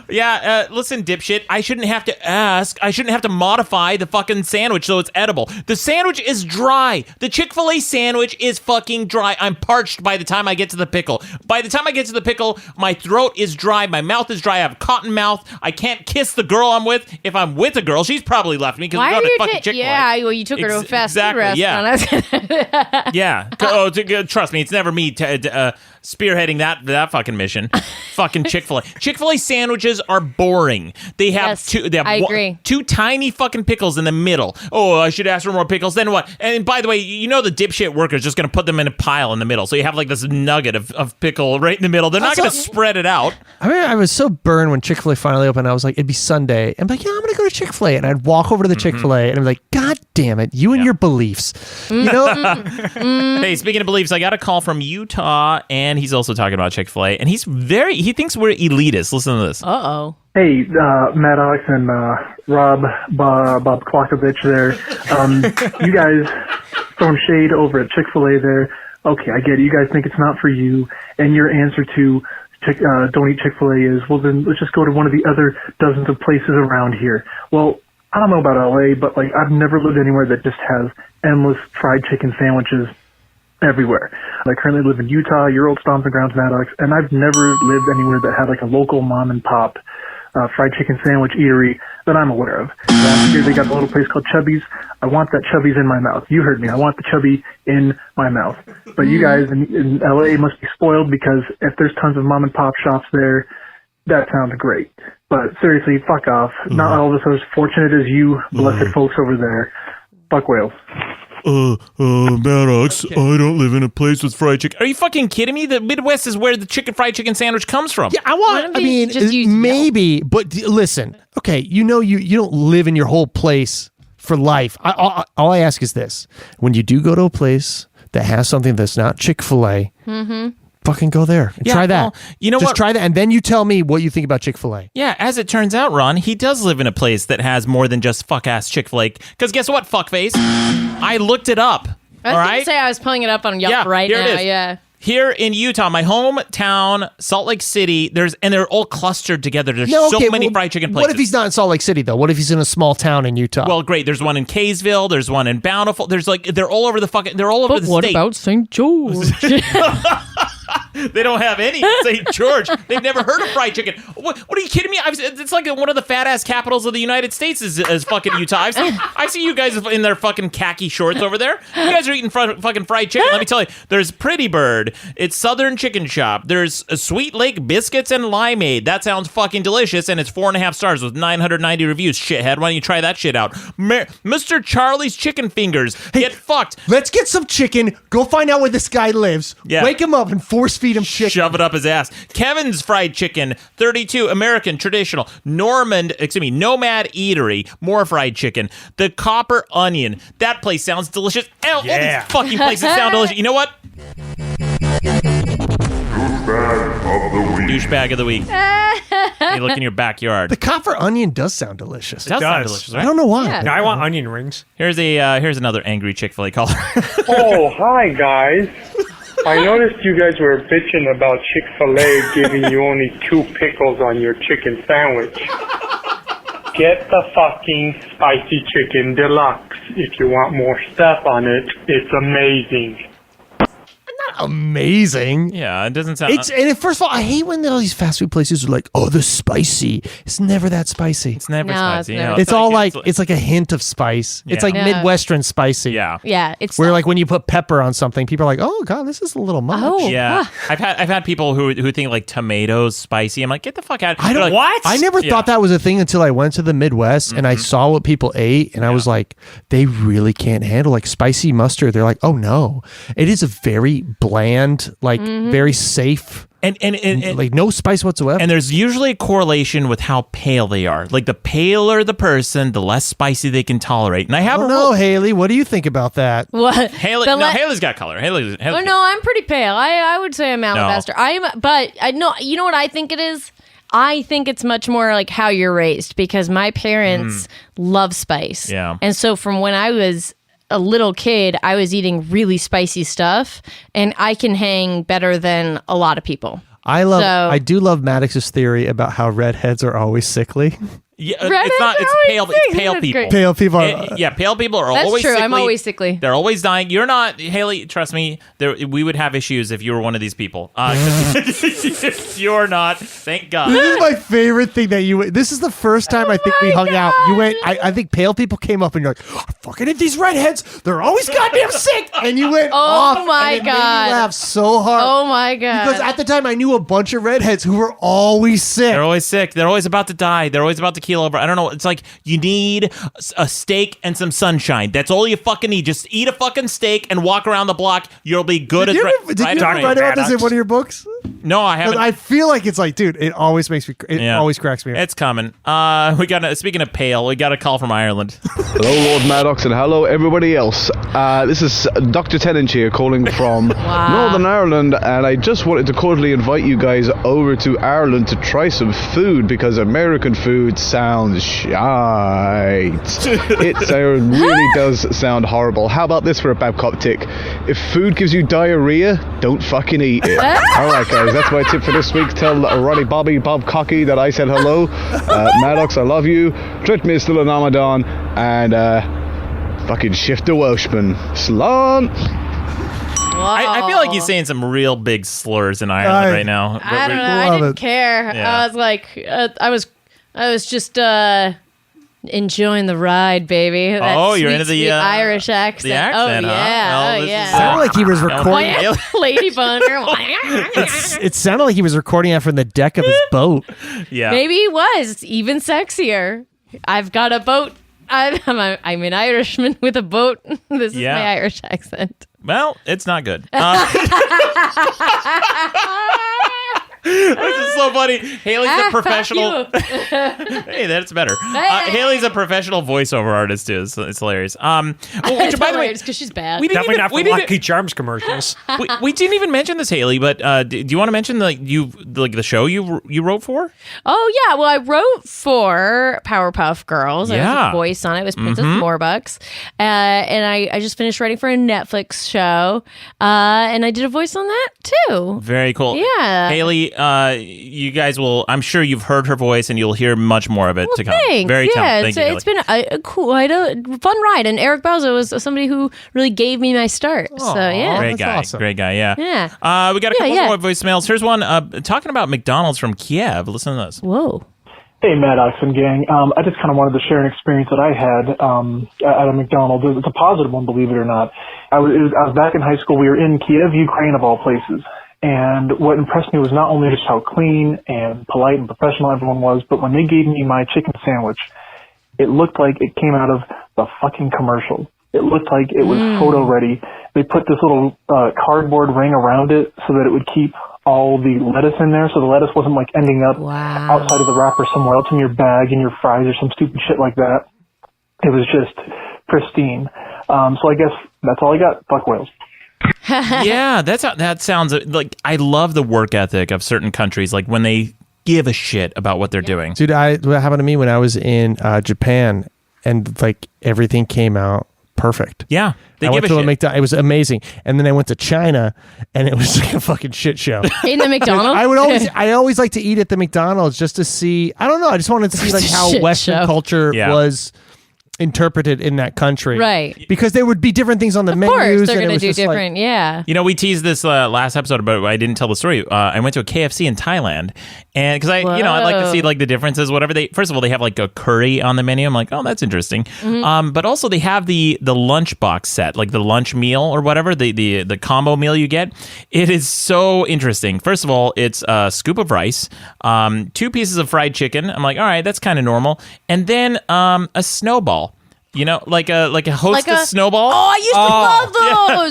Speaker 1: Yeah, listen, dipshit. I shouldn't have to ask. I shouldn't have to modify the fucking sandwich so it's edible. The sandwich is dry. The Chick-fil-A sandwich is fucking dry. I'm parched by the time I get to the pickle. By the time I get to the pickle, my throat is dry. My mouth is dry. I have a cotton mouth. I can't kiss the girl I'm with. If I'm with a girl, she's probably left me because
Speaker 3: Why
Speaker 1: we
Speaker 3: are
Speaker 1: go to
Speaker 3: you
Speaker 1: fucking Chick-fil-A.
Speaker 3: Yeah, well, you took her to a fast food restaurant.
Speaker 1: Yeah. Yeah. Trust me, it's never me spearheading that fucking mission. Fucking Chick-fil-A. Chick-fil-A sandwiches are boring. They have
Speaker 3: Yes,
Speaker 1: two. They have
Speaker 3: I agree.
Speaker 1: 2 tiny fucking pickles in the middle. Oh, I should ask for more pickles. Then what? And by the way, you know the dipshit worker's just going to put them in a pile in the middle. So you have like this nugget of pickle right in the middle. They're not going to spread it out.
Speaker 4: I mean, I was so burned when Chick-fil-A finally opened. I was like, it'd be Sunday. I'm like, yeah, I'm going to go to Chick-fil-A. And I'd walk over to the Chick-fil-A and I'm like, God damn it, you and your beliefs. You know?
Speaker 1: Hey, speaking of beliefs, I got a call from Utah, and he's also talking about Chick-fil-A, and he thinks we're elitist. Listen to this.
Speaker 3: Uh-oh.
Speaker 7: Hey, Maddox and Bob Klokovich there. You guys throwing shade over at Chick-fil-A there. Okay, I get it. You guys think it's not for you, and your answer to don't eat Chick-fil-A is, well, then let's just go to one of the other dozens of places around here. Well, I don't know about LA, but like I've never lived anywhere that just has endless fried chicken sandwiches everywhere. I currently live in Utah, your old stomping grounds, Maddox, and I've never lived anywhere that had like a local mom and pop fried chicken sandwich eatery that I'm aware of. Last year they got a little place called Chubby's. I want that Chubby's in my mouth. You heard me. I want the Chubby in my mouth. But you guys in LA must be spoiled because if there's tons of mom and pop shops there, that sounds great. But seriously, fuck off. Not all of us are as fortunate as you blessed folks over there. Fuck whales.
Speaker 1: Maddox, I don't live in a place with fried chicken. Are you fucking kidding me? The Midwest is where the fried chicken sandwich comes from.
Speaker 4: Yeah, maybe, but listen, okay, you don't live in your whole place for life. All I ask is this. When you do go to a place that has something that's not Chick-fil-A, fucking go there and try that.
Speaker 1: Well, you know
Speaker 4: Just try that, and then you tell me what you think about Chick-fil-A.
Speaker 1: Yeah, as it turns out, Ron, he does live in a place that has more than just fuck-ass Chick-fil-A. Because guess what, fuckface? I looked it up.
Speaker 3: I was going to say I was pulling it up on Yelp right
Speaker 1: here
Speaker 3: now.
Speaker 1: It is.
Speaker 3: Yeah. Here
Speaker 1: in Utah, my hometown, Salt Lake City, they're all clustered together. There's many fried chicken places.
Speaker 4: What if he's not in Salt Lake City, though? What if he's in a small town in Utah?
Speaker 1: Well, great. There's one in Kaysville. There's one in Bountiful. They're all over the fucking. They're all over the state.
Speaker 3: What about St. George?
Speaker 1: They don't have any St. George. They've never heard of fried chicken. What are you kidding me? It's like one of the fat ass capitals of the United States is fucking Utah. I see you guys in their fucking khaki shorts over there. You guys are eating fucking fried chicken. Let me tell you, there's Pretty Bird. It's Southern Chicken Shop. There's a Sweet Lake Biscuits and Limeade. That sounds fucking delicious, and it's 4.5 stars with 990 reviews. Shithead, why don't you try that shit out? Mr. Charlie's Chicken Fingers. Get fucked.
Speaker 4: Let's get some chicken. Go find out where this guy lives.
Speaker 1: Yeah.
Speaker 4: Wake him up and force feed him chicken.
Speaker 1: Shove it up his ass. Kevin's Fried Chicken, 32, American, traditional. Nomad Eatery, more fried chicken. The Copper Onion, that place sounds delicious. All these fucking places sound delicious. You know what? Douchebag of the week. You look in your backyard.
Speaker 4: The Copper Onion does sound delicious.
Speaker 1: It does sound delicious, right?
Speaker 4: I don't know why.
Speaker 3: Yeah.
Speaker 2: No, I want onion rings.
Speaker 1: Here's another angry Chick-fil-A caller.
Speaker 8: Oh, hi, guys. I noticed you guys were bitching about Chick-fil-A giving you only 2 pickles on your chicken sandwich. Get the fucking spicy chicken deluxe. If you want more stuff on it, it's amazing.
Speaker 4: Amazing.
Speaker 1: Yeah, it doesn't sound.
Speaker 4: First of all, I hate when all these fast food places are like, "Oh, this spicy." It's never that spicy.
Speaker 1: It's never
Speaker 3: No,
Speaker 1: spicy.
Speaker 3: it's never.
Speaker 1: Yeah,
Speaker 4: It's all like it's like a hint of spice. It's like
Speaker 3: Yeah.
Speaker 4: Midwestern spicy.
Speaker 1: yeah.
Speaker 3: Yeah, it's
Speaker 4: Where like when you put pepper on something, people are like, "Oh God, this is a little much."
Speaker 3: Oh.
Speaker 1: Yeah, I've had people who think like tomatoes spicy. I'm like, get the fuck out.
Speaker 4: I don't.
Speaker 1: Like,
Speaker 2: What?
Speaker 4: I never
Speaker 1: Yeah.
Speaker 4: thought that was a thing until I went to the Midwest and I saw what people ate, and I was like, they really can't handle like spicy mustard. They're like, oh no, it is a very bland, like very safe,
Speaker 1: and
Speaker 4: like no spice whatsoever.
Speaker 1: And there's usually a correlation with how pale they are. Like the paler the person, the less spicy they can tolerate. And I have
Speaker 4: I don't know, Haley. What do you think about that?
Speaker 3: what?
Speaker 1: Haley's got color. Haley's
Speaker 3: Oh no, I'm pretty pale. I would say I'm alabaster. But I know. You know what I think it is. I think it's much more like how you're raised because my parents love spice.
Speaker 1: Yeah.
Speaker 3: And so from when I was a little kid, I was eating really spicy stuff, and I can hang better than a lot of people.
Speaker 4: I do love Maddox's theory about how redheads are always sickly.
Speaker 1: Yeah,
Speaker 3: Redheads
Speaker 1: it's not. It's
Speaker 3: are
Speaker 1: pale.
Speaker 3: always
Speaker 1: It's pale
Speaker 3: sick. That's
Speaker 1: people.
Speaker 3: great.
Speaker 4: Pale people are.
Speaker 1: Pale people are
Speaker 3: That's
Speaker 1: always
Speaker 3: true.
Speaker 1: sickly.
Speaker 3: I'm always sickly.
Speaker 1: They're always dying. You're not, Haley. Trust me. We would have issues if you were one of these people. You're not. Thank God.
Speaker 4: This is my favorite thing that you. This is the first time I think we hung out. You went. I think pale people came up and you're like, oh, fucking at these redheads. They're always goddamn sick. And you went off.
Speaker 3: my
Speaker 4: and it made
Speaker 3: God.
Speaker 4: me laugh so hard.
Speaker 3: Oh my god!
Speaker 4: Because at the time I knew a bunch of redheads who were always sick.
Speaker 1: They're always sick. They're always about to die. They're always about to keel over. I don't know. It's like you need a steak and some sunshine. That's all you fucking need. Just eat a fucking steak and walk around the block. You'll be good
Speaker 4: Did
Speaker 1: as
Speaker 4: you ever write about this in one of your books?
Speaker 1: No, I haven't.
Speaker 4: I feel like it's like, dude, it always makes me. It always cracks me up.
Speaker 1: It's coming. Speaking of pale, we got a call from Ireland.
Speaker 9: Hello, Lord Maddox, and hello, everybody else. This is Dr. Tennant here calling from Northern Ireland, and I just wanted to cordially invite you guys over to Ireland to try some food, because American food sounds shite. It really does sound horrible. How about this for a Babcock tick? If food gives you diarrhea, don't fucking eat it. Alright, guys, that's my tip for this week. Tell Ronnie Bobby Bob Cocky that I said hello. Maddox, I love you. Treat me still an Ramadan, and fucking shift the Welshman. Slant!
Speaker 1: I feel like he's saying some real big slurs in Ireland right now.
Speaker 3: I don't know. I didn't care.
Speaker 1: Yeah.
Speaker 3: I was like, I was just Enjoying the ride, baby. That
Speaker 1: Oh, you're
Speaker 3: sweet,
Speaker 1: into the
Speaker 3: sweet Irish accent.
Speaker 1: the accent,
Speaker 3: oh,
Speaker 1: huh?
Speaker 3: yeah.
Speaker 1: Well,
Speaker 3: oh,
Speaker 1: this
Speaker 3: yeah.
Speaker 1: is,
Speaker 4: Sounded like he was recording.
Speaker 3: Lady boner.
Speaker 4: It sounded like he was recording that from the deck of his boat.
Speaker 1: Yeah.
Speaker 3: Maybe he was. It's even sexier. I've got a boat. I'm an Irishman with a boat. This is
Speaker 1: Yeah.
Speaker 3: my Irish accent.
Speaker 1: Well, it's not good. This is so funny. Haley's a professional. Hey, that's better. Haley's a professional voiceover artist too. So it's hilarious. Which, by the way,
Speaker 3: because she's bad.
Speaker 1: we didn't
Speaker 2: Definitely
Speaker 1: even,
Speaker 2: not
Speaker 1: we
Speaker 2: for
Speaker 1: didn't,
Speaker 2: Lucky Charms commercials.
Speaker 1: we didn't even mention this, Haley. But do you want to mention the show you wrote for?
Speaker 3: Oh yeah, well I wrote for Powerpuff Girls. I was
Speaker 1: Yeah.
Speaker 3: a voice on it. It was Princess Morbucks, and I just finished writing for a Netflix show, and I did a voice on that too.
Speaker 1: Very cool.
Speaker 3: Yeah.
Speaker 1: Haley, you guys will. I'm sure you've heard her voice, and you'll hear much more of it to come.
Speaker 3: Thanks.
Speaker 1: Very
Speaker 3: yeah,
Speaker 1: talented.
Speaker 3: it's been a cool, I had a fun ride, and Eric Bauza was somebody who really gave me my start. So yeah,
Speaker 1: Great
Speaker 4: That's
Speaker 1: guy.
Speaker 4: awesome.
Speaker 1: Great guy. Yeah.
Speaker 3: Yeah.
Speaker 1: We got a couple
Speaker 3: Yeah.
Speaker 1: more voicemails. Here's one talking about McDonald's from Kiev. Listen to this.
Speaker 3: Whoa.
Speaker 7: Hey, Maddox and gang. I just kind of wanted to share an experience that I had at a McDonald's. It's a positive one, believe it or not. I was back in high school. We were in Kiev, Ukraine, of all places. And what impressed me was not only just how clean and polite and professional everyone was, but when they gave me my chicken sandwich, it looked like it came out of the fucking commercial. It looked like it was photo ready. They put this little cardboard ring around it so that it would keep all the lettuce in there, so the lettuce wasn't like ending up outside of the wrapper somewhere else in your bag, in your fries, or some stupid shit like that. It was just pristine. So I guess that's all I got. Fuck whales.
Speaker 1: Yeah, that sounds like I love the work ethic of certain countries. Like when they give a shit about what they're doing.
Speaker 4: Dude, what happened to me when I was in Japan, and like everything came out perfect.
Speaker 1: Yeah, they
Speaker 4: I
Speaker 1: give
Speaker 4: went
Speaker 1: a
Speaker 4: to
Speaker 1: shit.
Speaker 4: McDonald's. It was amazing. And then I went to China, and it was like a fucking shit show.
Speaker 3: In the McDonald's?
Speaker 4: I always like to eat at the McDonald's just to see. I don't know. I just wanted to see like how
Speaker 3: Shit
Speaker 4: Western
Speaker 3: show.
Speaker 4: culture
Speaker 1: Yeah.
Speaker 4: was interpreted in that country,
Speaker 3: Right.
Speaker 4: Because there would be different things on the
Speaker 3: Of
Speaker 4: menus.
Speaker 3: course, they're
Speaker 4: and it
Speaker 3: going to
Speaker 4: was
Speaker 3: do
Speaker 4: just like-
Speaker 3: different. Yeah.
Speaker 1: You know, we teased this last episode, but I didn't tell the story. I went to a KFC in Thailand, and because I like to see like the differences. Whatever first of all, they have like a curry on the menu. I'm like, oh, that's interesting. But also they have the lunch box set, like the lunch meal or whatever, the combo meal you get. It is so interesting. First of all, it's a scoop of rice, 2 pieces of fried chicken. I'm like, all right, that's kind of normal, and then a snowball. You know, like a Hostess snowball.
Speaker 3: Oh, I used to love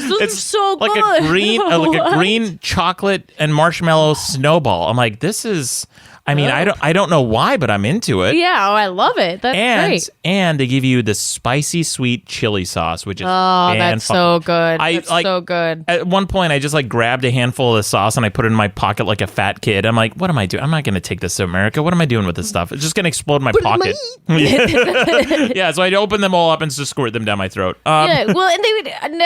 Speaker 3: those. Those
Speaker 1: It's
Speaker 3: are so
Speaker 1: like
Speaker 3: good.
Speaker 1: a green chocolate and marshmallow snowball. I'm like, this is. I mean, I don't know why, but I'm into it.
Speaker 3: Yeah, oh, I love it. That's great.
Speaker 1: And they give you the spicy sweet chili sauce, which is
Speaker 3: that's so good. That's so good.
Speaker 1: At one point, I just like grabbed a handful of the sauce and I put it in my pocket like a fat kid. I'm like, what am I doing? I'm not going to take this to America. What am I doing with this stuff? It's just going to explode in my pocket. Yeah, so I'd open them all up and just squirt them down my throat.
Speaker 3: Yeah, well, and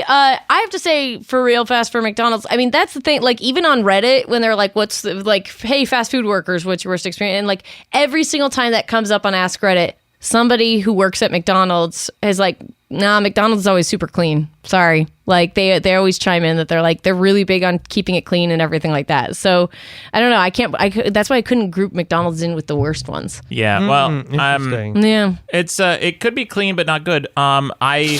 Speaker 3: I have to say, for real fast for McDonald's, I mean, that's the thing. Like, even on Reddit, when they're like, what's like, hey, fast food workers, what's your worst experience? And like every single time that comes up on Ask Reddit, somebody who works at McDonald's is like, nah, McDonald's is always super clean. Sorry. Like they always chime in that they're really big on keeping it clean and everything like that. So I don't know. That's why I couldn't group McDonald's in with the worst ones.
Speaker 1: Yeah, well,
Speaker 4: interesting.
Speaker 3: Yeah.
Speaker 1: it's it could be clean but not good. I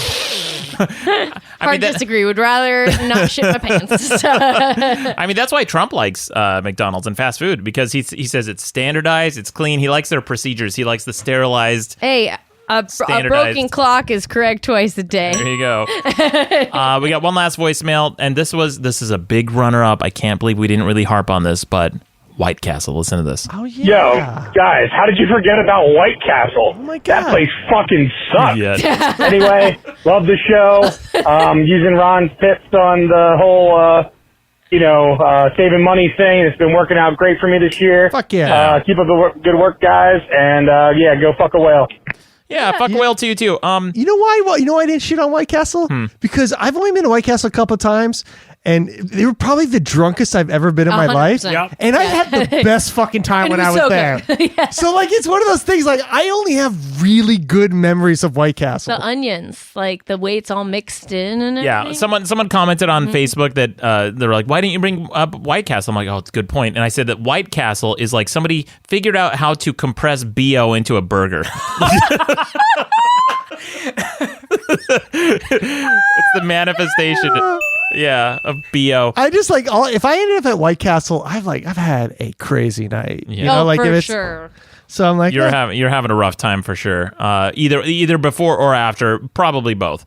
Speaker 3: Hard to disagree. Would rather not shit my pants.
Speaker 1: I mean, that's why Trump likes McDonald's and fast food, because he says it's standardized, it's clean. He likes their procedures. He likes the sterilized.
Speaker 3: Hey, a broken clock is correct twice a day.
Speaker 1: There you go. We got one last voicemail, and this is a big runner-up. I can't believe we didn't really harp on this, but White Castle. Listen to this.
Speaker 4: Oh
Speaker 8: Yo,
Speaker 4: yeah.
Speaker 8: guys, how did you forget about White Castle?
Speaker 4: Oh my God.
Speaker 8: That place fucking sucks.
Speaker 1: Yeah.
Speaker 8: Anyway, love the show. Using Ron's tips on the whole, saving money thing. It's been working out great for me this year.
Speaker 4: Fuck yeah.
Speaker 8: Keep up the good work, guys, and go fuck a whale.
Speaker 1: Yeah, fuck whale to you too.
Speaker 4: You know why? Well, you know why I didn't shit on White Castle? Because I've only been to White Castle a couple of times, and they were probably the drunkest I've ever been in my life.
Speaker 3: 100%. Yep.
Speaker 4: And I had the best fucking time
Speaker 3: And
Speaker 4: when
Speaker 3: it
Speaker 4: I
Speaker 3: was
Speaker 4: was
Speaker 3: so
Speaker 4: there.
Speaker 3: good. Yeah.
Speaker 4: So like it's one of those things. Like I only have really good memories of White Castle.
Speaker 3: The onions, like the way it's all mixed in and everything.
Speaker 1: Yeah, someone commented on Facebook that they were like, "Why didn't you bring up White Castle?" I'm like, "Oh, it's a good point." And I said that White Castle is like somebody figured out how to compress BO into a burger. It's the manifestation, of BO.
Speaker 4: I just like if I ended up at White Castle, I've had a crazy night.
Speaker 1: Yeah.
Speaker 4: You know, like
Speaker 3: for
Speaker 4: if it's,
Speaker 3: sure.
Speaker 4: So I'm like,
Speaker 1: You're having a rough time for sure. Either before or after, probably both.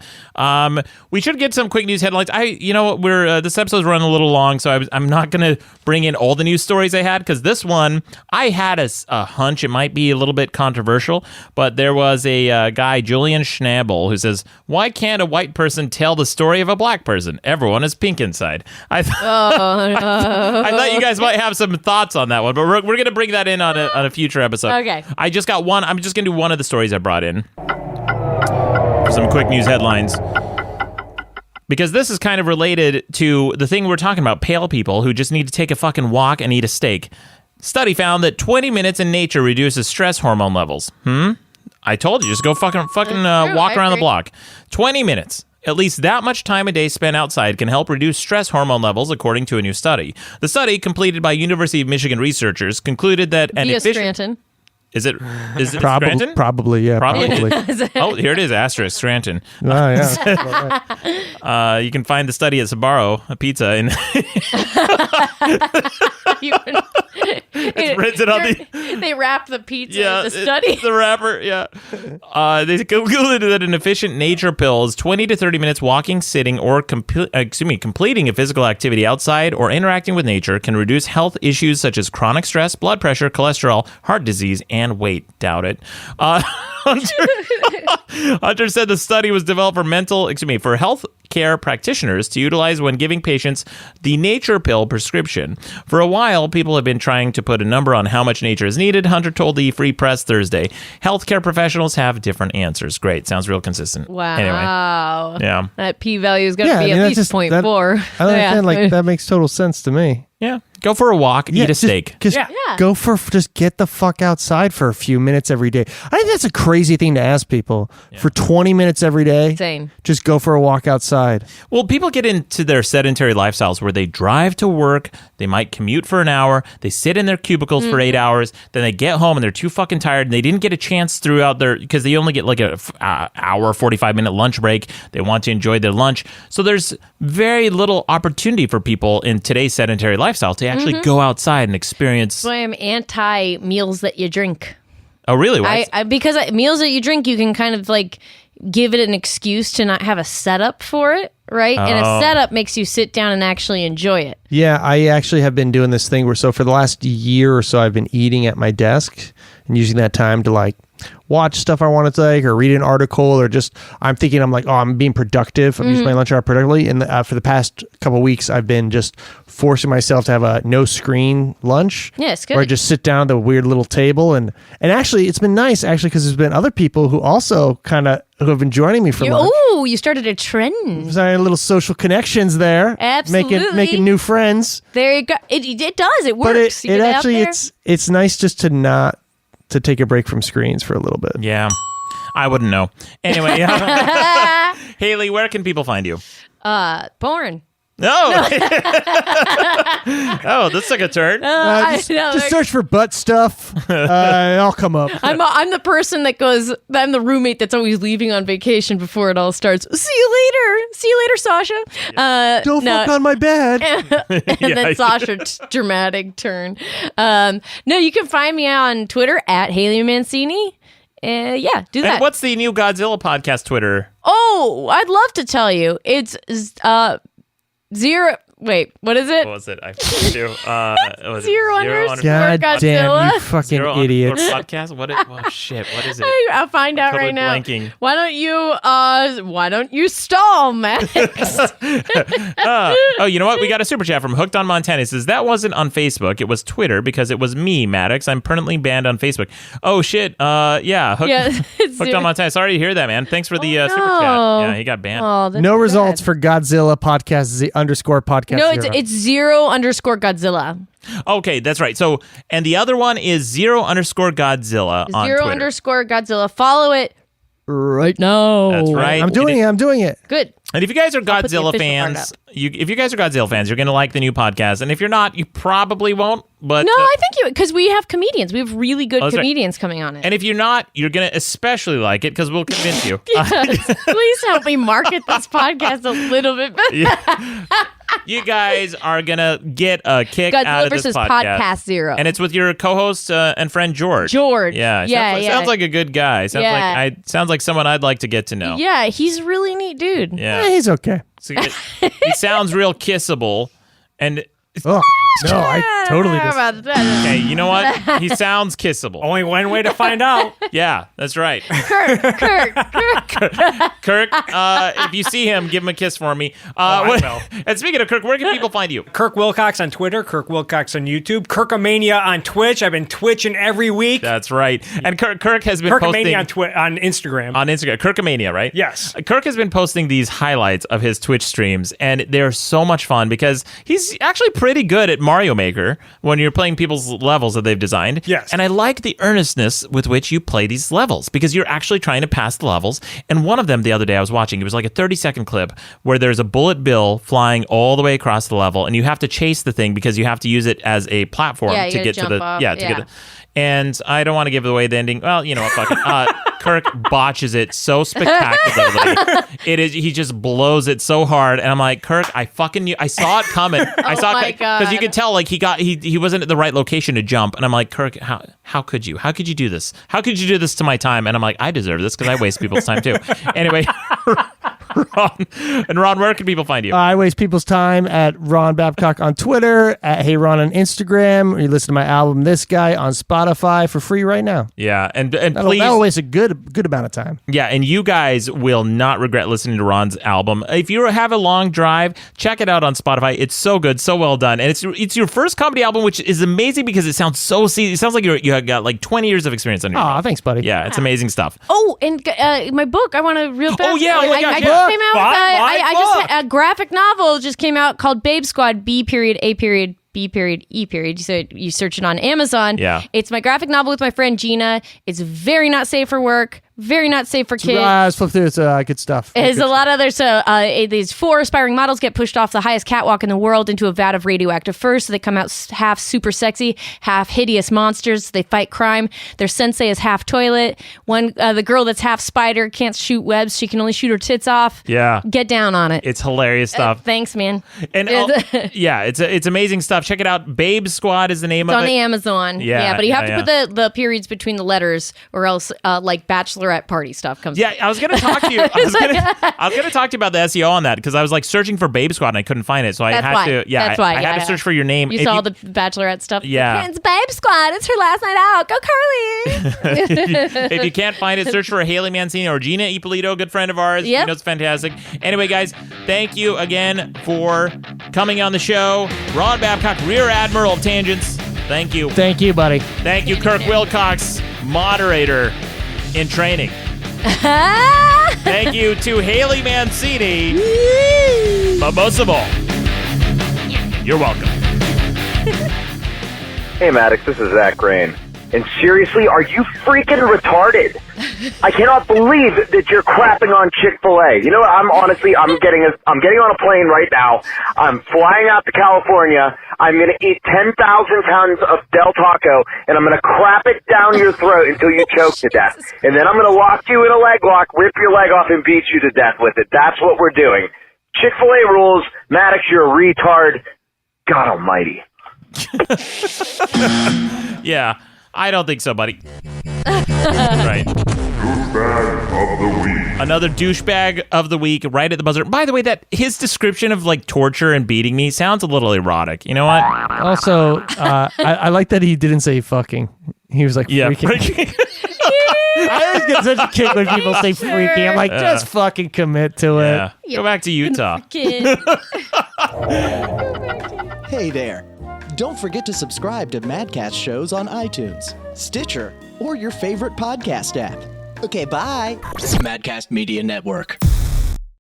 Speaker 1: We should get some quick news headlines. We're this episode's running a little long, so I'm not gonna bring in all the news stories I had because this one I had a hunch it might be a little bit controversial. But there was a guy, Julian Schnabel, who says, "Why can't a white person tell the story of a black person? Everyone is pink inside." I thought you guys might have some thoughts on that one, but we're gonna bring that in on a future episode.
Speaker 3: Okay.
Speaker 1: I just got one. I'm just going to do one of the stories I brought in for some quick news headlines. Because this is kind of related to the thing we're talking about, pale people who just need to take a fucking walk and eat a steak. Study found that 20 minutes in nature reduces stress hormone levels. I told you, just go fucking walk around the block. 20 minutes. At least that much time a day spent outside can help reduce stress hormone levels, according to a new study. The study, completed by University of Michigan researchers, concled that an efficient...
Speaker 3: Scranton.
Speaker 1: Is it
Speaker 4: Probably,
Speaker 1: Scranton?
Speaker 4: probably.
Speaker 1: Oh, here it is, asterisk Scranton.
Speaker 4: Oh, yeah.
Speaker 1: You can find the study at Sbarro, a pizza in... It's printed on the...
Speaker 3: They wrap the pizza in the study.
Speaker 1: The wrapper, yeah. They concluded that an efficient nature pill is 20 to 30 minutes walking, sitting, or completing a physical activity outside or interacting with nature can reduce health issues such as chronic stress, blood pressure, cholesterol, heart disease, and weight. Doubt it. Hunter said the study was developed for health care practitioners to utilize when giving patients the nature pill prescription. For a while, people have been trying to put a number on how much nature is needed, Hunter told the Free Press Thursday. Healthcare professionals have different answers. Great. Sounds real consistent.
Speaker 3: Wow.
Speaker 1: Anyway. Yeah.
Speaker 3: That p-value is going to be at least 0.4.
Speaker 4: I understand. Like that makes total sense to me.
Speaker 1: Yeah. Go for a walk, eat a steak.
Speaker 4: Just get the fuck outside for a few minutes every day. I think that's a crazy thing to ask people. For 20 minutes every day.
Speaker 3: Same.
Speaker 4: Just go for a walk outside.
Speaker 1: Well, people get into their sedentary lifestyles where they drive to work, they might commute for an hour, they sit in their cubicles for 8 hours, then they get home and they're too fucking tired and they didn't get a chance throughout because they only get like a hour, 45-minute lunch break. They want to enjoy their lunch. So there's very little opportunity for people in today's sedentary lifestyle to actually go outside and experience.
Speaker 3: That's why I'm anti meals that you drink.
Speaker 1: Oh, really? Why?
Speaker 3: Because meals that you drink, you can kind of like give it an excuse to not have a setup for it, right? And a setup makes you sit down and actually enjoy it.
Speaker 4: Yeah, I actually have been doing this thing where for the last year or so, I've been eating at my desk and using that time to like watch stuff I want to take or read an article or just I'm being productive. I'm using my lunch hour productively. And for the past couple of weeks, I've been just forcing myself to have a no screen lunch.
Speaker 3: Yeah, it's good.
Speaker 4: Where I just sit down at a weird little table and actually it's been nice because there's been other people who also who have been joining me for lunch.
Speaker 3: Oh, you started a trend.
Speaker 4: So I had little social connections there.
Speaker 3: Absolutely.
Speaker 4: Making new friends.
Speaker 3: There you go. It does. It works.
Speaker 4: But it actually it's nice just to take a break from screens for a little bit.
Speaker 1: Yeah. I wouldn't know. Anyway, Haley, where can people find you?
Speaker 3: Porn.
Speaker 1: No. Oh, this took a turn.
Speaker 4: Just search for butt stuff. I'll come up.
Speaker 3: I'm the person that goes. I'm the roommate that's always leaving on vacation before it all starts. See you later, Sasha.
Speaker 4: Don't fuck on my bed.
Speaker 3: And then Sasha, dramatic turn. No, you can find me on Twitter at Haley Mancini. Do that.
Speaker 1: And what's the new Godzilla podcast Twitter?
Speaker 3: Oh, I'd love to tell you. It's zero. Wait, what is it?
Speaker 1: What was it? I forget you.
Speaker 3: Zero underscore
Speaker 4: God
Speaker 3: Godzilla.
Speaker 4: Damn, you fucking
Speaker 1: Zero
Speaker 4: idiots.
Speaker 1: Podcast? Oh shit! What is it?
Speaker 3: I'll find out right now.
Speaker 1: Blanking.
Speaker 3: Why don't you stall, Maddox?
Speaker 1: You know what? We got a super chat from Hooked on Montana. It says that wasn't on Facebook. It was Twitter because it was me, Maddox. I'm permanently banned on Facebook. Oh shit. Hooked on Montana. Sorry to hear that, man. Thanks for the super chat. Yeah, he got banned.
Speaker 3: Oh,
Speaker 4: no results for Godzilla podcast _podcast Madcast.
Speaker 3: No,
Speaker 4: Zero.
Speaker 3: it's 0_Godzilla.
Speaker 1: Okay, that's right. So, and the other one is 0_Godzilla on Twitter.
Speaker 3: 0_Godzilla. Follow it right now.
Speaker 1: That's right.
Speaker 4: I'm doing it.
Speaker 3: Good.
Speaker 1: And if you guys are
Speaker 3: put the
Speaker 1: Godzilla
Speaker 3: official part
Speaker 1: fans, if you guys are Godzilla fans, you're going to like the new podcast. And if you're not, you probably won't. But
Speaker 3: No, I think because we have comedians. We have really good
Speaker 1: that's right.
Speaker 3: comedians coming on it.
Speaker 1: And if you're not, you're going to especially like it because we'll convince you.
Speaker 3: Yes. Please help me market this podcast a little bit better.
Speaker 1: You guys are going to get a kick out
Speaker 3: Godzilla
Speaker 1: of this
Speaker 3: versus
Speaker 1: podcast.
Speaker 3: Podcast Zero.
Speaker 1: And it's with your co-host and friend George. Yeah. Sounds like a good guy. Sounds like someone I'd like to get to know.
Speaker 3: Yeah, he's a really neat dude.
Speaker 1: Yeah.
Speaker 4: He's okay.
Speaker 1: So he sounds real kissable. And
Speaker 4: Oh, no, I totally
Speaker 3: How
Speaker 4: just.
Speaker 3: about that?
Speaker 1: okay, you know what? He sounds kissable.
Speaker 2: Only one way to find out.
Speaker 1: Yeah, that's right.
Speaker 3: Kirk.
Speaker 1: Kirk, if you see him, give him a kiss for me.
Speaker 2: I will.
Speaker 1: And speaking of Kirk, where can people find you?
Speaker 2: Kirk Wilcox on Twitter, Kirk Wilcox on YouTube, Kirkomania on Twitch. I've been twitching every week.
Speaker 1: That's right. And Kirk has been posting
Speaker 2: Kirkomania on Instagram.
Speaker 1: on Instagram. Kirkomania, right?
Speaker 2: Yes.
Speaker 1: Kirk has been posting these highlights of his Twitch streams, and they're so much fun because he's actually pretty good at Mario Maker when you're playing people's levels that they've designed.
Speaker 2: Yes.
Speaker 1: And I like the earnestness with which you play these levels because you're actually trying to pass the levels. And one of them the other day I was watching, it was like a 30-second clip where there's a bullet bill flying all the way across the level, and you have to chase the thing because you have to use it as a platform
Speaker 3: Yeah, you
Speaker 1: to
Speaker 3: gotta
Speaker 1: get to
Speaker 3: jump
Speaker 1: the
Speaker 3: off.
Speaker 1: get the. And I don't want to give away the ending. Well, you know what? Fuck it. Kirk botches it so spectacularly. He just blows it so hard, and I'm like, Kirk, I fucking knew. I saw it coming. I saw it because you could tell like he wasn't at the right location to jump, and I'm like, Kirk, how could you? How could you do this? How could you do this to my time? And I'm like, I deserve this because I waste people's time too. Anyway. Ron, where can people find you?
Speaker 4: I waste people's time at Ron Babcock on Twitter, at Hey Ron on Instagram, or you listen to my album This Guy on Spotify for free right now.
Speaker 1: Yeah, and
Speaker 4: That'll
Speaker 1: please,
Speaker 4: waste a good amount of time.
Speaker 1: yeah, and you guys will not regret listening to Ron's album. If you have a long drive, check it out on Spotify. It's so good, so well done, and it's your first comedy album, which is amazing because it sounds so it sounds like you got like 20 years of experience on your
Speaker 4: Aw, thanks, buddy.
Speaker 1: Yeah, it's amazing stuff.
Speaker 3: Oh, and my book, I want to real fast.
Speaker 1: Oh, yeah, oh my gosh,
Speaker 3: I
Speaker 1: yeah.
Speaker 3: just came out with
Speaker 2: My book.
Speaker 3: a graphic novel just came out called Babe Squad, B period, A period, B period, E period. So you search it on Amazon.
Speaker 1: Yeah.
Speaker 3: It's my graphic novel with my friend Gina. It's very not safe for work, very not safe for kids.
Speaker 4: Let's flip through. It's good stuff.
Speaker 3: There's a lot of others. So these 4 aspiring models get pushed off the highest catwalk in the world into a vat of radioactive fur. So they come out half super sexy, half hideous monsters. They fight crime. Their sensei is half toilet. The girl that's half spider can't shoot webs. She can only shoot her tits off.
Speaker 1: Yeah.
Speaker 3: Get down on it.
Speaker 1: It's hilarious stuff.
Speaker 3: Thanks, man.
Speaker 1: And yeah, it's amazing stuff. Check it out. Babe Squad is the name
Speaker 3: It's
Speaker 1: of
Speaker 3: on
Speaker 1: it.
Speaker 3: Amazon.
Speaker 1: Yeah,
Speaker 3: but you have to
Speaker 1: yeah.
Speaker 3: put the periods between the letters, or else like bachelorette party stuff comes.
Speaker 1: Yeah, I was gonna talk to you. I was gonna talk to you about the SEO on that because I was like searching for Babe Squad and I couldn't find it, so I
Speaker 3: That's
Speaker 1: had
Speaker 3: why.
Speaker 1: to. Yeah,
Speaker 3: That's why.
Speaker 1: I had to search for your name.
Speaker 3: You
Speaker 1: If
Speaker 3: saw the bachelorette stuff.
Speaker 1: Yeah.
Speaker 3: It's Babe Squad. It's her last night out. Go Carly.
Speaker 1: If you can't find it, search for Haley Mancini or Gina Ippolito, good friend of ours.
Speaker 3: Yep.
Speaker 1: Gina's fantastic. Anyway, guys, thank you again for coming on the show. Ron Babcock, Rear Admiral of Tangents. Thank you.
Speaker 4: Thank you, buddy.
Speaker 1: Thank you, Kirk Wilcox, moderator in training. Thank you to Haley Mancini. But most of all, you're welcome.
Speaker 5: Hey, Maddox, this is Zach Rain. And seriously, are you freaking retarded? I cannot believe that you're crapping on Chick-fil-A. You know what? I'm getting on a plane right now. I'm flying out to California. I'm going to eat 10,000 pounds of Del Taco, and I'm going to crap it down your throat until you choke to death. And then I'm going to lock you in a leg lock, rip your leg off, and beat you to death with it. That's what we're doing. Chick-fil-A rules. Maddox, you're a retard. God almighty.
Speaker 1: Yeah, I don't think so, buddy. Right.
Speaker 10: Douchebag of the week.
Speaker 1: Another douchebag of the week, right at the buzzer. By the way, that his description of like torture and beating me sounds a little erotic. You know what?
Speaker 4: Also, I like that he didn't say fucking. He was like, freaking. I always get such a kick when people say freaking. I'm like, just fucking commit to it.
Speaker 1: Yeah. Go back to Utah.
Speaker 11: Hey there. Don't forget to subscribe to Madcast shows on iTunes, Stitcher, or your favorite podcast app. Okay, bye. Madcast Media Network.